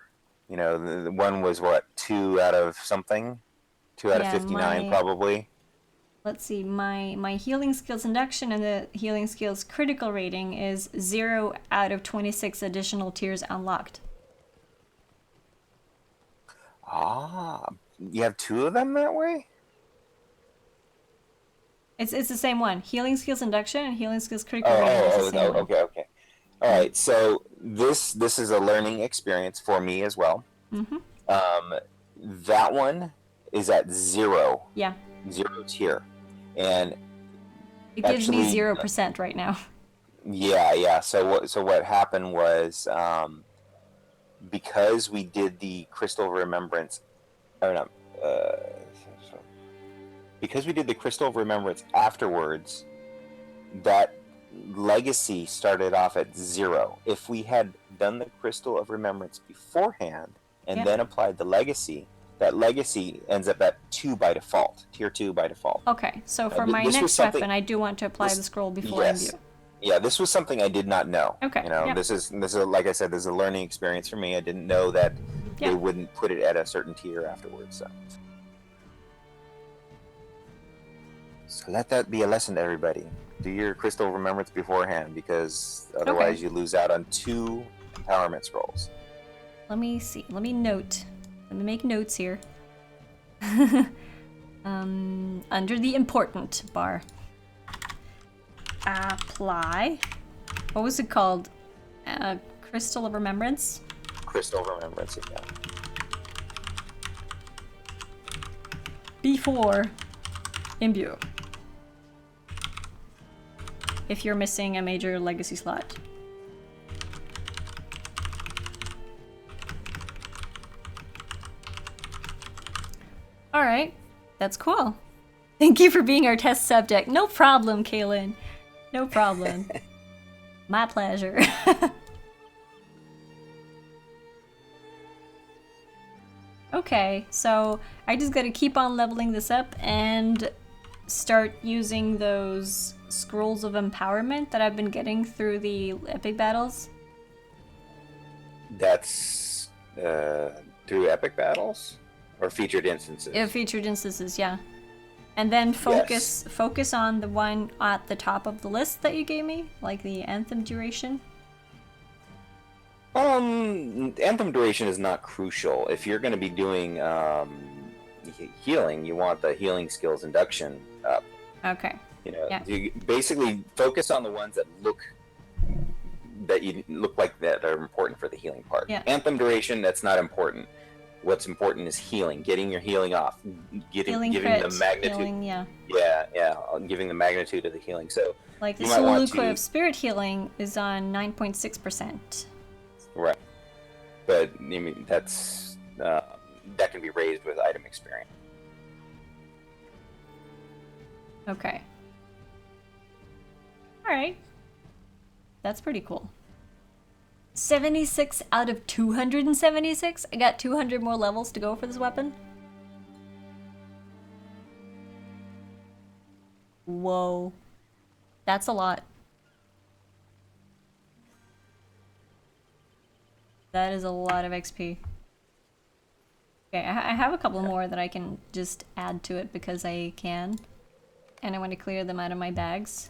The one was what, 2 out of something? 2 out of 59 probably. Let's see, my healing skills induction and the healing skills critical rating is 0 out of 26 additional tiers unlocked. Ah, you have 2 of them that way? It's the same one. Healing skills induction and healing skills critical rating is the same one. Okay. All right, so this is a learning experience for me as well. That one is at 0. Yeah. 0 tier, and it gives me 0% right now. Yeah. So what happened was because we did the Crystal of Remembrance, or no, because we did the Crystal of Remembrance afterwards, that legacy started off at 0. If we had done the Crystal of Remembrance beforehand and then applied the legacy, that legacy ends up at 2 by default, tier 2 by default. Okay, so for my next weapon, I do want to apply the scroll before imbue. Yeah, this was something I did not know. Okay. This is like I said, this is a learning experience for me. I didn't know that they wouldn't put it at a certain tier afterwards. So let that be a lesson to everybody. Do your Crystal of Remembrance beforehand, because otherwise you lose out on 2 empowerment scrolls. Let me see. Let me make notes here. Under the important bar. Apply. What was it called? Crystal of Remembrance? Crystal of Remembrance, yeah. Before Imbue. If you're missing a major legacy slot. Alright, that's cool. Thank you for being our test subject. No problem, Kaylin. No problem. My pleasure. Okay, so I just gotta keep on leveling this up and start using those scrolls of empowerment that I've been getting through the epic battles. That's through epic battles or featured instances. Yeah, featured instances, yeah. And then focus on the one at the top of the list that you gave me, like the anthem duration. Anthem duration is not crucial. If you're going to be doing healing, you want the healing skills induction up. Okay. You know, yeah. You basically focus on the ones that look like that are important for the healing part. Yeah. Anthem duration, that's not important. What's important is healing, getting your healing off, giving the magnitude. Healing, yeah. Yeah, giving the magnitude of the healing. So like the Soliloquy of Spirit healing is on 9.6%. Right, but I mean that's that can be raised with item experience. Okay. All right. That's pretty cool. 76 out of 276? I got 200 more levels to go for this weapon? Whoa. That's a lot. That is a lot of XP. Okay, I have a couple more that I can just add to it because I can. And I want to clear them out of my bags.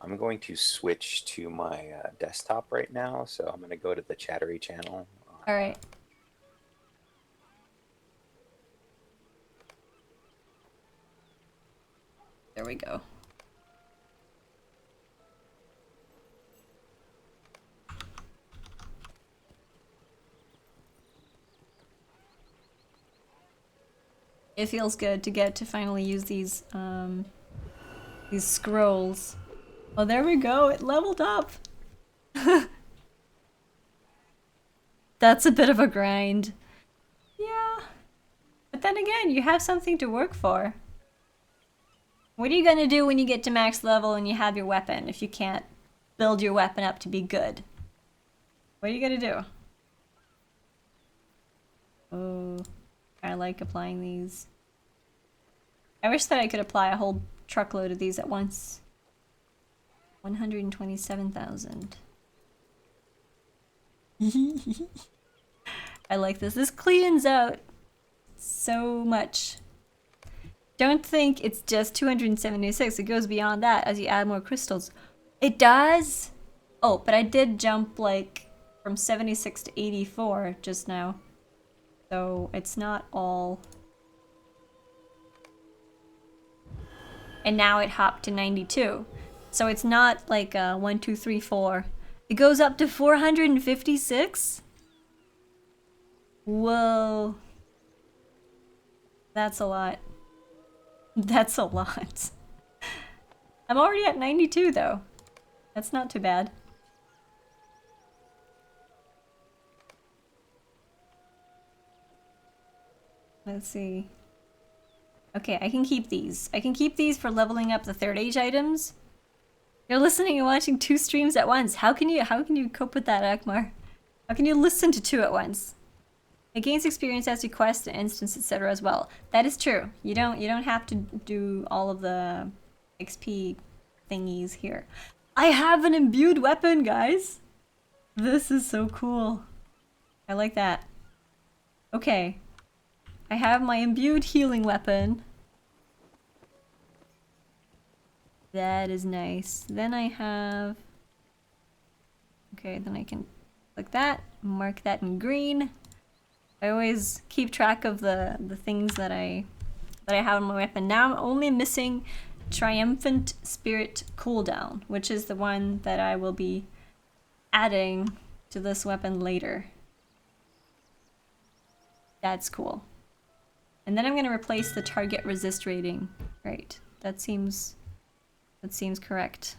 I'm going to switch to my desktop right now, so I'm going to go to the Chattery channel. All right. There we go. It feels good to get to finally use these scrolls. Oh, there we go. It leveled up. That's a bit of a grind. Yeah. But then again, you have something to work for. What are you gonna do when you get to max level and you have your weapon if you can't build your weapon up to be good? What are you gonna do? Oh, I like applying these. I wish that I could apply a whole truckload of these at once. 127,000. I like this. This cleans out so much. Don't think it's just 276. It goes beyond that as you add more crystals. It does? Oh, but I did jump like from 76 to 84 just now. So it's not all. And now it hopped to 92. So it's not like 1, 2, 3, 4. It goes up to 456? Whoa. That's a lot. That's a lot. I'm already at 92 though. That's not too bad. Let's see. Okay, I can keep these. I can keep these for leveling up the third age items. You're listening and watching 2 streams at once. How can you cope with that, Akmar? How can you listen to 2 at once? It gains experience as you quest and instance, etc. as well. That is true. You don't have to do all of the XP thingies here. I have an imbued weapon, guys. This is so cool. I like that. Okay. I have my imbued healing weapon. That is nice. Then I have Okay, then I can click that, mark that in green. I always keep track of the things that I have in my weapon. Now I'm only missing Triumphant Spirit cooldown, which is the one that I will be adding to this weapon later. That's cool. And then I'm gonna replace the target resist rating. Right. That seems correct.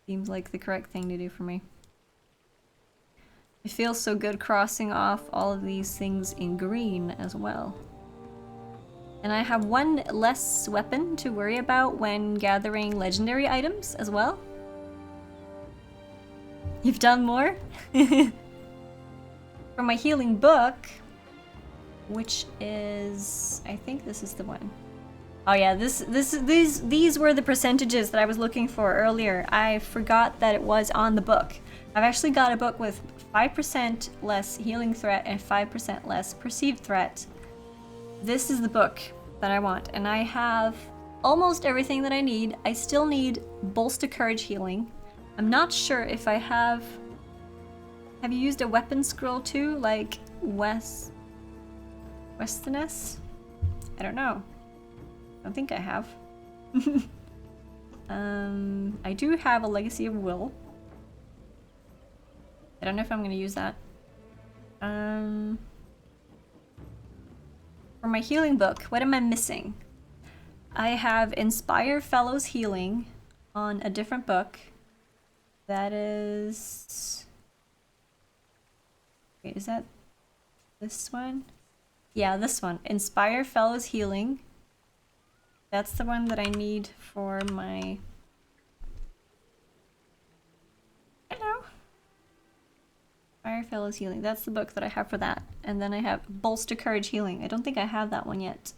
Seems like the correct thing to do for me. It feels so good crossing off all of these things in green as well. And I have one less weapon to worry about when gathering legendary items as well. You've done more? For my healing book, which is, I think this is the one. Oh yeah, these were the percentages that I was looking for earlier. I forgot that it was on the book. I've actually got a book with 5% less healing threat and 5% less perceived threat. This is the book that I want, and I have almost everything that I need. I still need Bolster Courage healing. I'm not sure if I have... Have you used a weapon scroll too, like Westiness? I don't know. I don't think I have. I do have a Legacy of Will. I don't know if I'm gonna use that. For my healing book, what am I missing? I have Inspire Fellows Healing on a different book. That is... Wait, is that this one? Yeah, this one. Inspire Fellows Healing. That's the one that I need for my... Hello. Inspire Fellows Healing. That's the book that I have for that. And then I have Bolster Courage Healing. I don't think I have that one yet.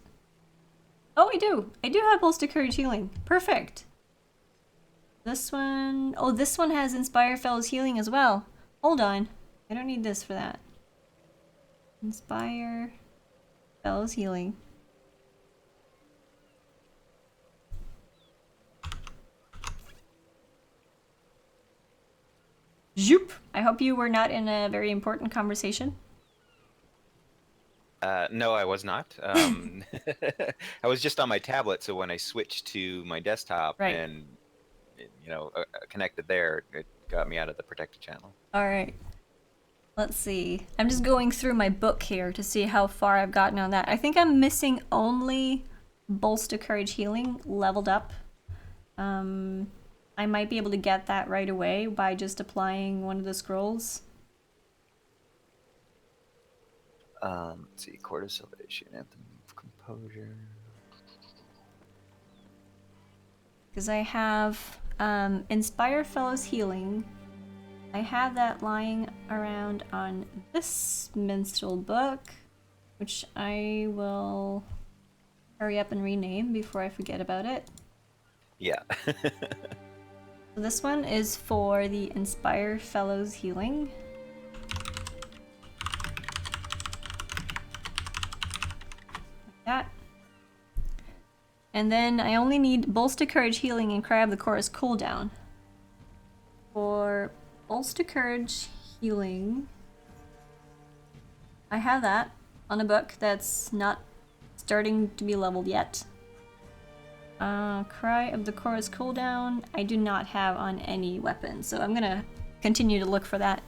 Oh, I do. I do have Bolster Courage Healing. Perfect. This one... Oh, this one has Inspire Fellows Healing as well. Hold on. I don't need this for that. Inspire Fellows Healing. Zoop! I hope you were not in a very important conversation. No, I was not. I was just on my tablet, so when I switched to my desktop Right. and connected there, it got me out of the protected channel. All right. Let's see. I'm just going through my book here to see how far I've gotten on that. I think I'm missing only Bolster Courage Healing leveled up. I might be able to get that right away by just applying one of the scrolls. Let's see, Court of Salvation, Anthem of Composure. Because I have Inspire Fellows Healing. I have that lying around on this minstrel book, which I will hurry up and rename before I forget about it. Yeah. So this one is for the Inspire Fellows Healing. Like that. And then I only need Bolster Courage Healing and Cry of the Chorus cooldown. For Bolster Courage Healing, I have that on a book that's not starting to be leveled yet. Cry of the Chorus cooldown, I do not have on any weapon, so I'm gonna continue to look for that.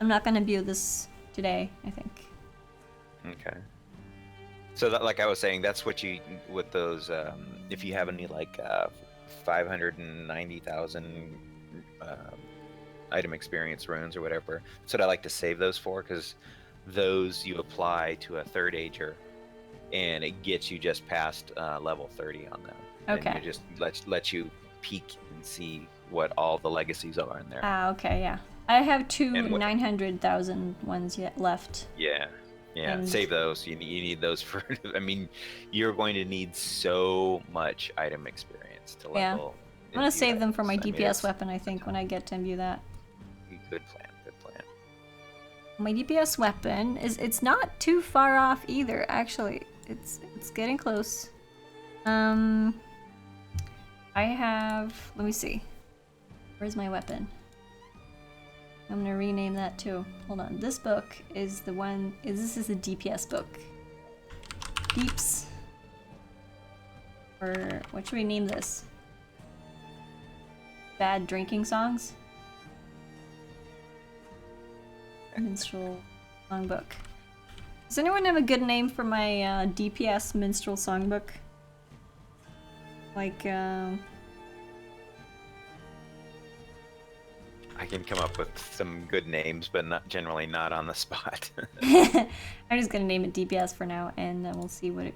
I'm not gonna view this today, I think. Okay. So that, like I was saying, that's what you, with those, if you have any like 590,000 item experience runes or whatever, that's what I like to save those for, because those you apply to a third ager and it gets you just past level 30 on them. Okay. And it just lets you peek and see what all the legacies are in there. Ah, okay, yeah. I have two And what- 900,000 ones yet left. Yeah. Yeah, And- save those. You need those for. I mean, you're going to need so much item experience to Yeah. level. I'm gonna imbue save them for my items. I mean, DPS it's weapon, I think, when I get to imbue that. Good plan. Good plan. My DPS weapon it's not too far off either, actually. It's getting close. I have, let me see. Where's my weapon? I'm gonna rename that too. Hold on. This book is the one. This is a DPS book. Deeps. Or what should we name this? Bad drinking songs? Minstrel songbook. Does anyone have a good name for my DPS minstrel songbook? Like, I can come up with some good names, but generally not on the spot. I'm just gonna name it DPS for now, and then we'll see what it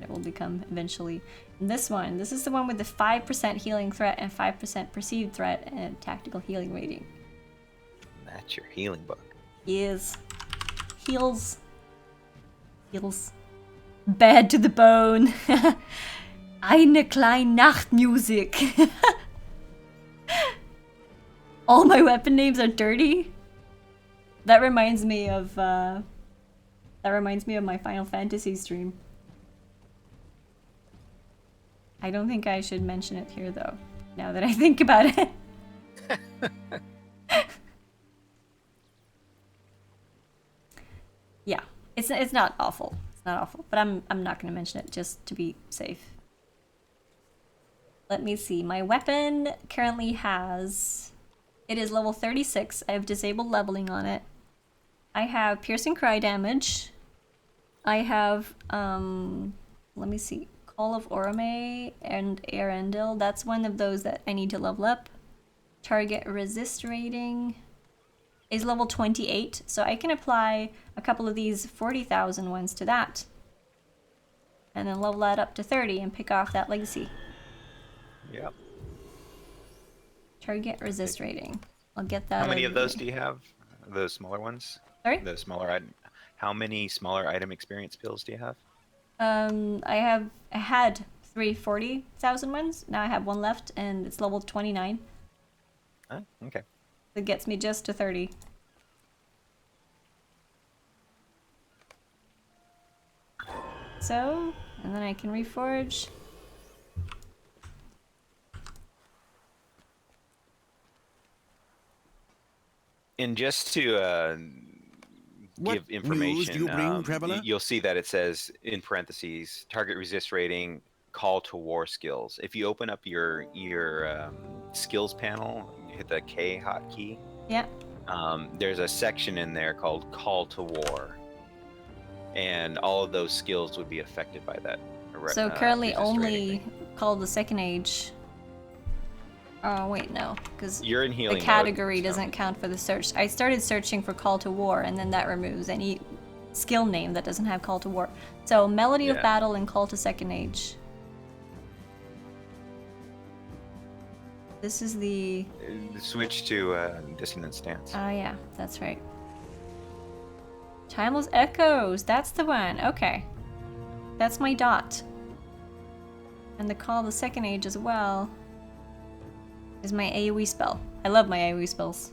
will become eventually. And this is the one with the 5% healing threat and 5% perceived threat and tactical healing rating. That's your healing book. Yes. Heals. Bad to the bone. Eine kleine Nachtmusik. All my weapon names are dirty. That reminds me of my Final Fantasy stream. I don't think I should mention it here though, now that I think about it. Yeah, it's not awful. It's not awful, but I'm not gonna mention it just to be safe. Let me see. My weapon currently has. It is level 36. I have disabled leveling on it. I have piercing cry damage. I have let me see. Call of Orome and Arendelle. That's one of those that I need to level up. Target resist rating is level 28, so I can apply a couple of these 40,000 ones to that. And then level that up to 30 and pick off that legacy. Yep. Target resist rating. I'll get that. How many out of the those way. do you have? Those smaller ones? Sorry? The smaller item. How many smaller item experience pills do you have? I had 340,000 ones. Now I have one left, and it's level 29. Oh, okay. It gets me just to 30. So, and then I can reforge. And just to What give news information, do you bring, traveler? you'll see that it says in parentheses, target resist rating, call to war skills. If you open up your skills panel, you hit the K hotkey. Yeah. There's a section in there called call to war, and all of those skills would be affected by that. So currently resist only rating thing. called the second age. Oh wait, no, because You're in the healing mode, category so- doesn't count for the search. I started searching for call to war, and then that removes any skill name that doesn't have call to war. So melody of Yeah. battle and call to second age. This is the. Switch to dissonant stance. Oh yeah, that's right. Timeless Echoes, that's the one. Okay. That's my dot. And the call of the second age as well is my AoE spell. I love my AoE spells.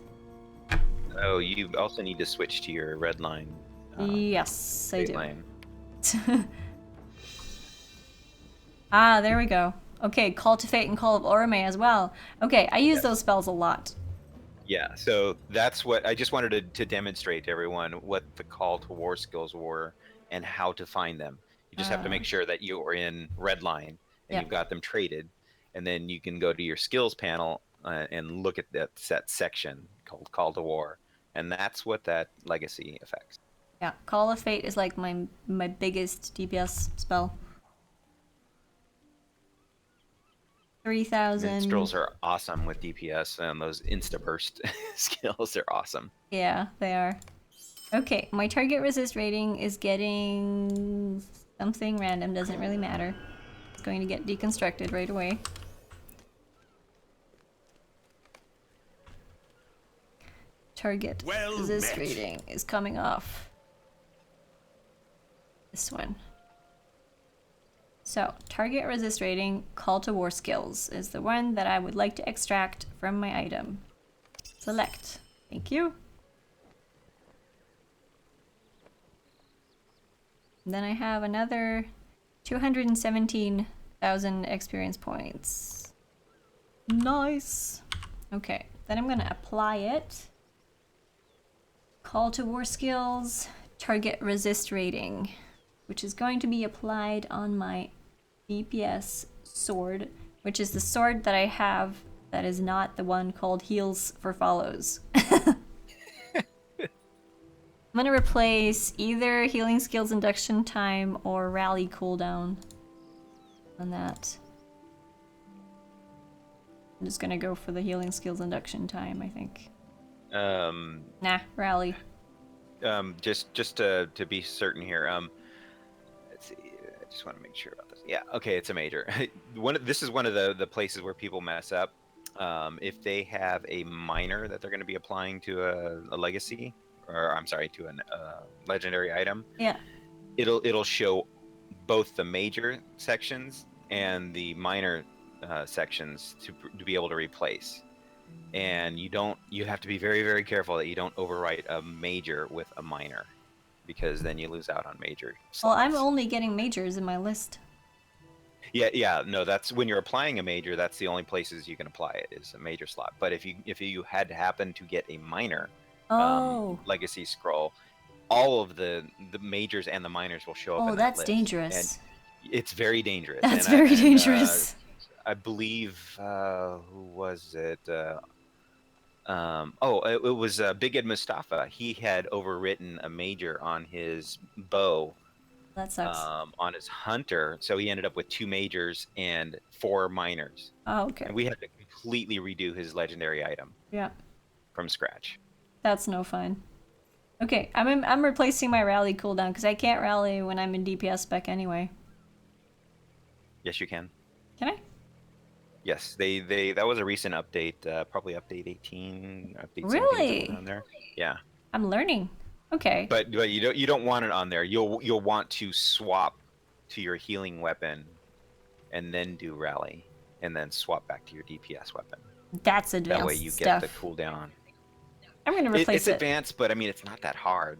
Oh, you also need to switch to your red line. Yes, I state do. line. Ah, there we go. Okay, Call to Fate and Call of Orome as well. Okay, I use those spells a lot. Yeah, so that's what I just wanted to demonstrate to everyone what the call to war skills were and how to find them. You just have to make sure that you're in red line and Yeah. you've got them traded, and then you can go to your skills panel and look at that section called call to war, and that's what that legacy affects. Yeah, Call of Fate is like my biggest DPS spell. 3,000. Minstrels are awesome with DPS, and those insta burst skills are awesome. Yeah, they are. Okay, my target resist rating is getting something random, doesn't really matter. It's going to get deconstructed right away. Target Well resist met. rating is coming off. This one. So, target resist rating, call to war skills is the one that I would like to extract from my item. Select. Thank you. And then I have another 217,000 experience points. Nice. Okay, then I'm gonna apply it Call to war skills, target resist rating, which is going to be applied on my DPS sword, which is the sword that I have that is not the one called heals for follows. I'm gonna replace either healing skills induction time or rally cooldown on that. I'm just gonna go for the healing skills induction time, I think. Nah, rally. Just to be certain here. Let's see. I just want to make sure about this. Yeah. Okay. It's a major. This is one of the places where people mess up. If they have a minor that they're going to be applying to a legacy, or I'm sorry, to a legendary item, Yeah. it'll show both the major sections and the minor sections to be able to replace. And you have to be very, very careful that you don't overwrite a major with a minor, because then you lose out on major Well, slots. I'm only getting majors in my list. Yeah, no, that's when you're applying a major, that's the only places you can apply it, is a major slot. But if you had to happen to get a minor Oh. legacy scroll, all of the majors and the minors will show up Oh, in that that's list. dangerous. And it's very dangerous. That's very dangerous. I believe who was it? It was Big Ed Mustafa. He had overwritten a major on his bow, That sucks. on his hunter, so he ended up with 2 majors and 4 minors. Oh, okay. And we had to completely redo his legendary item Yeah. from scratch. That's no fun. Okay, I'm replacing my rally cooldown because I can't rally when I'm in DPS spec anyway. Yes, you can. Can I? Yes, they that was a recent update, probably update 18, update 17, Really? somewhere around there. Yeah. I'm learning. Okay. But you don't want it on there. You'll want to swap to your healing weapon, and then do rally, and then swap back to your DPS weapon. That's advanced That way you stuff. get the cooldown. I'm gonna replace It's it. advanced, but I mean it's not that hard.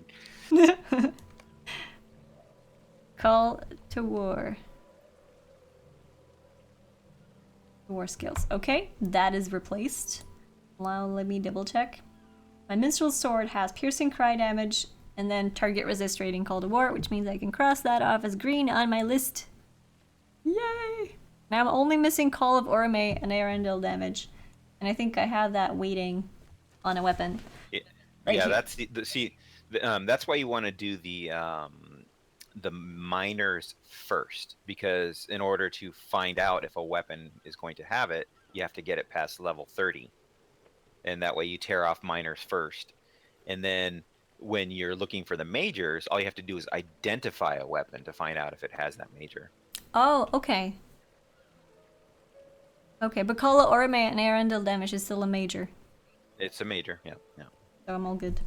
Call to war. War skills. Okay, that is replaced. Now let me double check. My minstrel sword has piercing cry damage and then target resist rating call to war, which means I can cross that off as green on my list. Yay! Now I'm only missing Call of Orome and Arundel damage, and I think I have that waiting on a weapon. Right Yeah, here. that's that's why you want to do the minors first, because in order to find out if a weapon is going to have it, you have to get it past level 30, and that way you tear off minors first, and then when you're looking for the majors, all you have to do is identify a weapon to find out if it has that major. Oh, okay. Okay, but Call of Orome and Arundel damage is still a major, It's a major, yeah. so I'm all good.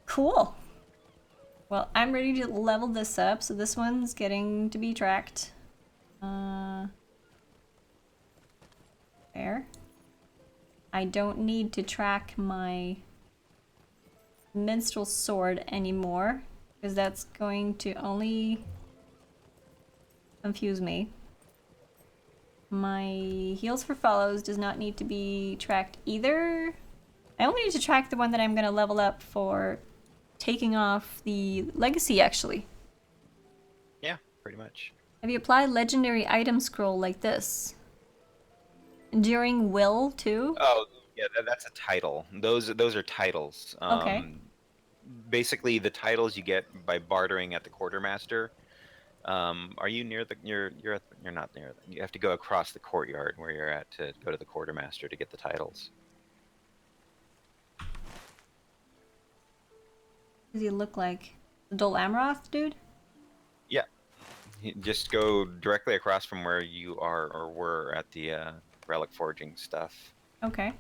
Cool. Well, I'm ready to level this up, so this one's getting to be tracked. There. I don't need to track my minstrel sword anymore, because that's going to only confuse me. My heals for follows does not need to be tracked either. I only need to track the one that I'm going to level up for taking off the legacy, actually. Yeah, pretty much. Have you applied legendary item scroll like this? During will, too? Oh, yeah, that's a title. Those are titles. Okay. Basically, the titles you get by bartering at the quartermaster. Are you near the? You're not near. You have to go across the courtyard where you're at to go to the quartermaster to get the titles. What does he look like? The Dol Amroth dude? Yeah, just go directly across from where you are or were at the relic forging stuff. Okay.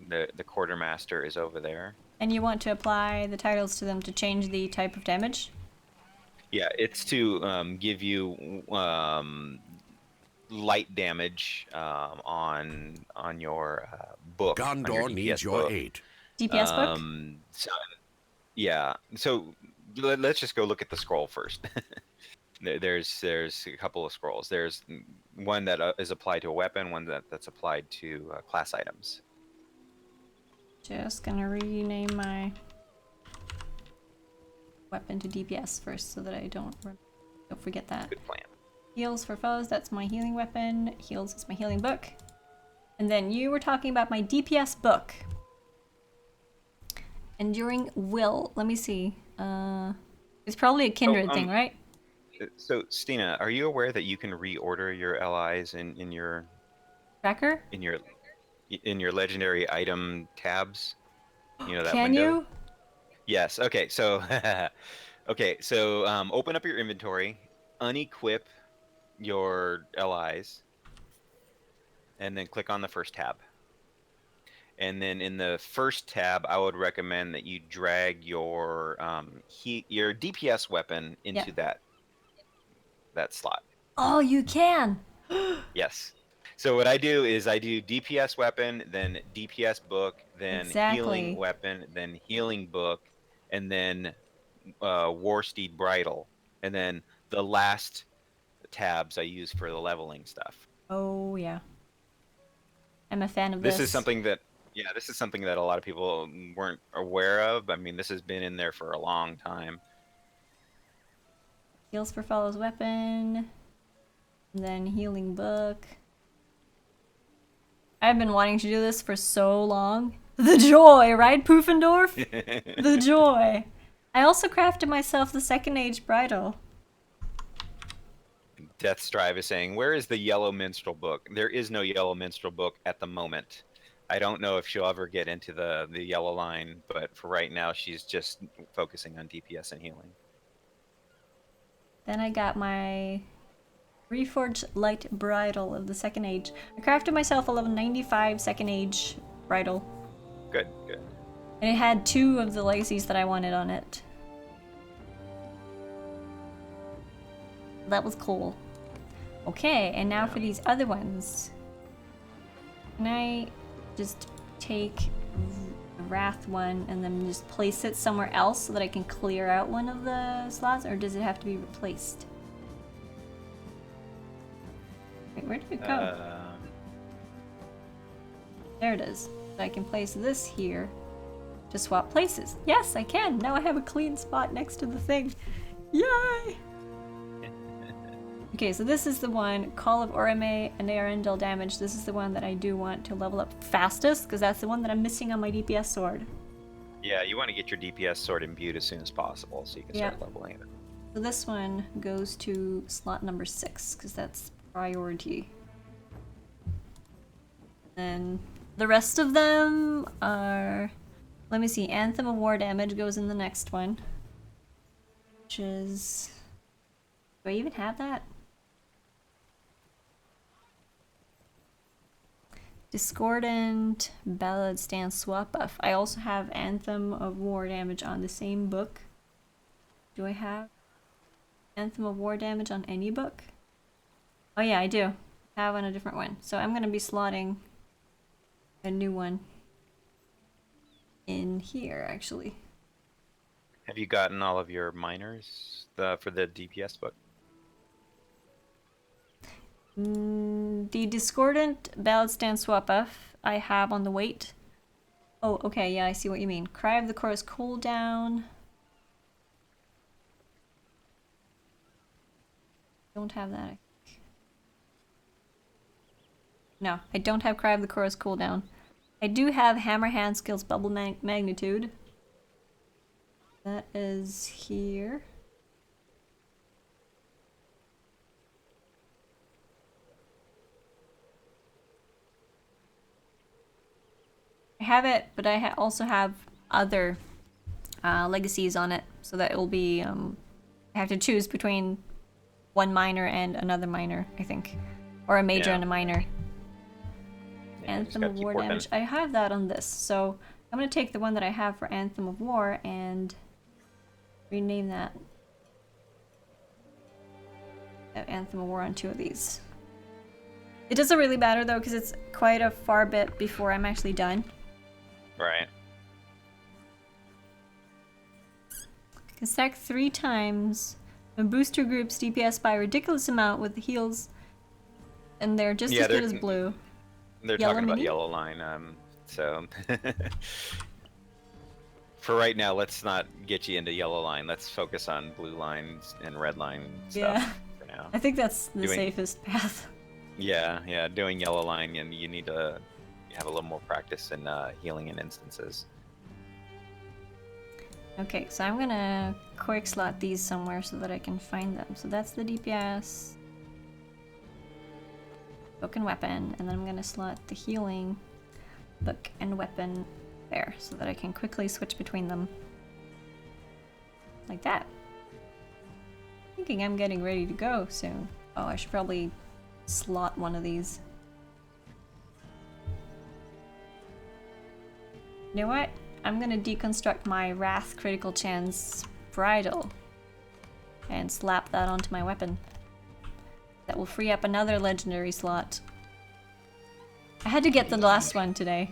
The quartermaster is over there. And you want to apply the titles to them to change the type of damage? Yeah, it's to give you light damage on your book. on your Gondor needs DPS your book. aid. DPS book? So, yeah. So let's just go look at the scroll first. There's a couple of scrolls. There's one that is applied to a weapon, one that's applied to class items. Just gonna rename my weapon to DPS first so that I don't forget that. Good plan. Heals for foes, that's my healing weapon. Heals is my healing book. And then you were talking about my DPS book. Enduring Will. Let me see. It's probably a kindred thing, right? So, Stina, are you aware that you can reorder your LIs in your Tracker? in your legendary item tabs? You know that Can window? you? Yes. Okay. So, open up your inventory, unequip your LIs, and then click on the first tab. And then in the first tab, I would recommend that you drag your your DPS weapon into that slot. Oh, you can. Yes. So what I do is I do DPS weapon, then DPS book, then healing Exactly. weapon, then healing book, and then War Steed bridle, and then the last tabs I use for the leveling stuff. Oh, yeah. I'm a fan of This is this. something that this is something that a lot of people weren't aware of. I mean, this has been in there for a long time. Heals for follow's weapon. And then healing book. I've been wanting to do this for so long. The joy, right, Poofendorf? The joy. I also crafted myself the second age bridle. Death Strive is saying, "Where is the yellow minstrel book?" There is no yellow minstrel book at the moment. I don't know if she'll ever get into the yellow line, but for right now, she's just focusing on DPS and healing. Then I got my Reforged Light Bridle of the second age. I crafted myself a level 95 second age bridle. Good, good. And it had 2 of the legacies that I wanted on it. That was cool. Okay, and now for these other ones. Can I just take the Wrath one and then just place it somewhere else so that I can clear out one of the slots, or does it have to be replaced? Wait, where did it go? There it is. So I can place this here to swap places. Yes, I can. Now I have a clean spot next to the thing. Yay! Okay, so this is the one, Call of Orome and Arendelle damage. This is the one that I do want to level up fastest, because that's the one that I'm missing on my DPS sword. Yeah, you want to get your DPS sword imbued as soon as possible so you can start leveling it. So this one goes to slot number 6, because that's priority. And the rest of them are... Let me see, Anthem of War damage goes in the next one. Which is... Do I even have that? Discordant Ballad Stance Swap Buff. I also have Anthem of War damage on the same book. Do I have Anthem of War damage on any book? Oh yeah, I do. I have on a different one. So I'm gonna be slotting a new one in here, actually. Have you gotten all of your minors for the DPS book? The Discordant Ballad Stance Swap Buff I have on the weight. Oh, okay, yeah, I see what you mean. Cry of the Chorus cooldown. Don't have that. No, I don't have Cry of the Chorus cooldown. I do have Hammer Hand Skills Bubble Magnitude. That is here. I have it, but I also have other legacies on it, so that it will be, I have to choose between one minor and another minor, I think. Or a major and a minor. Yeah, Anthem of War damage. I have that on this, so I'm going to take the one that I have for Anthem of War and rename that. Anthem of War on 2 of these. It doesn't really matter though, because it's quite a far bit before I'm actually done. Right. Can stack 3 times and boost your group's DPS by a ridiculous amount with the heals, and they're just as good as blue. They're Yellow talking about mini? yellow line. So for right now, let's not get you into yellow line. Let's focus on blue lines and red line stuff Yeah. for now. I think that's the Doing- safest path. Yeah, doing yellow line, and you need to have a little more practice in healing in instances. Okay, so I'm gonna quick slot these somewhere so that I can find them. So that's the DPS, book and weapon, and then I'm gonna slot the healing book and weapon there so that I can quickly switch between them. Like that. Thinking I'm getting ready to go soon. Oh, I should probably slot one of these. You know what? I'm gonna deconstruct my Wrath Critical Chance Bridle and slap that onto my weapon. That will free up another legendary slot. I had to get the last one today.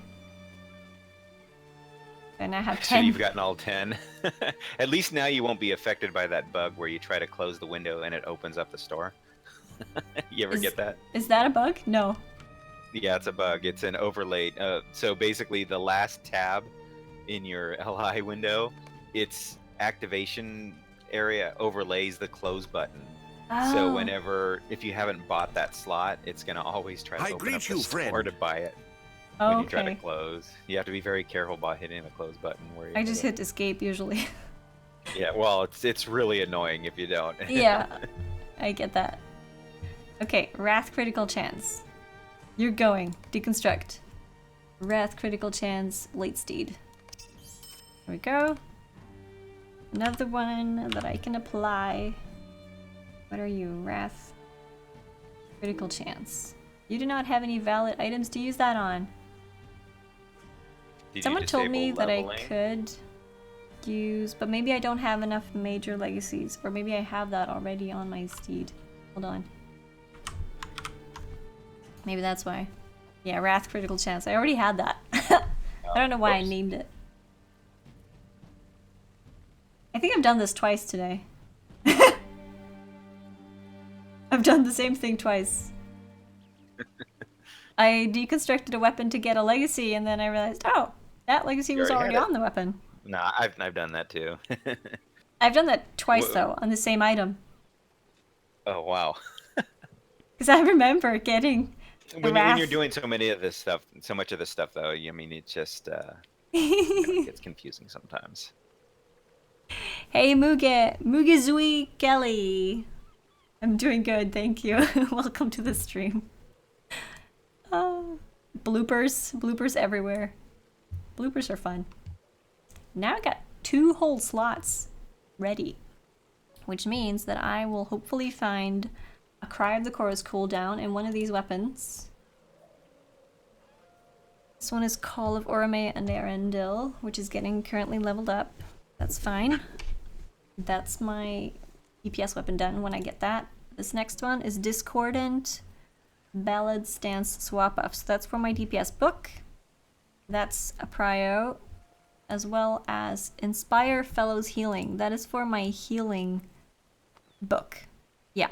And I have 10. So you've gotten all 10. At least now you won't be affected by that bug where you try to close the window and it opens up the store. You ever get that? Is that a bug? No. Yeah, it's a bug. It's an overlay. So basically, the last tab in your LI window, its activation area overlays the close button. So Oh. whenever, if you haven't bought that slot, it's gonna always try to I open greet up the you, store friend. to buy it Oh, when you try to okay. close. You have to be very careful about hitting the close button. Where you I just hit escape usually. Yeah, well, it's really annoying if you don't. Yeah, I get that. Okay, Wrath Critical Chance. You're going. Deconstruct. Wrath Critical Chance, Late Steed. There we go. Another one that I can apply. What are you? Wrath Critical Chance. You do not have any valid items to use that on. Did you Someone told me disable that I leveling? could use, but maybe I don't have enough major legacies, or maybe I have that already on my steed. Hold on. Maybe that's why. Yeah, Wrath Critical Chance. I already had that. I don't know why I whoops. named it. I think I've done this twice today. I've done the same thing twice. I deconstructed a weapon to get a legacy, and then I realized, oh, that legacy You was already already had it. on the weapon. Nah, I've done that too. I've done that twice, Wha- though, on the same item. Oh wow. Because I remember getting the When Wrath. you're doing so many of this stuff, so much of this stuff, though, I mean, it just it gets confusing sometimes. Hey, Mugizui Kelly. I'm doing good, thank you. Welcome to the stream. Oh, bloopers everywhere. Bloopers are fun. Now I got 2 whole slots ready, which means that I will hopefully find a Cry of the Chorus cooldown in one of these weapons. This one is Call of Orome and Arendil, which is getting currently leveled up. That's fine. That's my DPS weapon done when I get that. This next one is Discordant Ballad Stance Swap Up. So that's for my DPS book. That's a prio, as well as Inspire Fellows Healing. That is for my healing book. Yeah.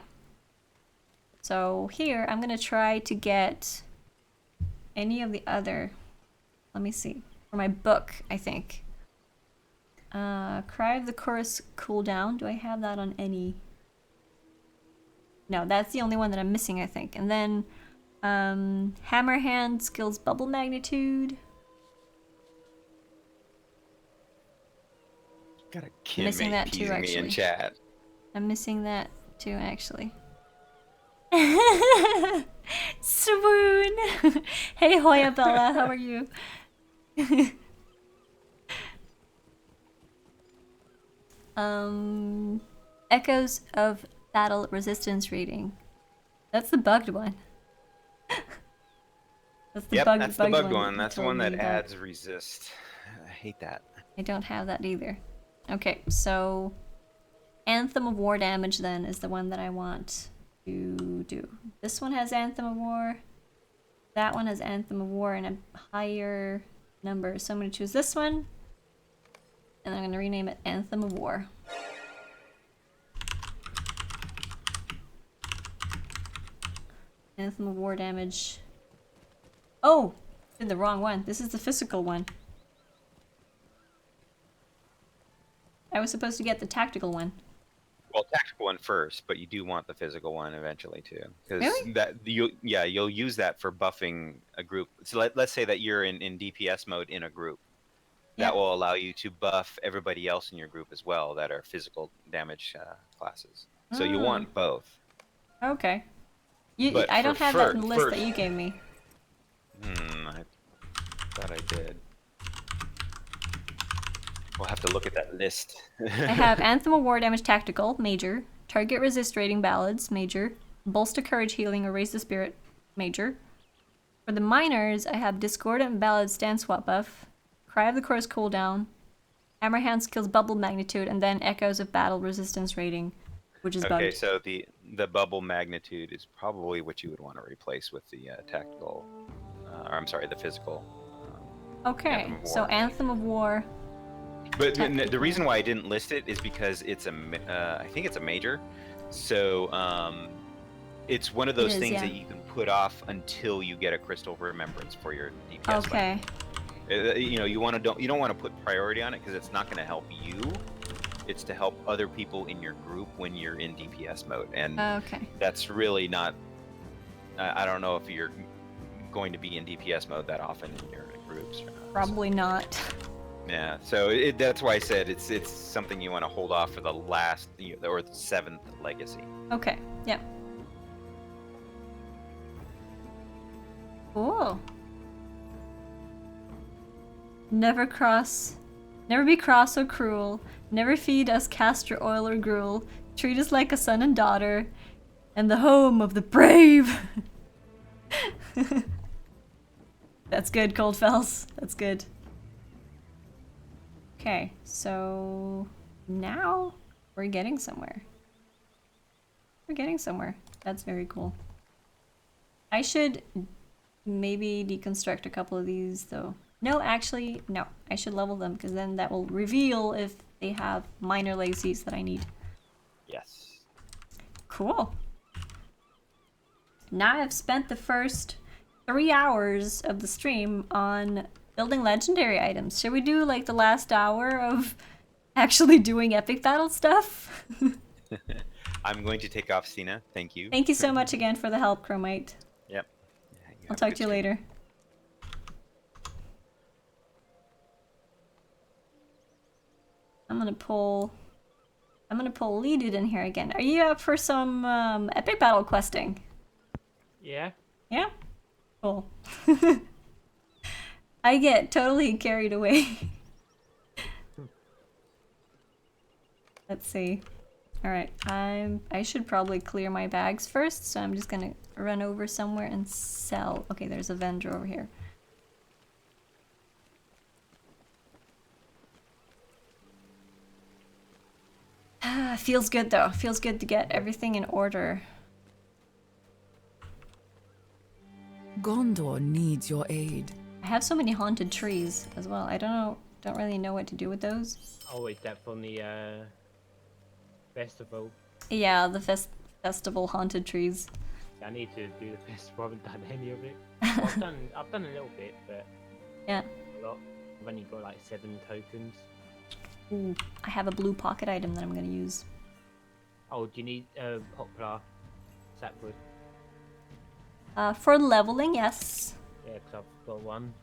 So here, I'm gonna try to get any of the other, let me see, for my book, I think. Cry of the Chorus cooldown. Do I have that on any? No, that's the only one that I'm missing, I think. And then Hammerhand skills Bubble Magnitude. Got a kid Missing that too, teasing me in actually. chat. I'm missing that too, actually. Swoon! Hey, Hoya Bella, how are you? Echoes of Battle Resistance reading. That's the bugged one. That's the Yep, that's the bugged one. you That's the told one me that about. adds resist. I hate that. I don't have that either. Okay, so Anthem of War damage then is the one that I want to do. This one has Anthem of War. That one has Anthem of War in a higher number. So I'm going to choose this one. And I'm going to rename it Anthem of War. Anthem of War damage. Oh! Did the wrong one. This is the physical one. I was supposed to get the tactical one. Well, tactical one first, but you do want the physical one eventually too, because Really? you'll use that for buffing a group. So let's say that you're in DPS mode in a group. Yeah. That will allow you to buff everybody else in your group as well that are physical damage classes. So you want both. Okay. But I don't have that in the list first- that you gave me. I thought I did. We'll have to look at that list. I have Anthem of War Damage Tactical, Major. Target Resist Rating Ballads, Major. Bolster Courage Healing or Raise the Spirit, Major. For the minors, I have Discordant Ballad Stand Swap buff. Cry of the Chorus cooldown. Hammer Hand skills Bubble Magnitude, and then Echoes of Battle Resistance Rating, which is Okay, bugged. so the bubble magnitude is probably what you would want to replace with the tactical, or I'm sorry, the physical. Okay, Anthem of so War. Anthem of War. But the reason why I didn't list it is because it's I think it's a major, so it's one of those is, things yeah. that you can put off until you get a crystal of remembrance for your DPS. Okay. You know, you don't want to put priority on it because it's not going to help you. It's to help other people in your group when you're in DPS mode, and Okay. that's really not. I don't know if you're going to be in DPS mode that often in your groups or not. Probably not. Yeah, so that's why I said it's something you want to hold off for the last or the 7th legacy. Okay, yeah. Cool. Never be cross or cruel. Never feed us castor oil or gruel. Treat us like a son and daughter, and the home of the brave. That's good, Coldfells. That's good. Okay, so now we're getting somewhere. We're getting somewhere. That's very cool. I should maybe deconstruct a couple of these, though. No, actually, no. I should level them, because then that will reveal if they have minor legacies that I need. Yes. Cool. Now I've spent the first 3 hours of the stream on building legendary items. Should we do, like, the last hour of actually doing epic battle stuff? I'm going to take off, Stina. Thank you. Thank you so much again for the help, Chromite. Yep. I'll talk to you later. I'm gonna pull Leaded in here again. Are you up for some epic battle questing? Yeah. Yeah? Cool. I get totally carried away. Let's see. Alright, I should probably clear my bags first, so I'm just gonna run over somewhere and sell. Okay, there's a vendor over here. Feels good though. Feels good to get everything in order. Gondor needs your aid. I have so many haunted trees as well. I don't really know what to do with those. Oh, is that from the festival? Yeah, the festival haunted trees. I need to do the festival. I haven't done any of it. Well, I've done a little bit, but Yeah. a lot. I've only got like 7 tokens. Ooh, I have a blue pocket item that I'm gonna use. Oh, do you need poplar sapwood? For leveling, yes. Yeah, because I've got 1.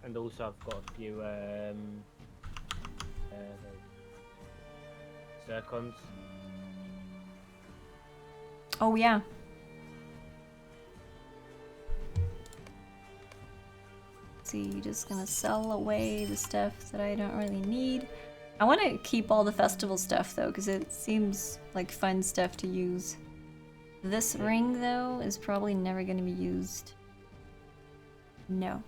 And also I've got a few zircons. Oh yeah. See, just gonna sell away the stuff that I don't really need. I want to keep all the festival stuff though, because it seems like fun stuff to use. This ring though is probably never gonna be used. No.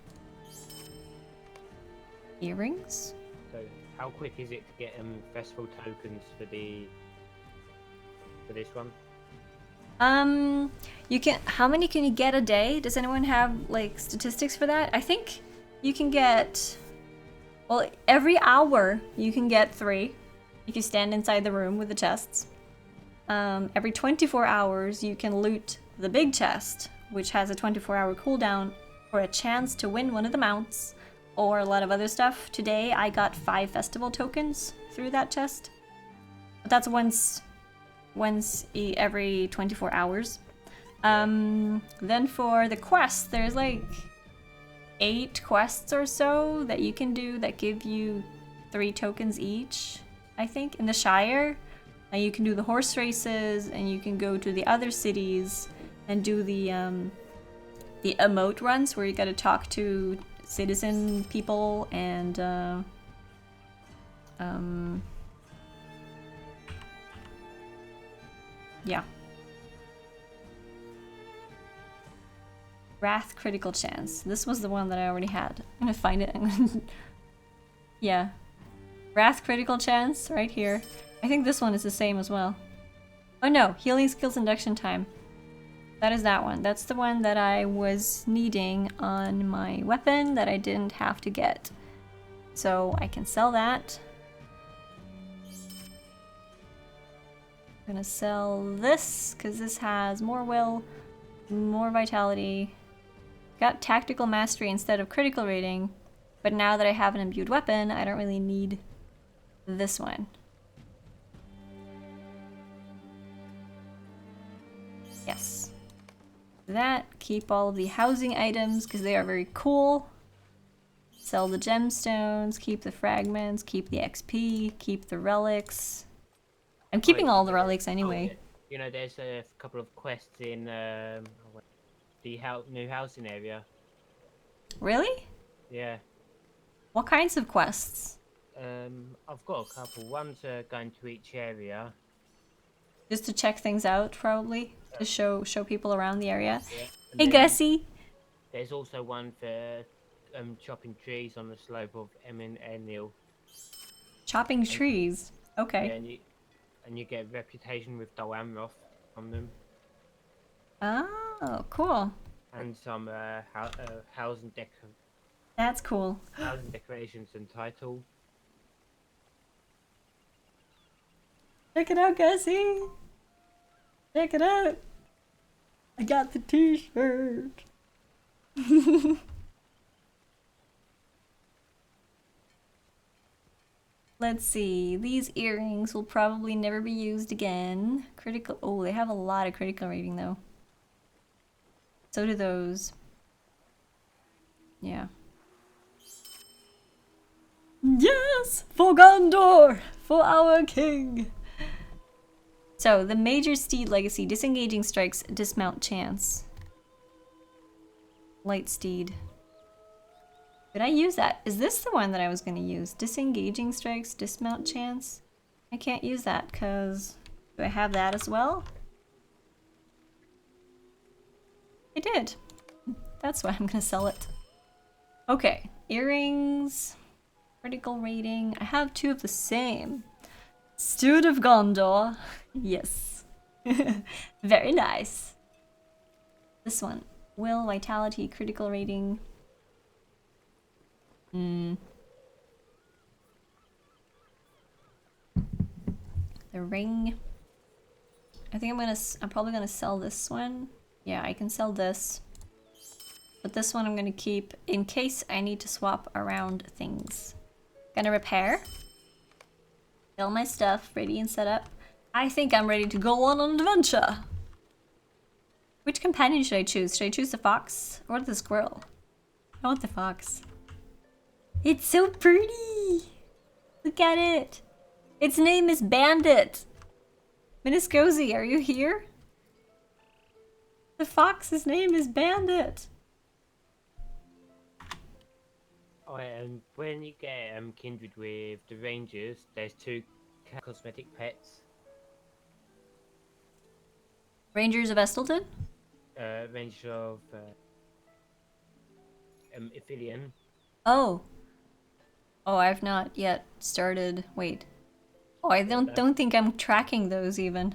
Earrings? So how quick is it to get festival tokens for this one? You can. How many can you get a day? Does anyone have like statistics for that? I think you can get. Well, every hour you can get 3 if you stand inside the room with the chests. Every 24 hours you can loot the big chest which has a 24-hour cooldown, for a chance to win one of the mounts, or a lot of other stuff. Today I got 5 festival tokens through that chest. But that's once every 24 hours. Then for the quests, there's like 8 quests or so that you can do that give you 3 tokens each, I think, in the Shire. And you can do the horse races, and you can go to the other cities and do the emote runs where you gotta talk to citizen people and yeah. Wrath critical chance. This was the one that I already had. I'm gonna find it. Yeah. Wrath critical chance right here. I think this one is the same as well. Oh no, healing skills induction time. That is that one. That's the one that I was needing on my weapon that I didn't have to get. So I can sell that. I'm gonna sell this because this has more will, more vitality. Got tactical mastery instead of critical rating, but now that I have an imbued weapon, I don't really need this one. Yes. That, keep all of the housing items because they are very cool. Sell the gemstones, keep the fragments, keep the XP, keep the relics. I'm keeping all the relics anyway. You know, there's a couple of quests in the new housing area. Really? Yeah. What kinds of quests? I've got a couple. One's going to each area. Just to check things out, probably. To show people around the area. Yeah. Hey, Gussie! There's also one for chopping trees on the slope of Enil. Chopping trees. Okay. Yeah, and you get reputation with Dolhamroth from them. Oh, cool. And some housing That's cool. decorations and title. Check it out, Gussie! Check it out! I got the t-shirt! Let's see. These earrings will probably never be used again. Critical. Oh, they have a lot of critical rating though. So do those. Yeah. Yes! For Gondor! For our king! So, the Major Steed Legacy. Disengaging strikes, dismount chance. Light Steed. Did I use that? Is this the one that I was going to use? Disengaging strikes, dismount chance? I can't use that because... Do I have that as well? I did. That's why I'm going to sell it. Okay. Earrings. Critical rating. I have 2 of the same. Steward of Gondor. Yes. Very nice. This one. Will, vitality, critical rating. The ring. I think I'm probably gonna sell this one. Yeah, I can sell this. But this one I'm gonna keep in case I need to swap around things. Gonna repair. All my stuff ready and set up. I think I'm ready to go on an adventure. Which companion should I choose? Should I choose the fox or the squirrel? I want the fox. It's so pretty! Look at it! Its name is Bandit! Miniscozy, are you here? The fox's name is Bandit! Oh, and when you get kindred with the rangers, there's 2 cosmetic pets. Rangers of Estelton? Ranger of Ithilien. Oh. Oh, I've not yet started. Wait. Oh, I don't think I'm tracking those even.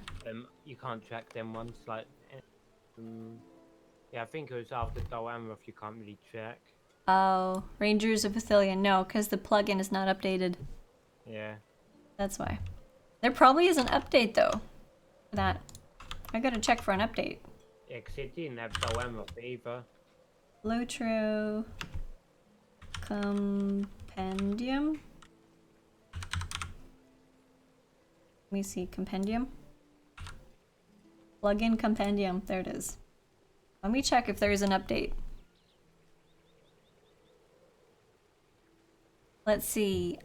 You can't track them ones like. Yeah, I think it was after Dolhamroth you can't really track. Oh, Rangers of Ithilien. No, because the plugin is not updated. Yeah. That's why. There probably is an update though. For that. I gotta check for an update. Yeah, 'cause it didn't have the Emerald either. LOTRO compendium. Let me see, compendium. Plugin compendium, there it is. Let me check if there's an update. Let's see,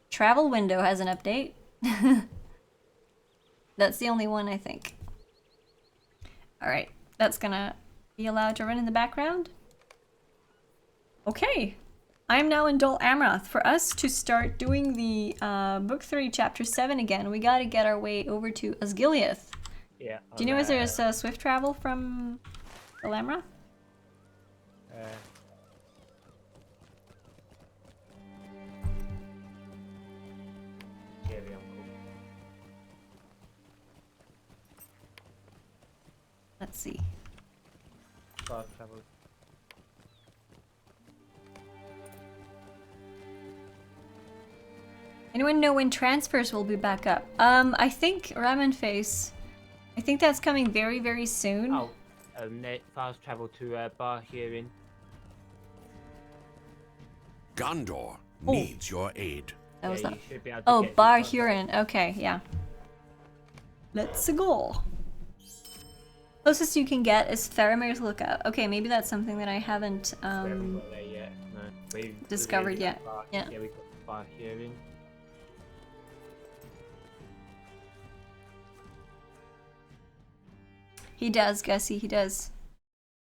travel window has an update. That's the only one, I think. Alright, that's gonna be allowed to run in the background. Okay, I'm now in Dol Amroth. For us to start doing the Book 3, Chapter 7 again, we gotta get our way over to Osgiliath. Yeah. Do you know if there's swift travel from Dol Amroth? Cherry Uncle. Let's see. Fast travel. Anyone know when transfers will be back up? I think Ramen Face. I think that's coming very, very soon. Oh, fast travel to Bar Hearing. Gondor Oh. needs your aid. That was Yeah, not. you should be able to Oh, get Bar this one. Huron. Okay, yeah. Let's go. Closest you can get is Faramir's Lookout. Okay, maybe that's something that I haven't We haven't got there yet. No. We've discovered really yet. Bar, Yeah. Yeah, we got Bar Hearing. He does, Gussie, he does.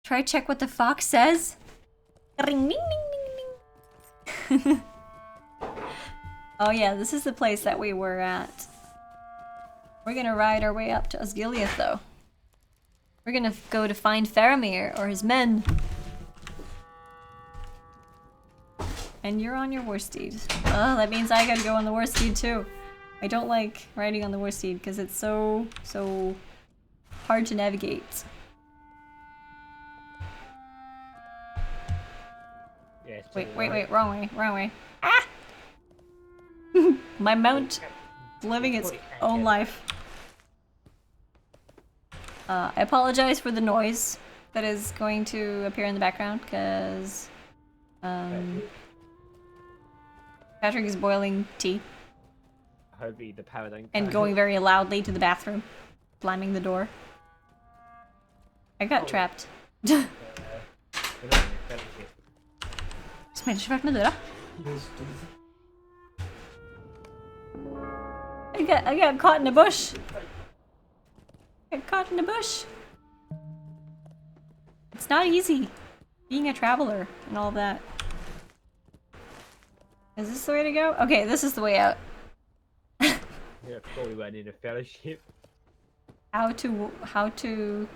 Try check what the fox says. Ring, ding, ding, ding, ding. Oh yeah, this is the place that we were at. We're gonna ride our way up to Osgiliath though. We're gonna go to find Faramir or his men. And you're on your war steed. Oh, that means I gotta go on the war steed too. I don't like riding on the war steed because it's so hard to navigate. Yes. Wait, wrong way. Ah! My mount living its own life. I apologize for the noise that is going to appear in the background because Patrick is boiling tea Hopefully the power don't and go. going very loudly to the bathroom, slamming the door. I got trapped. Smäller vart med dörra. I got caught in a bush. Got caught in a bush. It's not easy being a traveler and all that. Is this the way to go? Okay, this is the way out. Yeah, before we went in a fellowship. How to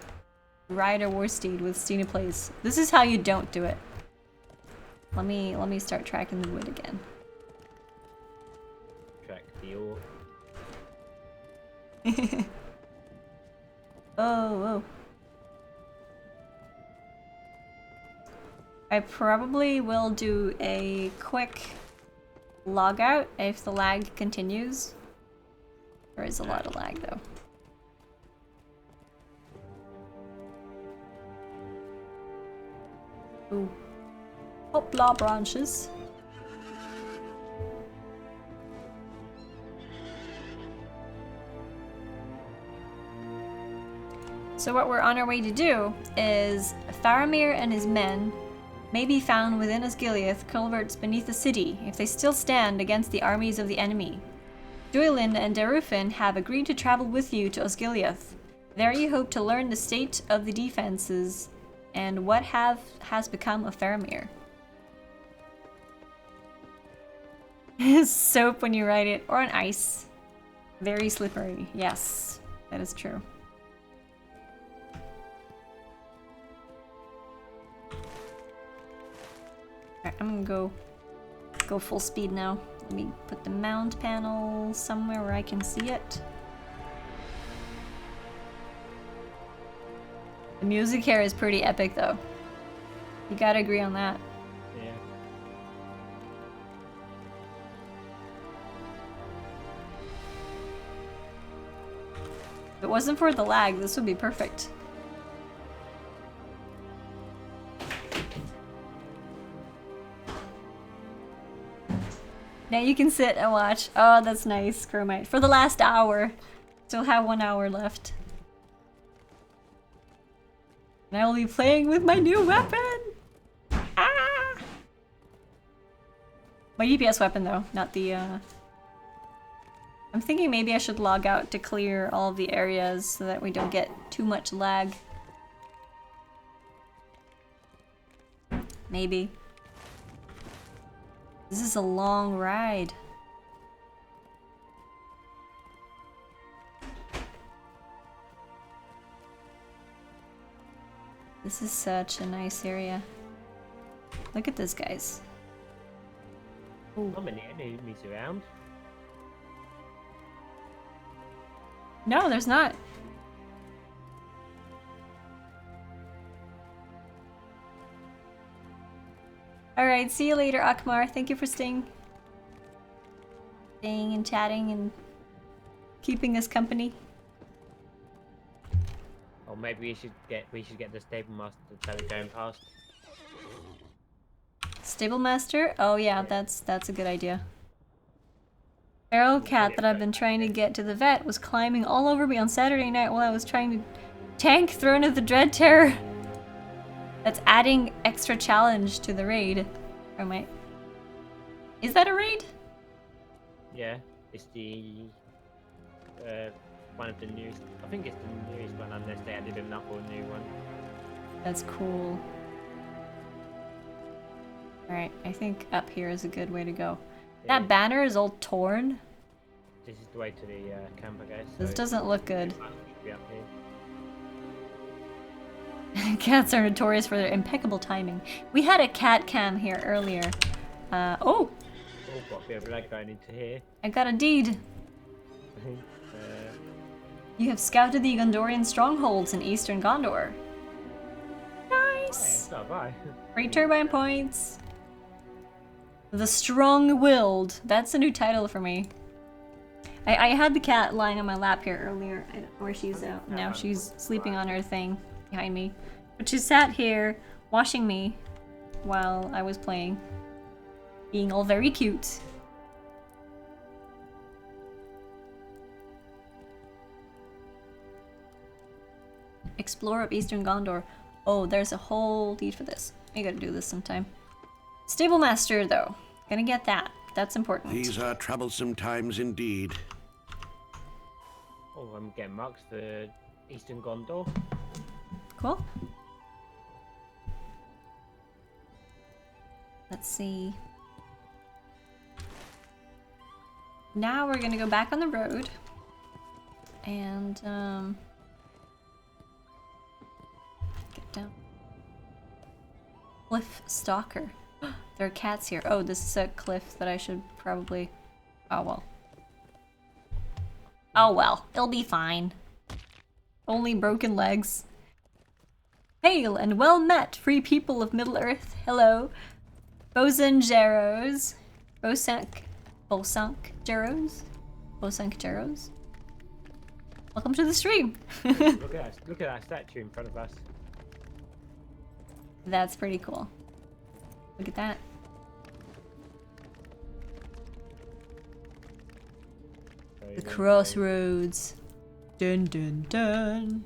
ride a war steed with StinePlays. This is how you don't do it. Let me start tracking the wood again. Track the ore. Oh. I probably will do a quick log out if the lag continues. There is a lot of lag though. Ooh. Hopla branches. So what we're on our way to do is Faramir and his men may be found within Osgiliath culverts beneath the city if they still stand against the armies of the enemy. Duilin and Darufin have agreed to travel with you to Osgiliath. There you hope to learn the state of the defenses and what has become of Faramir. Soap when you ride it, or on ice. Very slippery. Yes, that is true. Alright, I'm gonna go full speed now. Let me put the mound panel somewhere where I can see it. The music here is pretty epic though. You gotta agree on that. Yeah. wasn't for the lag, this would be perfect. Now you can sit and watch. Oh, that's nice, Chromite. For the last hour. Still have 1 hour left. And I will be playing with my new weapon! Ah! My DPS weapon though, not the I'm thinking maybe I should log out to clear all of the areas so that we don't get too much lag. Maybe. This is a long ride. This is such a nice area. Look at this, guys. How many enemies around? No, there's not. Alright, see you later, Akmar. Thank you for staying and chatting and keeping us company. Or maybe we should get the stable master that we're going past. Stable master? Oh yeah, that's a good idea. Feral cat that I've been trying to get to the vet was climbing all over me on Saturday night while I was trying to tank Throne of the Dread Terror. That's adding extra challenge to the raid. Or might. Is that a raid? Yeah, it's the one of the newest. I think it's the newest one, unless they added another new one. That's cool. Alright, I think up here is a good way to go. Yeah. That banner is all torn. This is the way to the camp, I guess. This so doesn't look good. be up here. Cats are notorious for their impeccable timing. We had a cat cam here earlier. Oh! Oh, got a bit of lag going into here. I got a deed. You have scouted the Gondorian strongholds in eastern Gondor. Nice! Oh, bye. Free turbine points. The Strong-Willed. That's a new title for me. I had the cat lying on my lap here earlier. I don't know where she's out. Now she's sleeping on her thing behind me. But she sat here watching me while I was playing. Being all very cute. Explorer of Eastern Gondor. Oh, there's a whole deed for this. I gotta do this sometime. Stable Master, though. Gonna get that. That's important. These are troublesome times indeed. Oh, I'm getting marks for Eastern Gondor. Cool. Let's see. Now we're gonna go back on the road. And, get down. Cliff Stalker. There are cats here. Oh, this is a cliff that I should probably... Oh, well. Oh, well. It'll be fine. Only broken legs. Hail and well met, free people of Middle-earth. Hello. Bosanjeros. Bosanjeros? Bosanjeros? Welcome to the stream. Look at that statue in front of us. That's pretty cool. Look at that. The crossroads. Dun dun dun.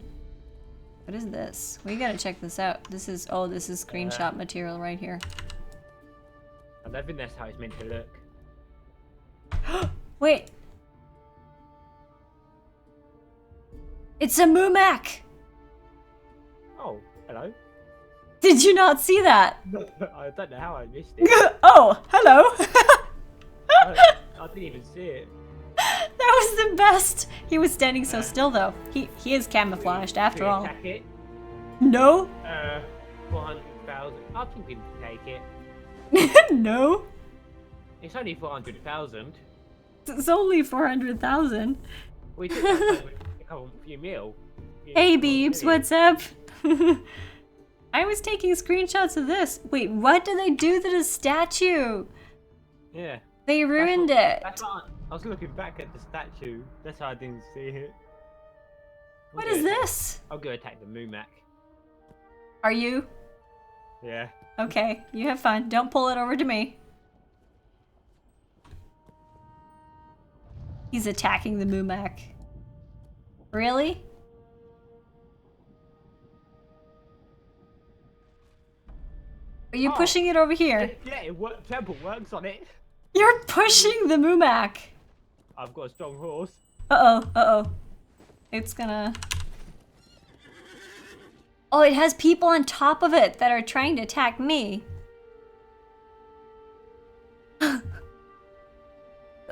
What is this? We gotta check this out. This is this is screenshot material right here. I don't think that's how it's meant to look. Wait. It's a Mumak! Oh, hello. Did you not see that? I don't know how I missed it. Oh, hello! I didn't even see it. That was the best! He was standing so still though. He is camouflaged after Can we all. attack it? No? 400,000. I think we can take it. No? It's only 400,000. It's only 400,000. We took that a couple few mil. Hey Beebs, what's up? I was taking screenshots of this. Wait, what did they do to the statue? Yeah. They ruined it. That's what I was looking back at the statue. That's how I didn't see it. What is this? I'll go attack the Mumak. Are you? Yeah. Okay, you have fun. Don't pull it over to me. He's attacking the Mumak. Really? Are you pushing it over here? Yeah, it works. Temple works on it. You're pushing the Mumak. I've got a strong horse. Uh-oh, uh-oh. It's gonna... Oh, it has people on top of it that are trying to attack me. The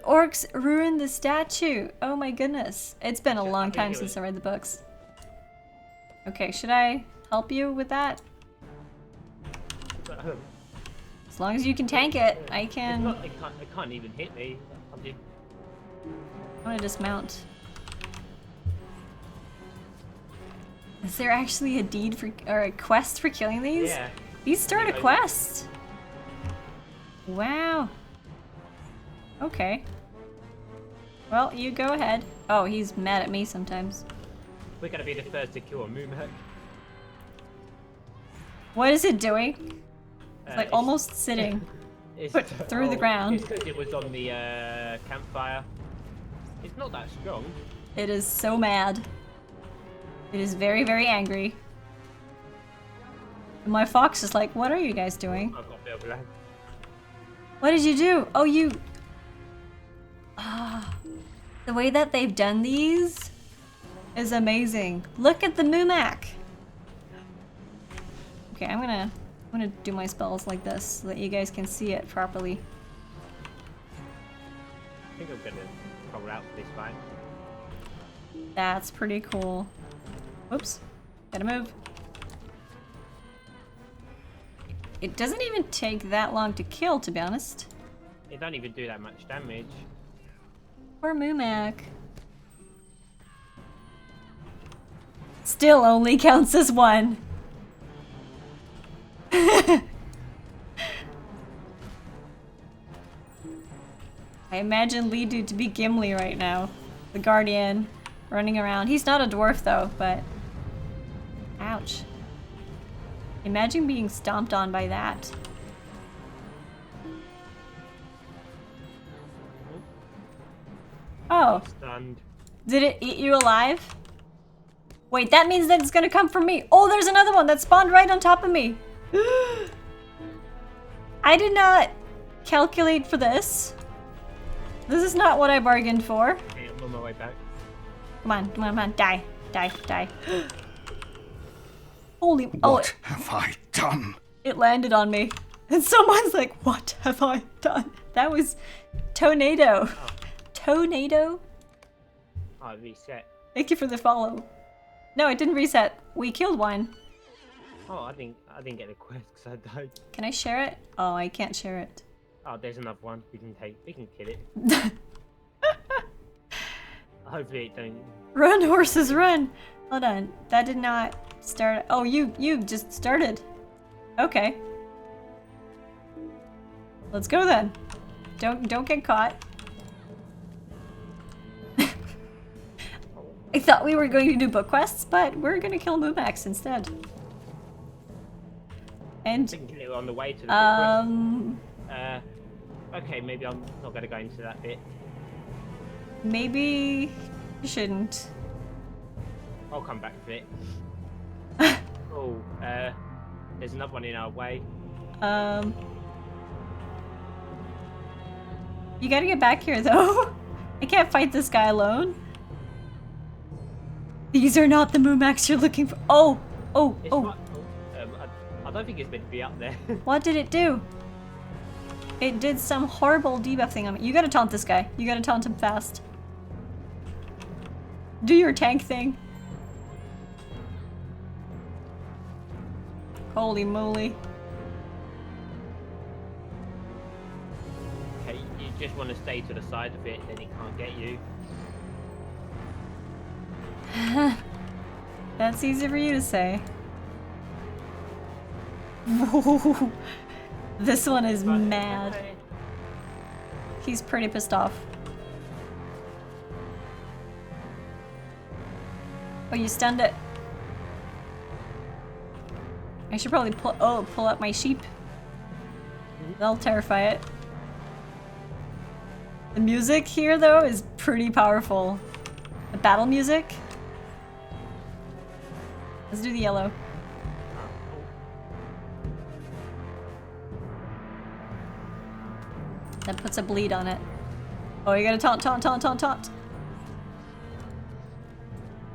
orcs ruined the statue. Oh my goodness. It's been a long time since I read the books. Okay, should I help you with that? As long as you can tank it, I can... It can't even hit me. I want to dismount. Is there actually a deed for, or a quest for killing these? Yeah. These start a quest. Wow. Okay. Well, you go ahead. Oh, he's mad at me sometimes. We're gonna be the first to kill a Mumak. What is it doing? It's like almost sitting. Put through the ground. It's because it was on the campfire. It's not that strong. It is so mad. It is very, very angry. And my fox is like, what are you guys doing? I've got a bit of lag. What did you do? Oh, you... Ah, the way that they've done these is amazing. Look at the Mumak. Okay, I'm gonna do my spells like this so that you guys can see it properly. I think I'm gonna roll out for this fight. That's pretty cool. Oops, gotta move. It doesn't even take that long to kill, to be honest. It don't even do that much damage. Poor Mumak. Still only counts as one. I imagine Lidu to be Gimli right now. The Guardian, running around. He's not a dwarf though, but... Ouch. Imagine being stomped on by that. Oh. Stunned. Did it eat you alive? Wait, that means that it's gonna come for me. Oh, there's another one that spawned right on top of me. I did not calculate for this. This is not what I bargained for. Okay, I'm on my way back. Come on, come on, come on. Die, die, die. Holy, oh, What have I done? it landed on me. And someone's like, what have I done? That was Tornado. Tornado? Oh, it reset. Thank you for the follow. No, it didn't reset. We killed one. Oh, I didn't get the quest because I died. Can I share it? Oh, I can't share it. Oh, there's another one. We can kill it. Hopefully it don't. Run, horses, run! Hold on. That did not start. Oh, you just started. Okay. Let's go then. Don't get caught. I thought we were going to do book quests, but we're gonna kill Mumaks instead. We And can kill it on the way to the book quest. Okay, maybe I'm not gonna go into that bit. maybe you shouldn't. I'll come back to it. Oh, there's another one in our way. You gotta get back here though. I can't fight this guy alone. These are not the Mumaks you're looking for. Oh, oh, It's oh. not, I don't think it's meant to be up there. What did it do? It did some horrible debuff thing on me. You gotta taunt this guy. You gotta taunt him fast. Do your tank thing. Holy moly. Okay, you just want to stay to the side of it, then it can't get you. That's easy for you to say. This one is mad. He's pretty pissed off. Oh, you stunned it. I should probably pull up my sheep. That'll terrify it. The music here, though, is pretty powerful. The battle music. Let's do the yellow. That puts a bleed on it. Oh, you gotta taunt, taunt, taunt, taunt, taunt.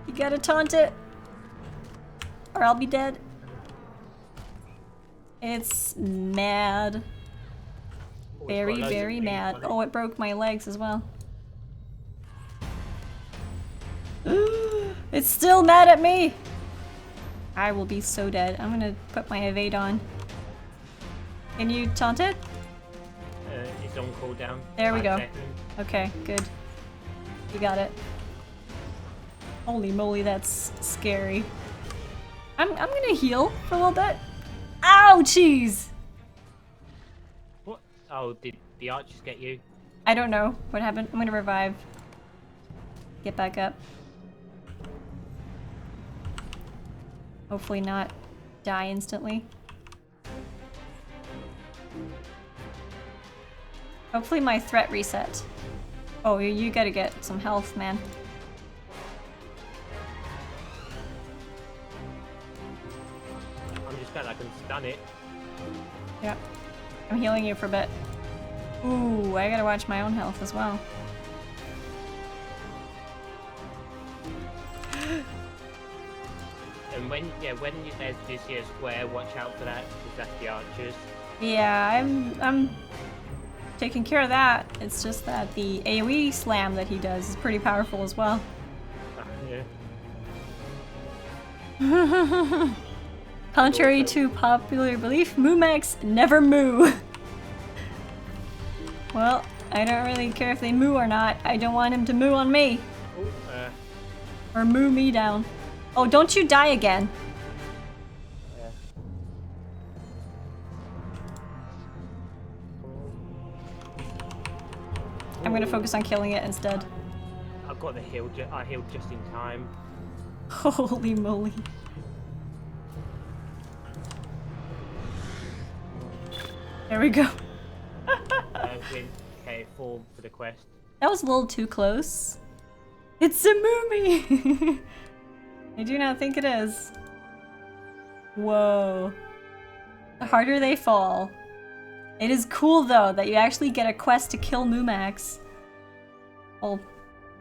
You gotta taunt it. Or I'll be dead. It's mad. Very, very mad. Oh, it broke my legs as well. It's still mad at me! I will be so dead. I'm gonna put my evade on. Can you taunt it? It's on cooldown. There we 5 go. seconds. Okay, good. You got it. Holy moly, that's scary. I'm gonna heal for a little bit. Ouchies! What? Oh, did the archers get you? I don't know what happened. I'm gonna revive. Get back up. Hopefully not die instantly. Hopefully my threat reset. Oh, you gotta get some health, man. I'm just glad I can stun it. Yeah. I'm healing you for a bit. Ooh, I gotta watch my own health as well. And when you there's this here square, watch out for that, because that's the archers. Yeah, I'm taking care of that. It's just that the AoE slam that he does is pretty powerful as well. Yeah. Contrary to popular belief, Moomax never moo. Well, I don't really care if they moo or not. I don't want him to moo on me. Oh, Or moo me down. Oh, don't you die again. I'm gonna focus on killing it instead. I got the heal. I healed just in time. Holy moly. There we go. Okay, 4 for the quest. That was a little too close. It's a Moomy! I do not think it is. Whoa. The harder they fall. It is cool though that you actually get a quest to kill Moomax. Well,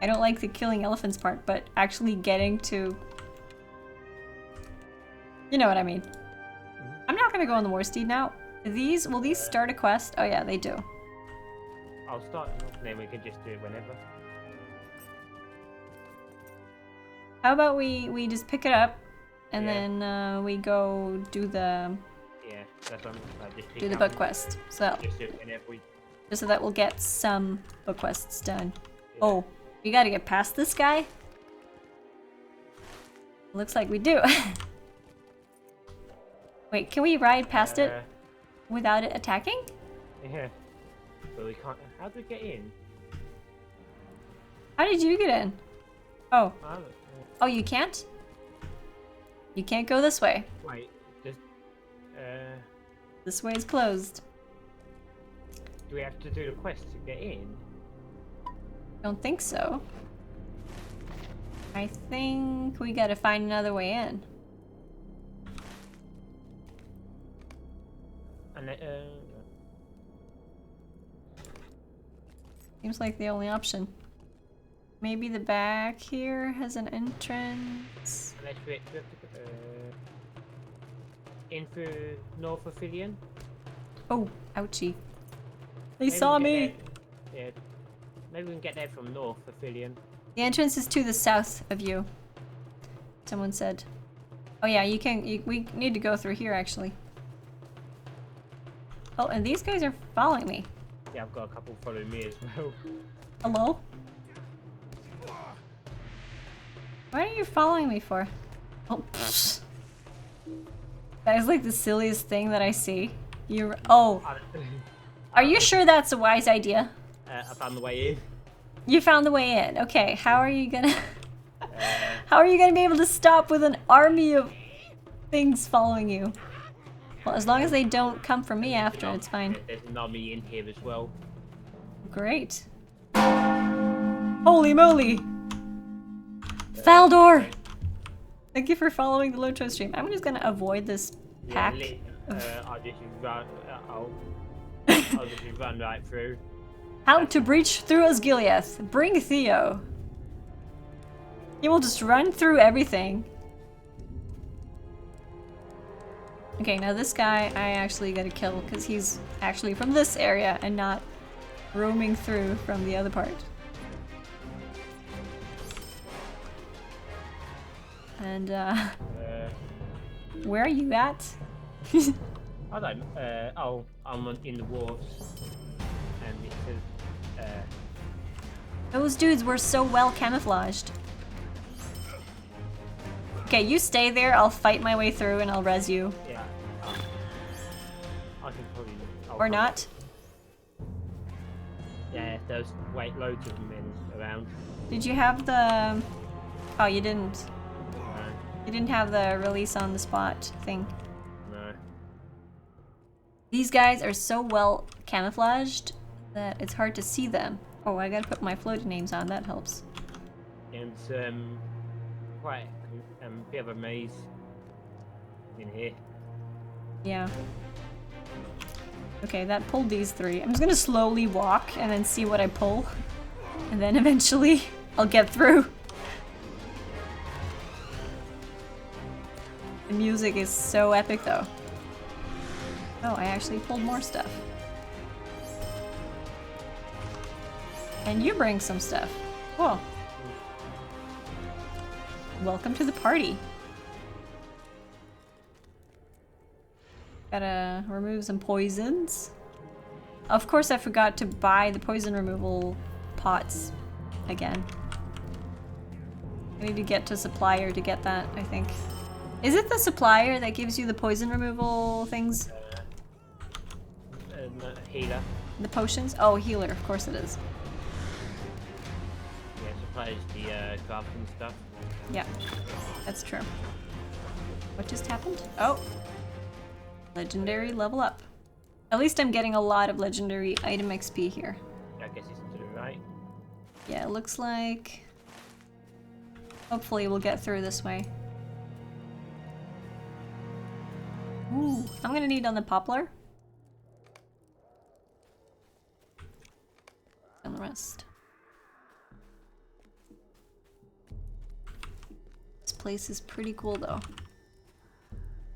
I don't like the killing elephants part, but actually getting to... You know what I mean. I'm not gonna go on the war steed now. Will these start a quest? Oh yeah, they do. I'll start, and then we can just do it whenever. How about we just pick it up, and Yeah. then we go do the Yeah, that's what I'm just pick do the up book and quest. So Just do it whenever we. just so that we'll get some book quests done. Yeah. Oh, we gotta get past this guy? Looks like we do. Wait, can we ride past it without it attacking? Yeah. But we can't. How do we get in? How did you get in? Oh, Oh, oh, you can't? You can't go this way. wait. Just. This way is closed. Do we have to do the quest to get in? Don't think so. I think we gotta find another way in. And Seems like the only option. Maybe the back here has an entrance. unless we have to in through North Ophidian. Oh, ouchie. They Maybe saw we can me! get there- Yeah. Maybe we can get there from North Ophidian. The entrance is to the south of you. Someone said. Oh yeah, we need to go through here actually. Oh, and these guys are following me. Yeah, I've got a couple following me as well. Hello? What are you following me for? Oh, pfft. That is like the silliest thing that I see. Oh, are you sure that's a wise idea? I found the way in. You found the way in. Okay, how are you gonna... How are you gonna be able to stop with an army of things following you? Well, as long as they don't come for me after, it's fine. There's an army in here as well. Great. Holy moly! Faldor! Thank you for following the LOTRO stream. I'm just gonna avoid this pack. I'll just run. I'll just run right through. How to breach through Osgiliath. Bring Theo. He will just run through everything. Okay, now this guy I actually gotta kill because he's actually from this area and not roaming through from the other part. And where are you at? I don't. Oh, I'm in the wharves, and it says. Those dudes were so well camouflaged. Okay, you stay there. I'll fight my way through and I'll res you. Yeah. I can probably. Or not. Yeah, there's loads of them around. Did you have the... Oh, you didn't. No, You didn't have the release on the spot thing. no. These guys are so well camouflaged that it's hard to see them. Oh, I gotta put my floating names on. That helps. And quite a bit of a maze in here. Yeah. Okay, that pulled these three. I'm just gonna slowly walk and then see what I pull. And then eventually I'll get through. The music is so epic though. Oh, I actually pulled more stuff. And you bring some stuff. Cool. Welcome to the party. Gotta remove some poisons. Of course I forgot to buy the poison removal pots again. I need to get to supplier to get that, I think. Is it the supplier that gives you the poison removal things? Healer. The potions? Oh, healer, of course it is. Yeah, supplies the crafting stuff. Yeah, that's true. What just happened? Oh! Legendary level up. At least I'm getting a lot of legendary item XP here. I guess it's to the right. Yeah, it looks like... Hopefully we'll get through this way. Ooh, I'm gonna need on the poplar. And the rest. This place is pretty cool though.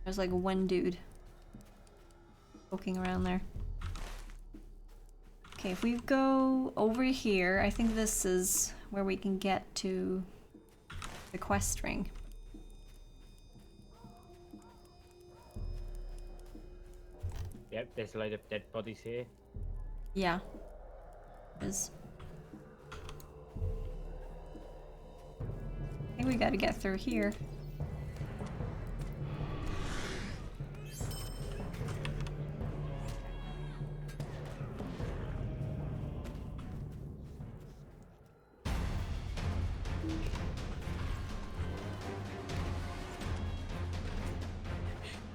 There's like one dude poking around there. Okay, if we go over here, I think this is where we can get to the quest ring. Yep, there's a load of dead bodies here. Yeah. Is. I think we gotta get through here.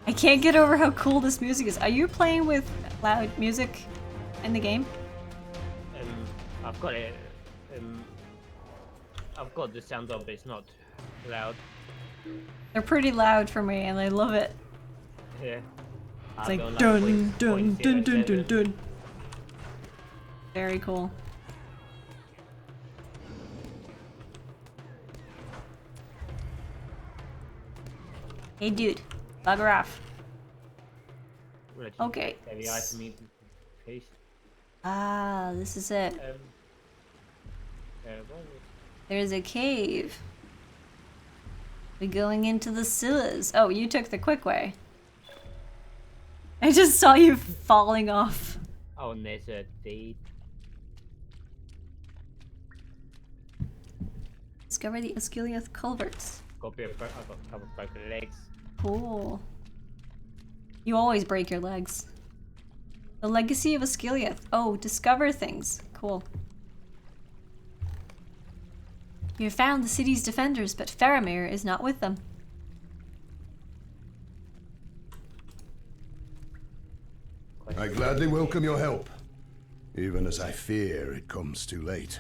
I can't get over how cool this music is. Are you playing with loud music in the game? I've got it. I've got the sound on, but it's not loud. They're pretty loud for me and I love it. Yeah. It's like dun dun dun dun dun dun. Very cool. Hey dude, bugger off. Okay. Every item in case. Ah, this is it. Well, There's a cave. We're going into the sewers. Oh, you took the quick way. I just saw you falling off. oh, and there's a deed. Discover the Osgiliath culverts. I've got a couple of broken legs. Cool. You always break your legs. The legacy of Osgiliath. Oh, discover things. Cool. You have found the city's defenders, but Faramir is not with them. I gladly welcome your help, even as I fear it comes too late.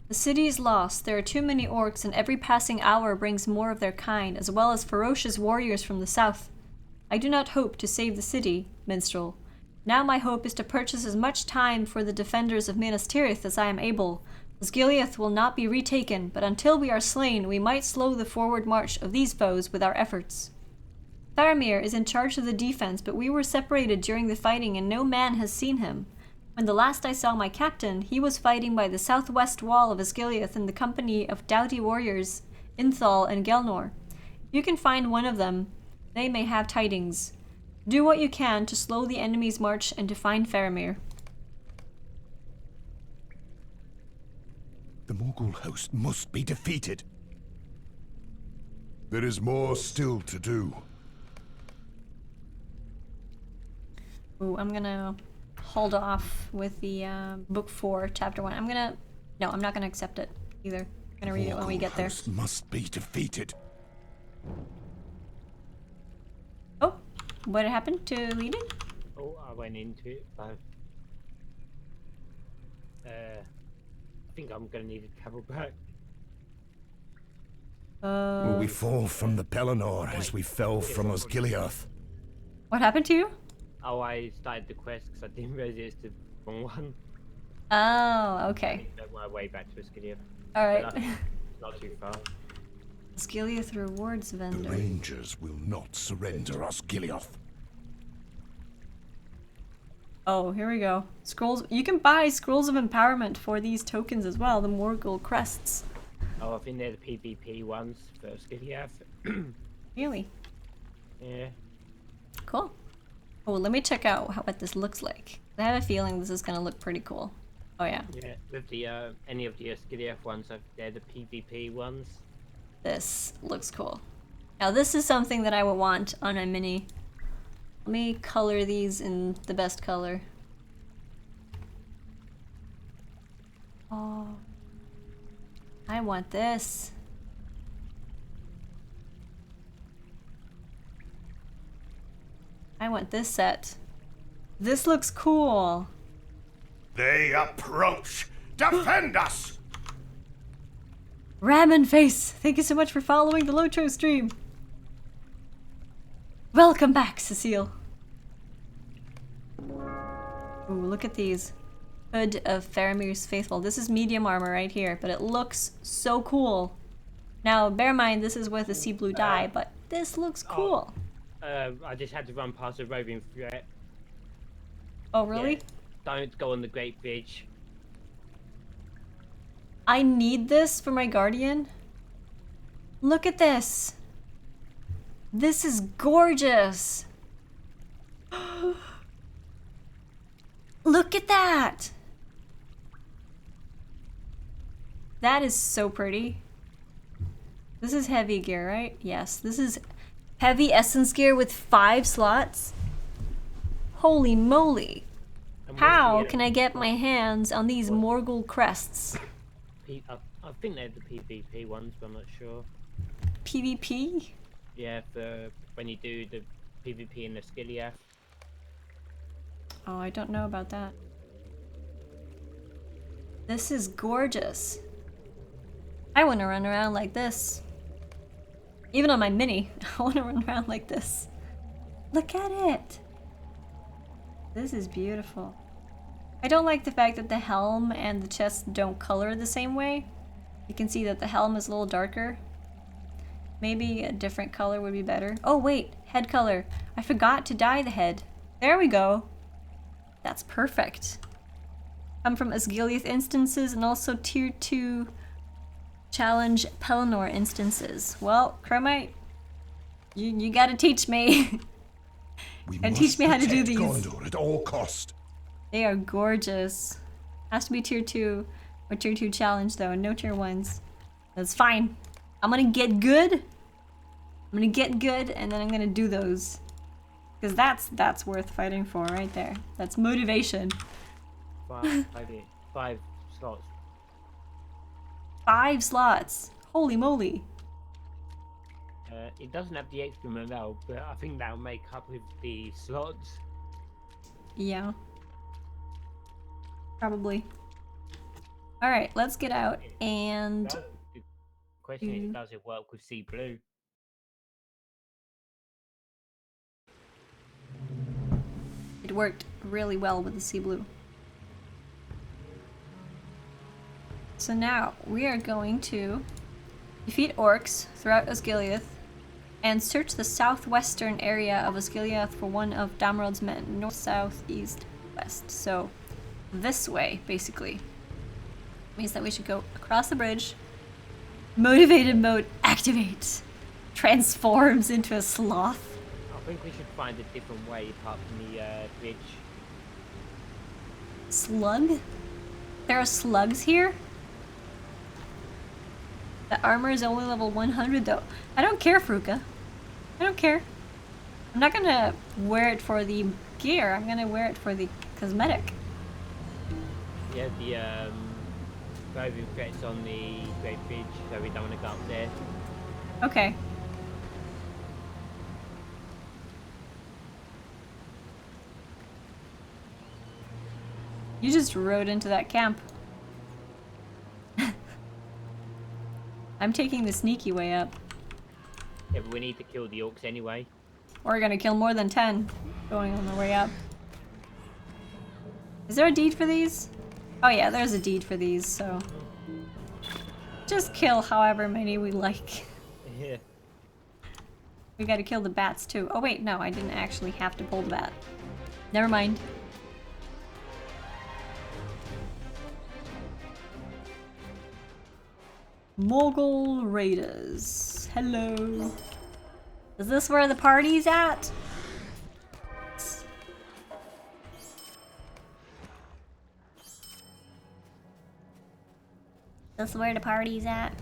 The city is lost. There are too many orcs, and every passing hour brings more of their kind, as well as ferocious warriors from the south. I do not hope to save the city, minstrel. Now my hope is to purchase as much time for the defenders of Minas Tirith as I am able. Osgiliath will not be retaken, but until we are slain, we might slow the forward march of these foes with our efforts. Faramir is in charge of the defense, but we were separated during the fighting and no man has seen him. When the last I saw my captain, he was fighting by the southwest wall of Osgiliath in the company of doughty warriors, Inthal and Gelnor. If you can find one of them, they may have tidings. Do what you can to slow the enemy's march and to find Faramir. The Morgul host must be defeated. There is more still to do. Ooh, I'm gonna hold off with the book 4, chapter 1. No, I'm not gonna accept it either. I'm gonna read it when we get there. Host must be defeated. Oh, what happened to leading? Oh, I went into it. I think I'm gonna need to travel back. Will we fall from the Pelennor as we fell from Osgiliath? What happened to you? Oh, I started the quest because I didn't realize it's the wrong one. Oh, okay. I made my way back to Ascilia. Alright. Not too far. Osgiliath rewards The vendor. Rangers will not surrender Osgiliath. Oh, here we go. Scrolls. You can buy scrolls of empowerment for these tokens as well, the Morgul crests. Oh, I think they're the PvP ones for Ascilia. Really? Yeah. Cool. Oh, let me check out what this looks like. I have a feeling this is gonna look pretty cool. Oh yeah. Yeah, with the any of the Ascilia ones, they're the PvP ones. This looks cool. Now this is something that I would want on a mini. Let me color these in the best color. Oh. I want this. I want this set. This looks cool. They approach! Defend us! Ramen Face, thank you so much for following the LOTRO stream. Welcome back, Cecile. Ooh, look at these. Hood of Faramir's Faithful. This is medium armor right here, but it looks so cool. Now, bear in mind, this is with a sea blue dye, but this looks cool. I just had to run past a roving threat. Oh, really? Yeah, don't go on the Great Bridge. I need this for my guardian. Look at this. This is gorgeous. Look at that. That is so pretty. This is heavy gear, right? Yes, this is heavy essence gear with 5 slots. Holy moly. How can I get my hands on these Morgul crests? I think they're the PvP ones, but I'm not sure. PvP? Yeah, for when you do the PvP in the Ascilia. Oh, I don't know about that. This is gorgeous. I want to run around like this. Even on my mini, I want to run around like this. Look at it. This is beautiful. I don't like the fact that the helm and the chest don't color the same way. You can see that the helm is a little darker. Maybe a different color would be better. Oh wait, head color. I forgot to dye the head. There we go. That's perfect. Come from Osgiliath instances and also tier 2 challenge Pelennor instances. Well, Chromite, you gotta teach me. And teach me how to do these. Gondor at all cost. They are gorgeous. Has to be tier 2 or tier 2 challenge though, and no tier 1s. That's fine. I'm gonna get good. I'm gonna get good and then I'm gonna do those. Because that's worth fighting for right there. That's motivation. 5 slots. 5 slots. Holy moly. It doesn't have the extra morale, but I think that'll make up with the slots. Yeah. Probably. Alright, let's get out and... The question is, does it work with Sea Blue? It worked really well with the Sea Blue. So now we are going to defeat orcs throughout Osgiliath and search the southwestern area of Osgiliath for one of Damrod's men. North, south, east, west. So this way, basically. Means that we should go across the bridge. Motivated mode activate. Transforms into a sloth. I think we should find a different way apart from the bridge. Slug? There are slugs here? The armor is only level 100 though. I don't care, Fruka. I don't care. I'm not gonna wear it for the gear. I'm gonna wear it for the cosmetic. Yeah, the roving threats on the Great Bridge, so we don't want to go up there. Okay. You just rode into that camp. I'm taking the sneaky way up. Yeah, but we need to kill the orcs anyway. We're gonna kill more than 10 going on the way up. Is there a deed for these? Oh yeah, there's a deed for these, so... Just kill however many we like. Yeah. We gotta kill the bats too. Oh wait, no, I didn't actually have to pull the bat. Never mind. Mogul Raiders. Hello. Is this where the party's at? This where the party's at?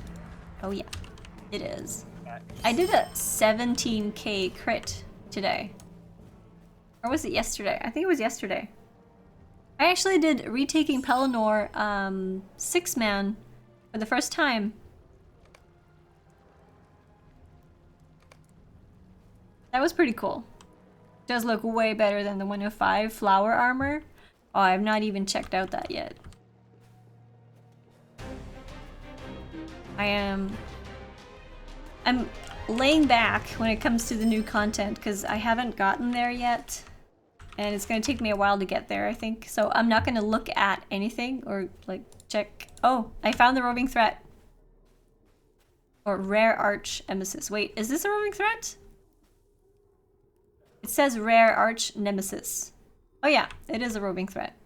Oh yeah, it is. I did a 17k crit today. Or was it yesterday? I think it was yesterday. I actually did Retaking Pelennor 6-man for the first time. That was pretty cool. Does look way better than the 105 flower armor. Oh, I've not even checked out that yet. I'm laying back when it comes to the new content because I haven't gotten there yet. And it's going to take me a while to get there, I think. So I'm not going to look at anything or like check. Oh, I found the roving threat. Or rare arch emesis. Wait, is this a roving threat? It says rare arch nemesis. Oh yeah, it is a roving threat.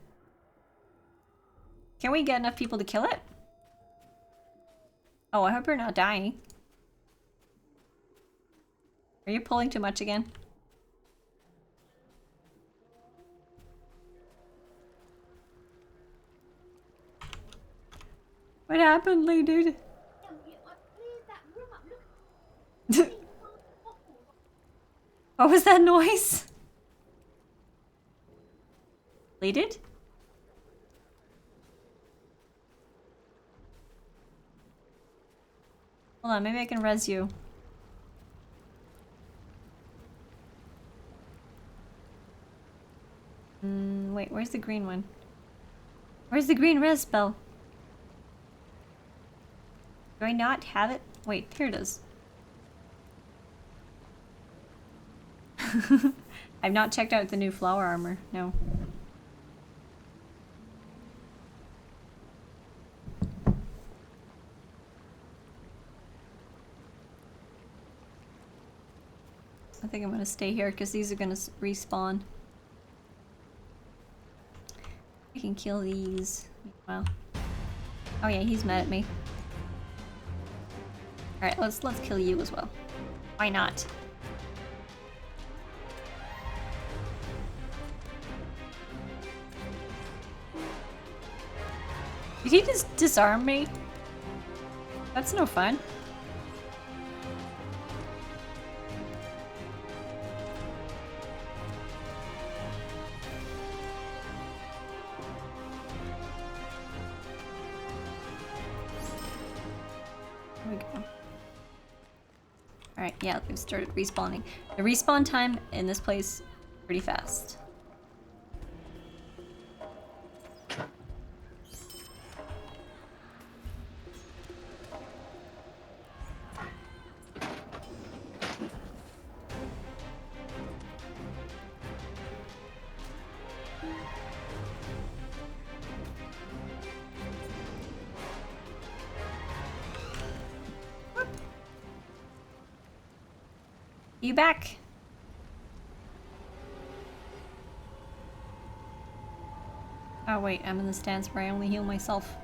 Can we get enough people to kill it? Oh, I hope you're not dying. Are you pulling too much again? What happened, Lee, dude? What was that noise? Lee, dude? Hold on, maybe I can res you. Wait, where's the green one? Where's the green res spell? Do I not have it? Wait, here it is. I've not checked out the new flower armor, no. I think I'm gonna stay here because these are gonna respawn. I can kill these. Well, oh yeah, he's mad at me. All right, let's kill you as well. Why not? Did he just disarm me? That's no fun. Here we go. Alright, yeah, they've started respawning. The respawn time in this place pretty fast. You back? Oh wait, I'm in the stance where I only heal myself.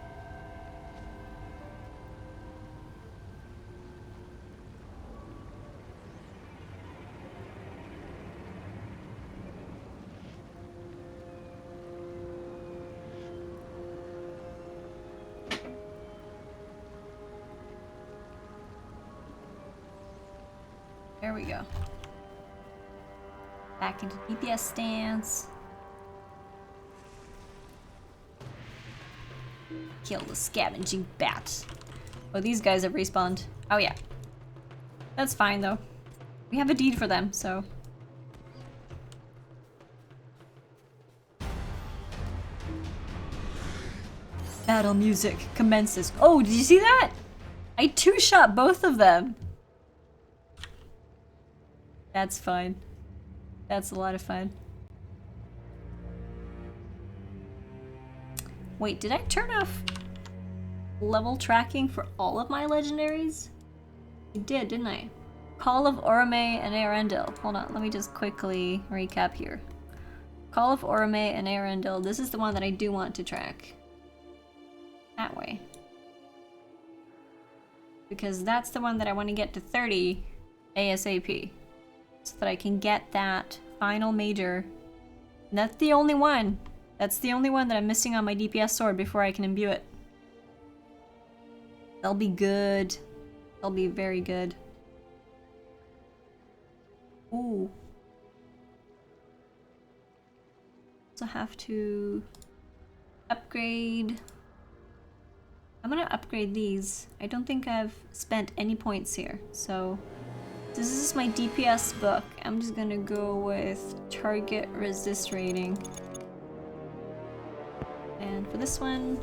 There we go. Back into DPS stance. Kill the scavenging bat. Oh, these guys have respawned. Oh yeah. That's fine though. We have a deed for them, so. Battle music commences. Oh, did you see that? I two-shot both of them. That's fun. That's a lot of fun. Wait, did I turn off level tracking for all of my legendaries? I did, didn't I? Call of Orome and Arendelle. Hold on, let me just quickly recap here. Call of Orome and Arendelle. This is the one that I do want to track. That way. Because that's the one that I want to get to 30 ASAP. So that I can get that final major. And that's the only one. That's the only one that I'm missing on my DPS sword before I can imbue it. They'll be good. They'll be very good. Ooh. Also have to upgrade. I'm gonna upgrade these. I don't think I've spent any points here, so this is my DPS book. I'm just gonna go with target resist rating. And for this one,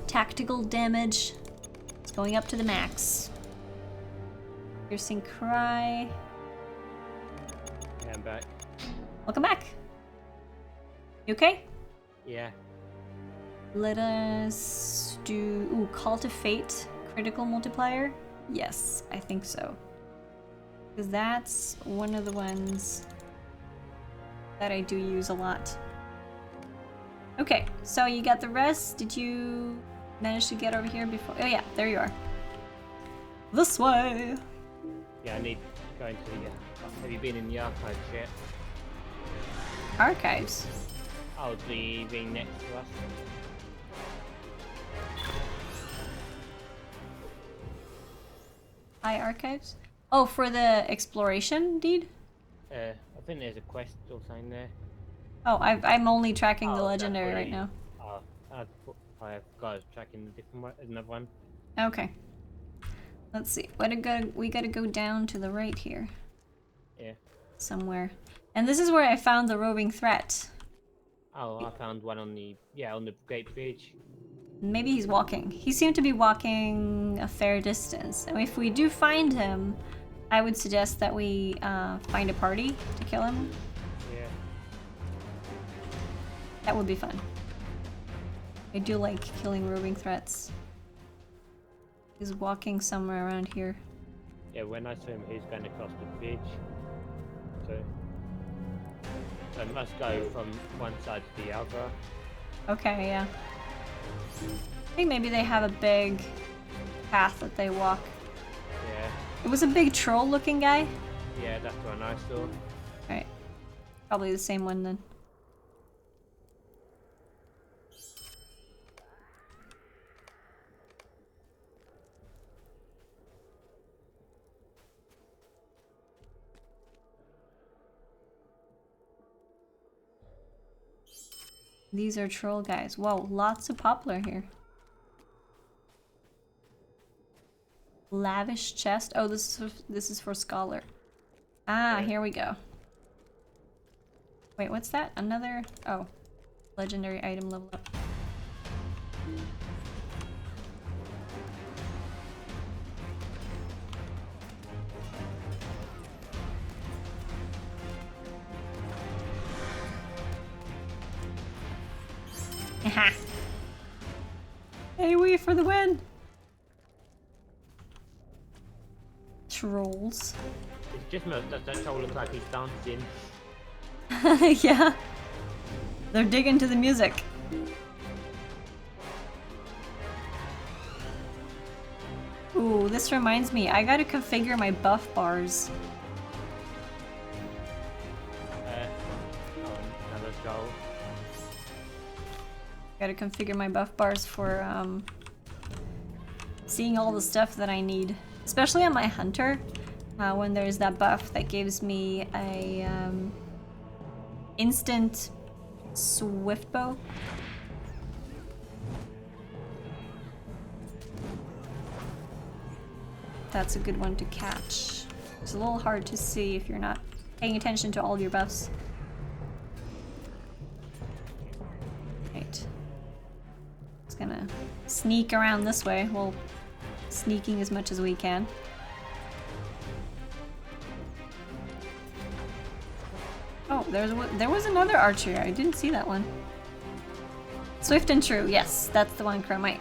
tactical damage. It's going up to the max. Piercing cry. Yeah, I'm back. Welcome back. You okay? Yeah. Let us do... Ooh, Call to Fate. Critical multiplier? Yes, I think so. Because that's one of the ones that I do use a lot. Okay, so you got the rest. Did you manage to get over here before? Oh yeah, there you are. This way! Yeah, I need to go into the... have you been in the archives yet? Archives? Oh, the ring next to us. Hi, archives? Oh, for the exploration deed? I think there's a quest or something there. Oh, I'm only tracking the Oh, that's legendary where right you- now. Oh, I've got tracking the different one, another one. Okay. Let's see. We gotta go down to the right here. Yeah. Somewhere. And this is where I found the roving threat. Oh, I found one on the Great Bridge. Maybe he's walking. He seemed to be walking a fair distance. And if we do find him, I would suggest that we find a party to kill him. Yeah. That would be fun. I do like killing roving threats. He's walking somewhere around here. Yeah, when I saw him, he was going across the bridge. So I must go from one side to the other. Okay, yeah. I think maybe they have a big path that they walk. Yeah. It was a big troll-looking guy. Yeah, that's the one I saw. Alright. Probably the same one then. These are troll guys. Whoa, lots of poplar here. Lavish chest. Oh, this is for scholar. Ah, Okay. here we go. Wait, what's that? Another... Oh. Legendary item level up. Haha. Hey, we for the win! Trolls. It's just that troll looks like he's dancing. Yeah. They're digging to the music. Ooh, this reminds me. I gotta configure my buff bars. Another troll. Gotta configure my buff bars for seeing all the stuff that I need. Especially on my hunter, when there's that buff that gives me a instant swift bow. That's a good one to catch. It's a little hard to see if you're not paying attention to all your buffs. Right. Just gonna sneak around this way. Well, sneaking as much as we can. Oh, there was another archer. I didn't see that one. Swift and true. Yes, that's the one, Chromite.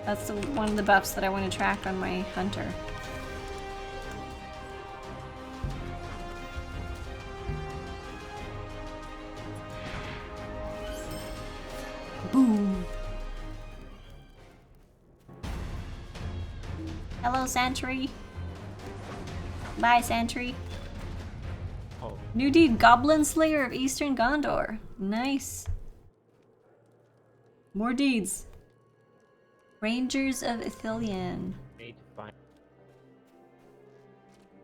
That's one of the buffs that I want to track on my hunter. Boom. Hello, Sentry. Bye, Sentry. Oh, New deed, Goblin Slayer of Eastern Gondor. Nice. More deeds. Rangers of Ithilien. need to find.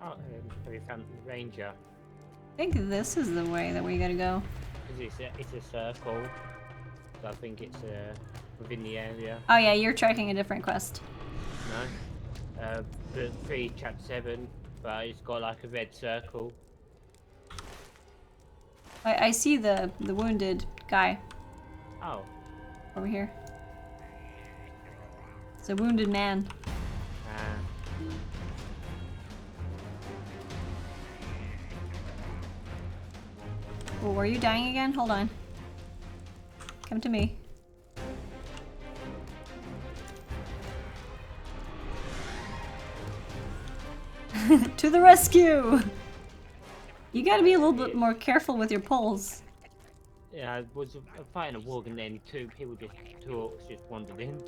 Oh, we found the ranger. I think this is the way that we gotta go. It's a circle. So I think it's within the area. Oh yeah, you're tracking a different quest. No. The 3 chapter 7, but it's got like a red circle. I see the wounded guy Oh. over here. It's a wounded man. Oh, are you dying again? Hold on. Come to me. To the rescue! You gotta be a little bit more careful with your poles. Yeah, I was fighting a warg and then two orcs just wandered in.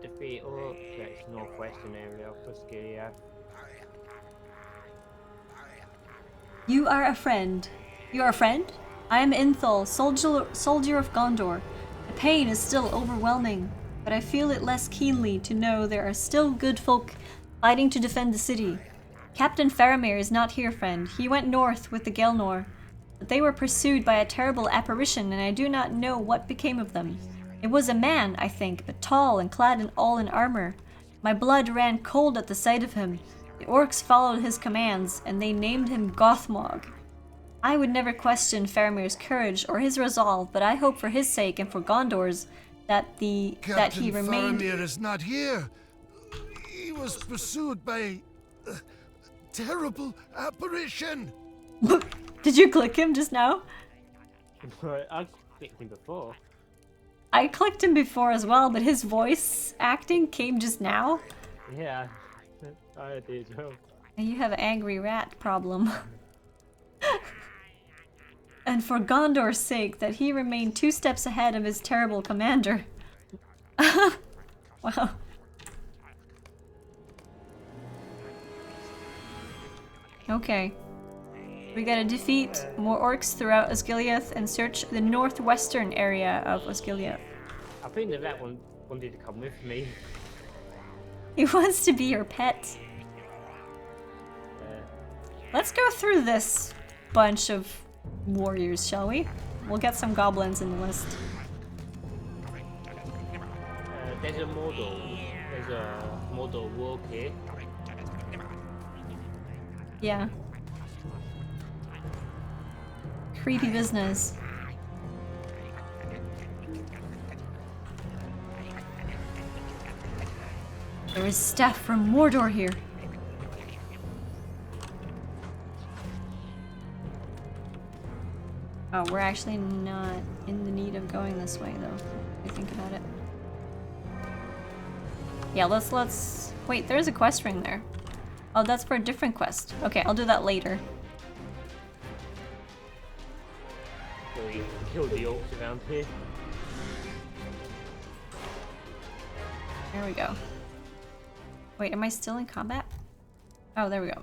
Defeat orcs, that's northwestern area of Osgiliath. You are a friend. You are a friend? I am Inthal, soldier of Gondor. The pain is still overwhelming, but I feel it less keenly to know there are still good folk fighting to defend the city. Captain Faramir is not here, friend. He went north with the Gelnor. But they were pursued by a terrible apparition, and I do not know what became of them. It was a man, I think, but tall and clad all in armor. My blood ran cold at the sight of him. The orcs followed his commands, and they named him Gothmog. I would never question Faramir's courage or his resolve, but I hope for his sake and for Gondor's that he remained. Faramir is not here. He was pursued by a terrible apparition. Did you click him just now? I clicked him before. I clicked him before as well, but his voice acting came just now. Yeah, I did as well. You have an angry rat problem. And for Gondor's sake, that he remained 2 steps ahead of his terrible commander. Wow. Okay. We gotta defeat more orcs throughout Osgiliath and search the northwestern area of Osgiliath. I think the rat wanted to come with me. He wants to be your pet. Let's go through this bunch of warriors, shall we? We'll get some goblins in the list. There's a model. There's a model walk here. Yeah. Creepy business. There is stuff from Mordor here. Oh, we're actually not in the need of going this way, though. If I think about it. Yeah, let's... Wait, there's a quest ring there. Oh, that's for a different quest. Okay, I'll do that later. So we killed the orcs around here. There we go. Wait, am I still in combat? Oh, there we go.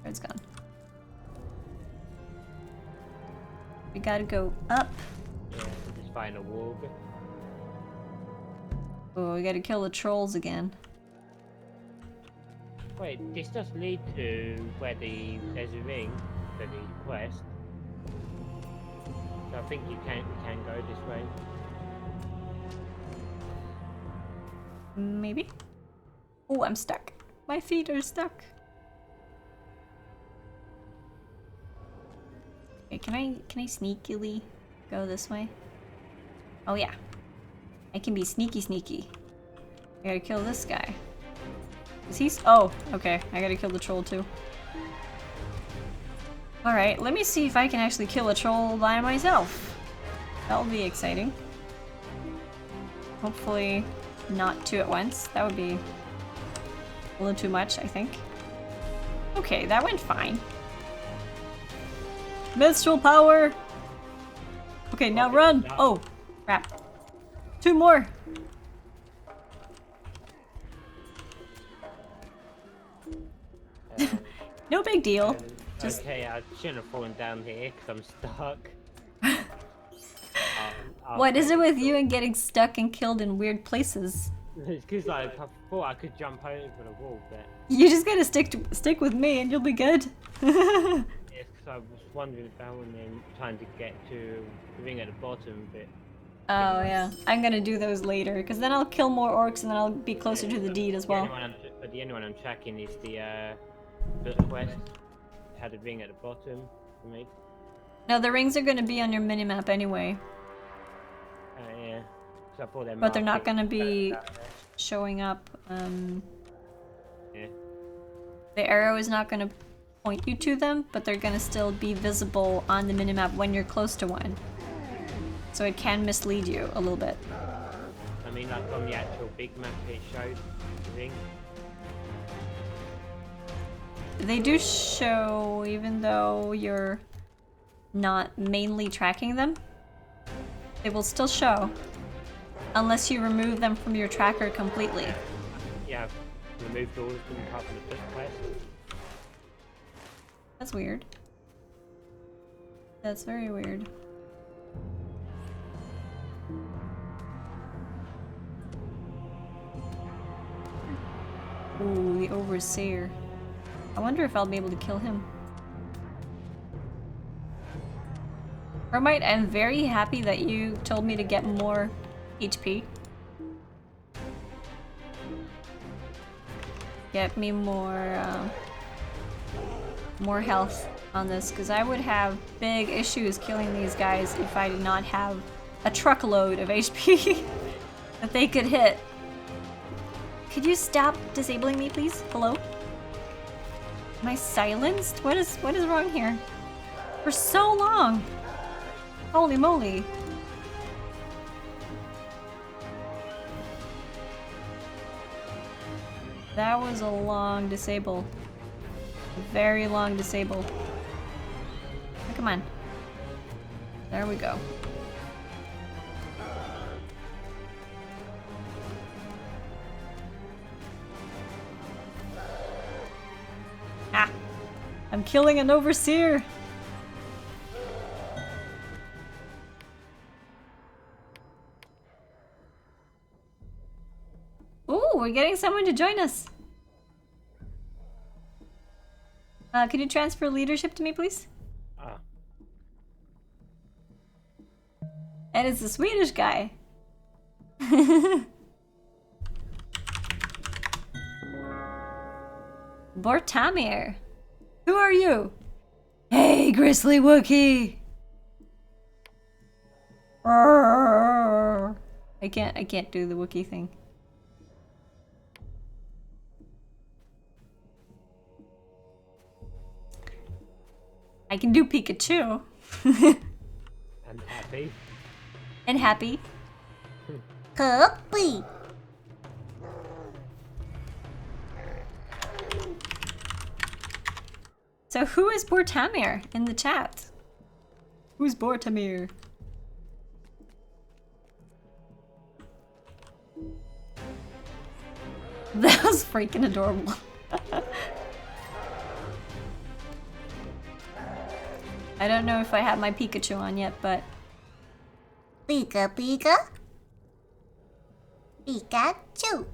It's gone. We gotta go up. Yeah, just find a warg. Oh, we gotta kill the trolls again. Wait, this does lead to where there's a ring for the quest. So I think we can go this way. Maybe? Oh, I'm stuck. My feet are stuck. Okay, can I sneakily go this way? Oh yeah. I can be sneaky. I gotta kill this guy. Is he oh, okay. I gotta kill the troll too. Alright, let me see if I can actually kill a troll by myself. That'll be exciting. Hopefully not two at once. That would be a little too much, I think. Okay, that went fine. Minstrel power! Okay, now run! Oh, crap. Two more! No big deal. Just... Okay, I shouldn't have fallen down here because I'm stuck. What is it with you and getting stuck and killed in weird places? It's because like, I thought I could jump over the wall, but You just gotta stick with me and you'll be good. yes, because I was wandering down and then trying to get to the ring at the bottom, but Oh yeah, I'm gonna do those later, because then I'll kill more orcs and then I'll be closer to the deed as well. The only one I'm tracking is the quest. Had a ring at the bottom for me. No, the rings are gonna be on your minimap anyway, Yeah. So I thought they're but they're not marking gonna be down there. showing up. Yeah. The arrow is not gonna point you to them, but they're gonna still be visible on the minimap when you're close to one. So it can mislead you a little bit. I mean, like on the actual big map, it showed the ring. They do show, even though you're not mainly tracking them. They will still show, unless you remove them from your tracker completely. Yeah, I've removed all of them apart from the first quest. That's weird. That's very weird. Ooh, the Overseer. I wonder if I'll be able to kill him. Hermite, I'm very happy that you told me to get more HP. Get me more health on this, because I would have big issues killing these guys if I did not have a truckload of HP that they could hit. Could you stop disabling me, please? Hello? Am I silenced? What is wrong here? For so long! Holy moly. That was a long disable. A very long disable. Oh, come on. There we go. Ah! I'm killing an overseer! Ooh, we're getting someone to join us. Could you transfer leadership to me, please? Ah. And it's a Swedish guy. Bortamir. Who are you? Hey, Grizzly Wookie. I can't do the Wookiee thing. I can do Pikachu. And happy. And happy. Happy. So who is Bortamir in the chat? Who's Bortamir? That was freaking adorable. I don't know if I have my Pikachu on yet, but... Pika Pika? Pikachu!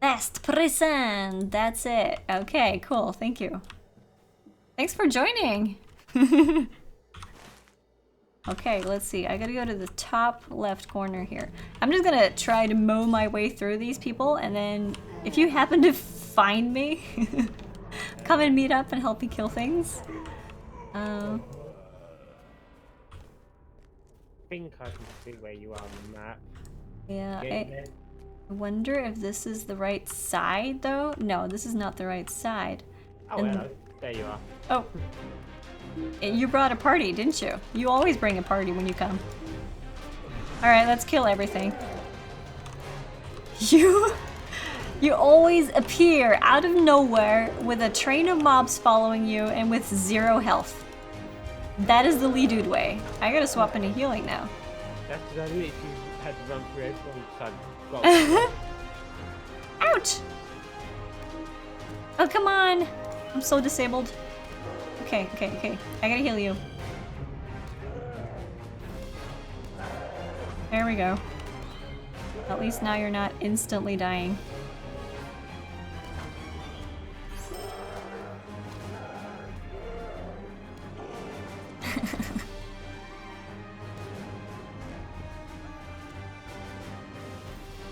Last person! That's it. Okay, cool. Thank you. Thanks for joining! Okay, let's see. I gotta go to the top left corner here. I'm just gonna try to mow my way through these people, and then if you happen to find me, come and meet up and help me kill things. I think I can see where you are on the map. Yeah, Getting there. I wonder if this is the right side, though? No, this is not the right side. Oh, And- hello. There you are. Oh. You brought a party, didn't you? You always bring a party when you come. Alright, let's kill everything. You always appear out of nowhere with a train of mobs following you and with 0 health. That is the Ledude way. I gotta swap into healing now. That's because I literally had to run through everyone, so I got Ouch! Oh, come on! I'm so disabled. Okay. I gotta heal you. There we go. At least now you're not instantly dying.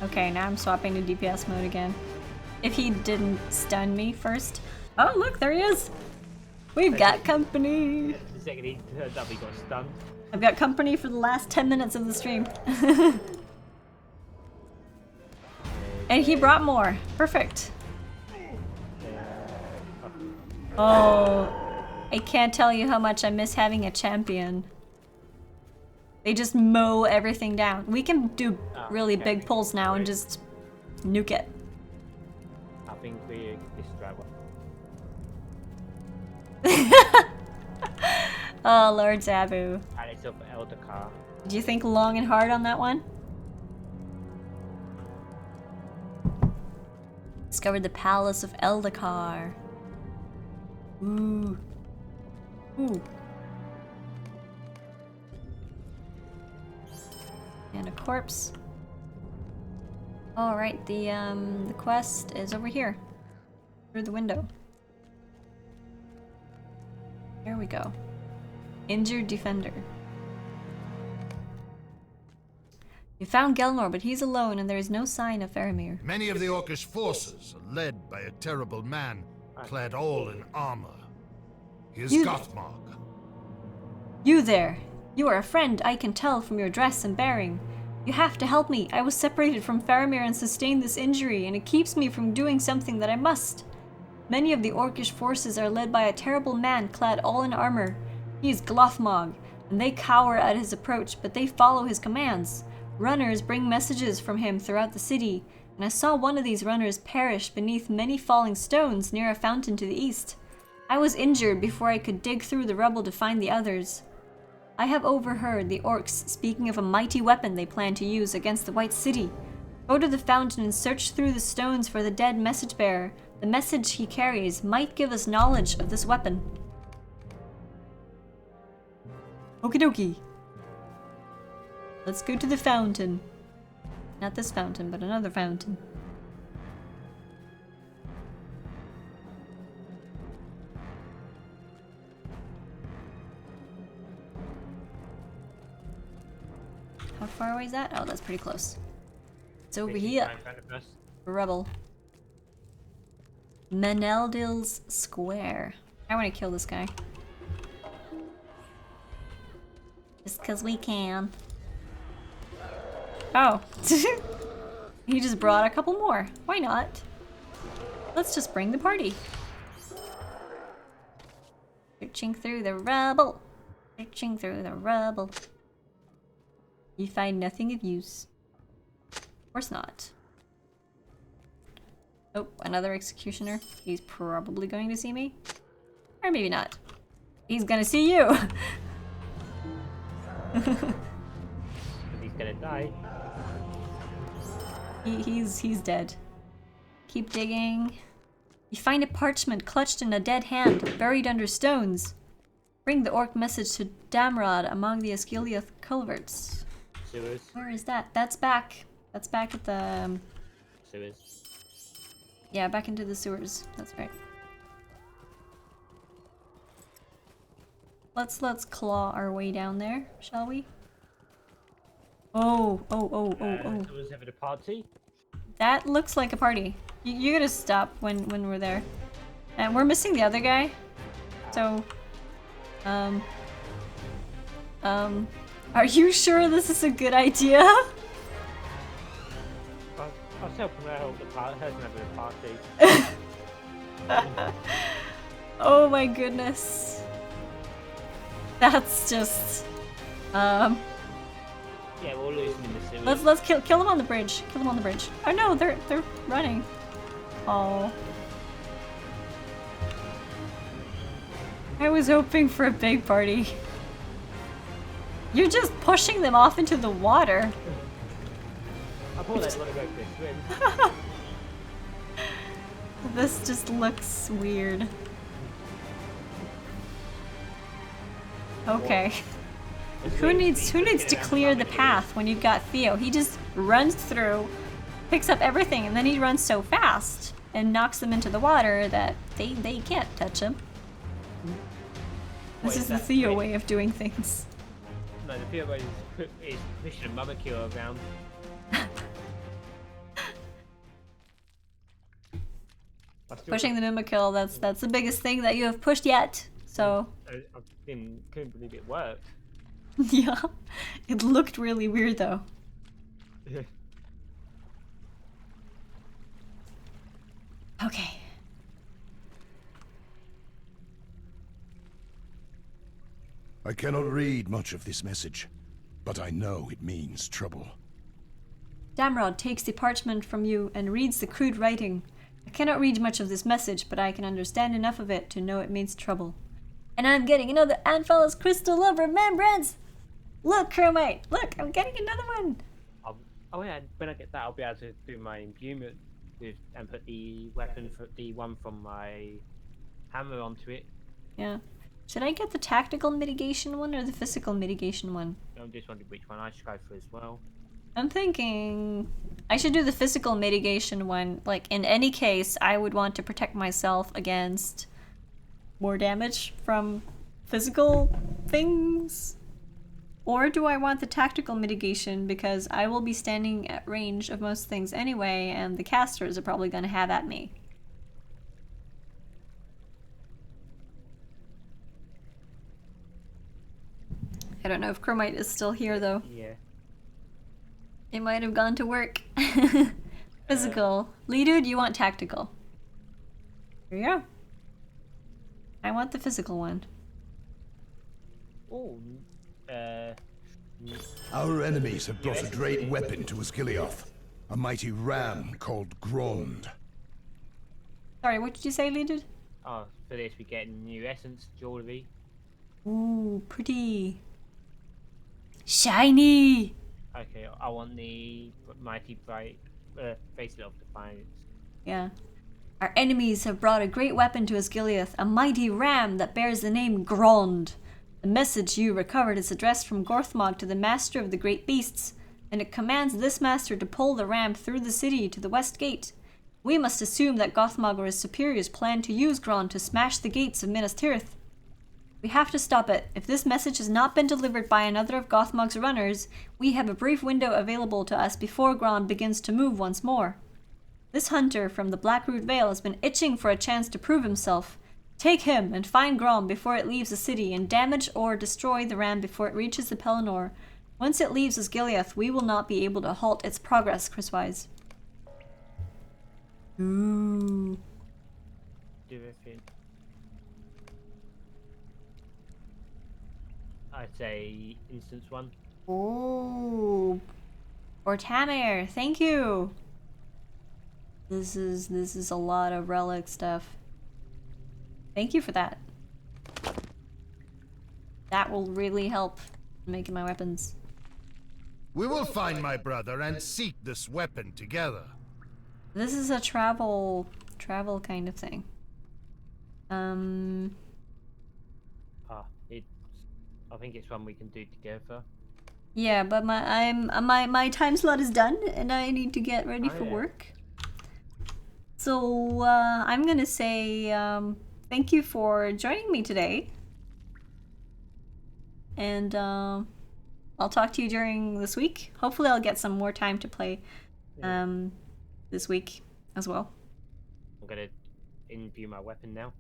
Okay, now I'm swapping to DPS mode again. If he didn't stun me first. Oh, look, there he is! We've got company! the second he turned up, he got stunned. I've got company for the last 10 minutes of the stream. And he brought more. Perfect. Oh, I can't tell you how much I miss having a champion. They just mow everything down. We can do really big pulls now and just nuke it. I think we distract one. Oh, Lord Zabu. And it's up Elder Car. Do you think long and hard on that one? Discovered the Palace of Eldakar. Ooh. Ooh. And a corpse. Alright, the quest is over here. Through the window. There we go. Injured defender. You found Gelnor, but he's alone and there is no sign of Faramir. Many of the Orcish forces are led by a terrible man, clad all in armor. He is You- Gothmog. You there! You are a friend, I can tell from your dress and bearing. You have to help me. I was separated from Faramir and sustained this injury, and it keeps me from doing something that I must. Many of the Orcish forces are led by a terrible man clad all in armor. He is Glothmog, and they cower at his approach, but they follow his commands. Runners bring messages from him throughout the city, and I saw one of these runners perish beneath many falling stones near a fountain to the east. I was injured before I could dig through the rubble to find the others. I have overheard the orcs speaking of a mighty weapon they plan to use against the White City. Go to the fountain and search through the stones for the dead message bearer. The message he carries might give us knowledge of this weapon. Okie dokie. Let's go to the fountain. Not this fountain, but another fountain. How far away is that? Oh, that's pretty close. It's over here. Right in front of us. Rubble. Meneldil's Square. I want to kill this guy. Just because we can. Oh. He just brought a couple more. Why not? Let's just bring the party. Searching through the rubble. Searching through the rubble. You find nothing of use. Of course not. Oh, another executioner. He's probably going to see me. Or maybe not. He's gonna see you! He's gonna die. He's dead. Keep digging. You find a parchment clutched in a dead hand, buried under stones. Bring the orc message to Damrod among the Asgiliath culverts. Sewers. Where is that? That's back. That's back at the... Sewers. Yeah, back into the sewers. That's right. Let's claw our way down there, shall we? Oh. Sewers having a party. That looks like a party. You gotta stop when we're there. And we're missing the other guy. So, are you sure this is a good idea? I was helping her hold the party. Her having a party. Oh my goodness. That's just, Yeah, we'll lose them in the sewers. let's kill them on the bridge. Kill them on the bridge. Oh no, they're running. Oh. I was hoping for a big party. You're just pushing them off into the water. I thought they'd want to go for a swim. This just looks weird. Okay. Who needs to clear the path when you've got Theo? He just runs through, picks up everything, and then he runs so fast and knocks them into the water that they can't touch him. This is the Theo way of doing things. No, the Theo way is pushing a mother killer around. Pushing the Mimikill, that's the biggest thing that you have pushed yet. So I couldn't believe it worked. yeah, it looked really weird though. Okay. I cannot read much of this message, but I know it means trouble. Damrod takes the parchment from you and reads the crude writing. I cannot read much of this message, but I can understand enough of it to know it means trouble. And I'm getting another Anfal's Crystal of Remembrance! Look, Chromite! Look, I'm getting another one! Oh yeah, when I get that, I'll be able to do my imbuement and put the weapon, for the one from my hammer onto it. Yeah. Should I get the tactical mitigation one or the physical mitigation one? I'm just wondering which one I should go for as well. I'm thinking I should do the physical mitigation one. Like, in any case, I would want to protect myself against more damage from physical things. Or do I want the tactical mitigation because I will be standing at range of most things anyway, and the casters are probably going to have at me. I don't know if Chromite is still here though. Yeah. It might have gone to work. Physical. Lidu, do you want tactical? Here you go. I want the physical one. Oh. Our enemies have brought a great weapon to Asgiliath, a mighty ram called Grond. Sorry, what did you say, Lidu? Oh, for this we get new essence jewelry. Ooh, pretty. Shiny! Okay, I want the mighty bright bracelet of defiance. Yeah. Our enemies have brought a great weapon to Asgiliath, a mighty ram that bears the name Grond. The message you recovered is addressed from Gorthmog to the master of the great beasts, and it commands this master to pull the ram through the city to the west gate. We must assume that Gothmog or his superiors plan to use Grond to smash the gates of Minas Tirith. We have to stop it. If this message has not been delivered by another of Gothmog's runners, we have a brief window available to us before Grond begins to move once more. This hunter from the Blackroot Vale has been itching for a chance to prove himself. Take him and find Grom before it leaves the city, and damage or destroy the ram before it reaches the Pelennor. Once it leaves Osgiliath, we will not be able to halt its progress, Chriswise. Ooh. Do everything. I'd say instance 1. Oh. Or Tamir, thank you. This is a lot of relic stuff. Thank you for that. That will really help making my weapons. We will find my brother and seek this weapon together. This is a travel kind of thing. I think it's one we can do together. Yeah, but my time slot is done and I need to get ready for yeah. work. So I'm gonna say thank you for joining me today. And I'll talk to you during this week. Hopefully I'll get some more time to play this week as well. I'm gonna imbue my weapon now.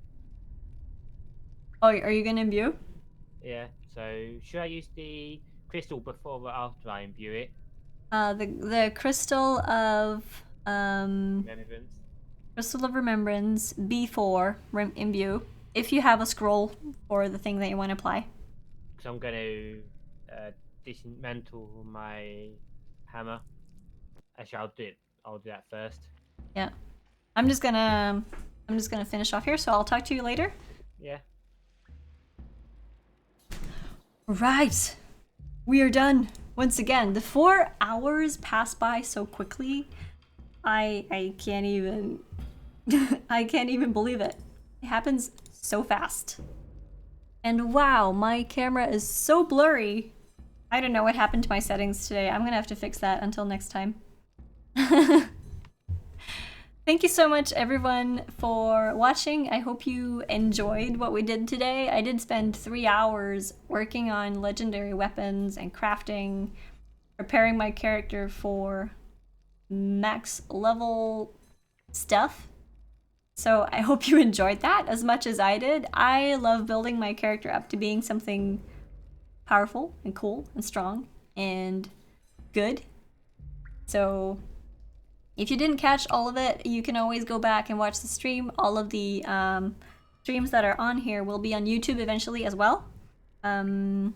Oh, are you gonna imbue? Yeah, so should I use the crystal before or after I imbue it? The crystal of Remembrance. Crystal of Remembrance B4 imbue. If you have a scroll for the thing that you want to apply. So I'm going to dismantle my hammer. Actually, I'll do that first. Yeah, I'm just gonna finish off here. So I'll talk to you later. Yeah. Right, we are done once again. The 4 hours pass by so quickly. I can't even I can't even believe it. It happens so fast. And wow, my camera is so blurry. I don't know what happened to my settings today. I'm gonna have to fix that until next time. Thank you so much, everyone, for watching. I hope you enjoyed what we did today. I did spend 3 hours working on legendary weapons and crafting, preparing my character for max level stuff. So I hope you enjoyed that as much as I did. I love building my character up to being something powerful and cool and strong and good. So if you didn't catch all of it, you can always go back and watch the stream. All of the streams that are on here will be on YouTube eventually as well. And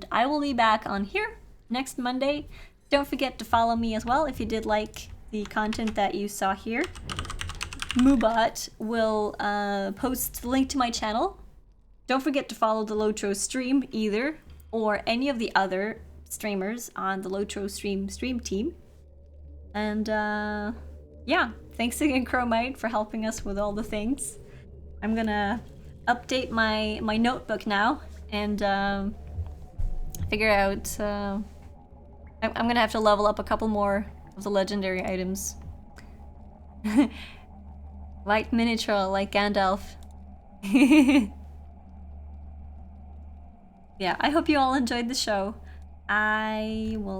I will be back on here next Monday. Don't forget to follow me as well if you did like the content that you saw here. Moobot will post the link to my channel. Don't forget to follow the LOTRO stream either, or any of the other streamers on the LOTRO stream team. And yeah, thanks again, Chromite, for helping us with all the things. I'm gonna update my notebook now and figure out. I'm gonna have to level up a couple more of the legendary items. White miniature like Gandalf. Yeah, I hope you all enjoyed the show. I will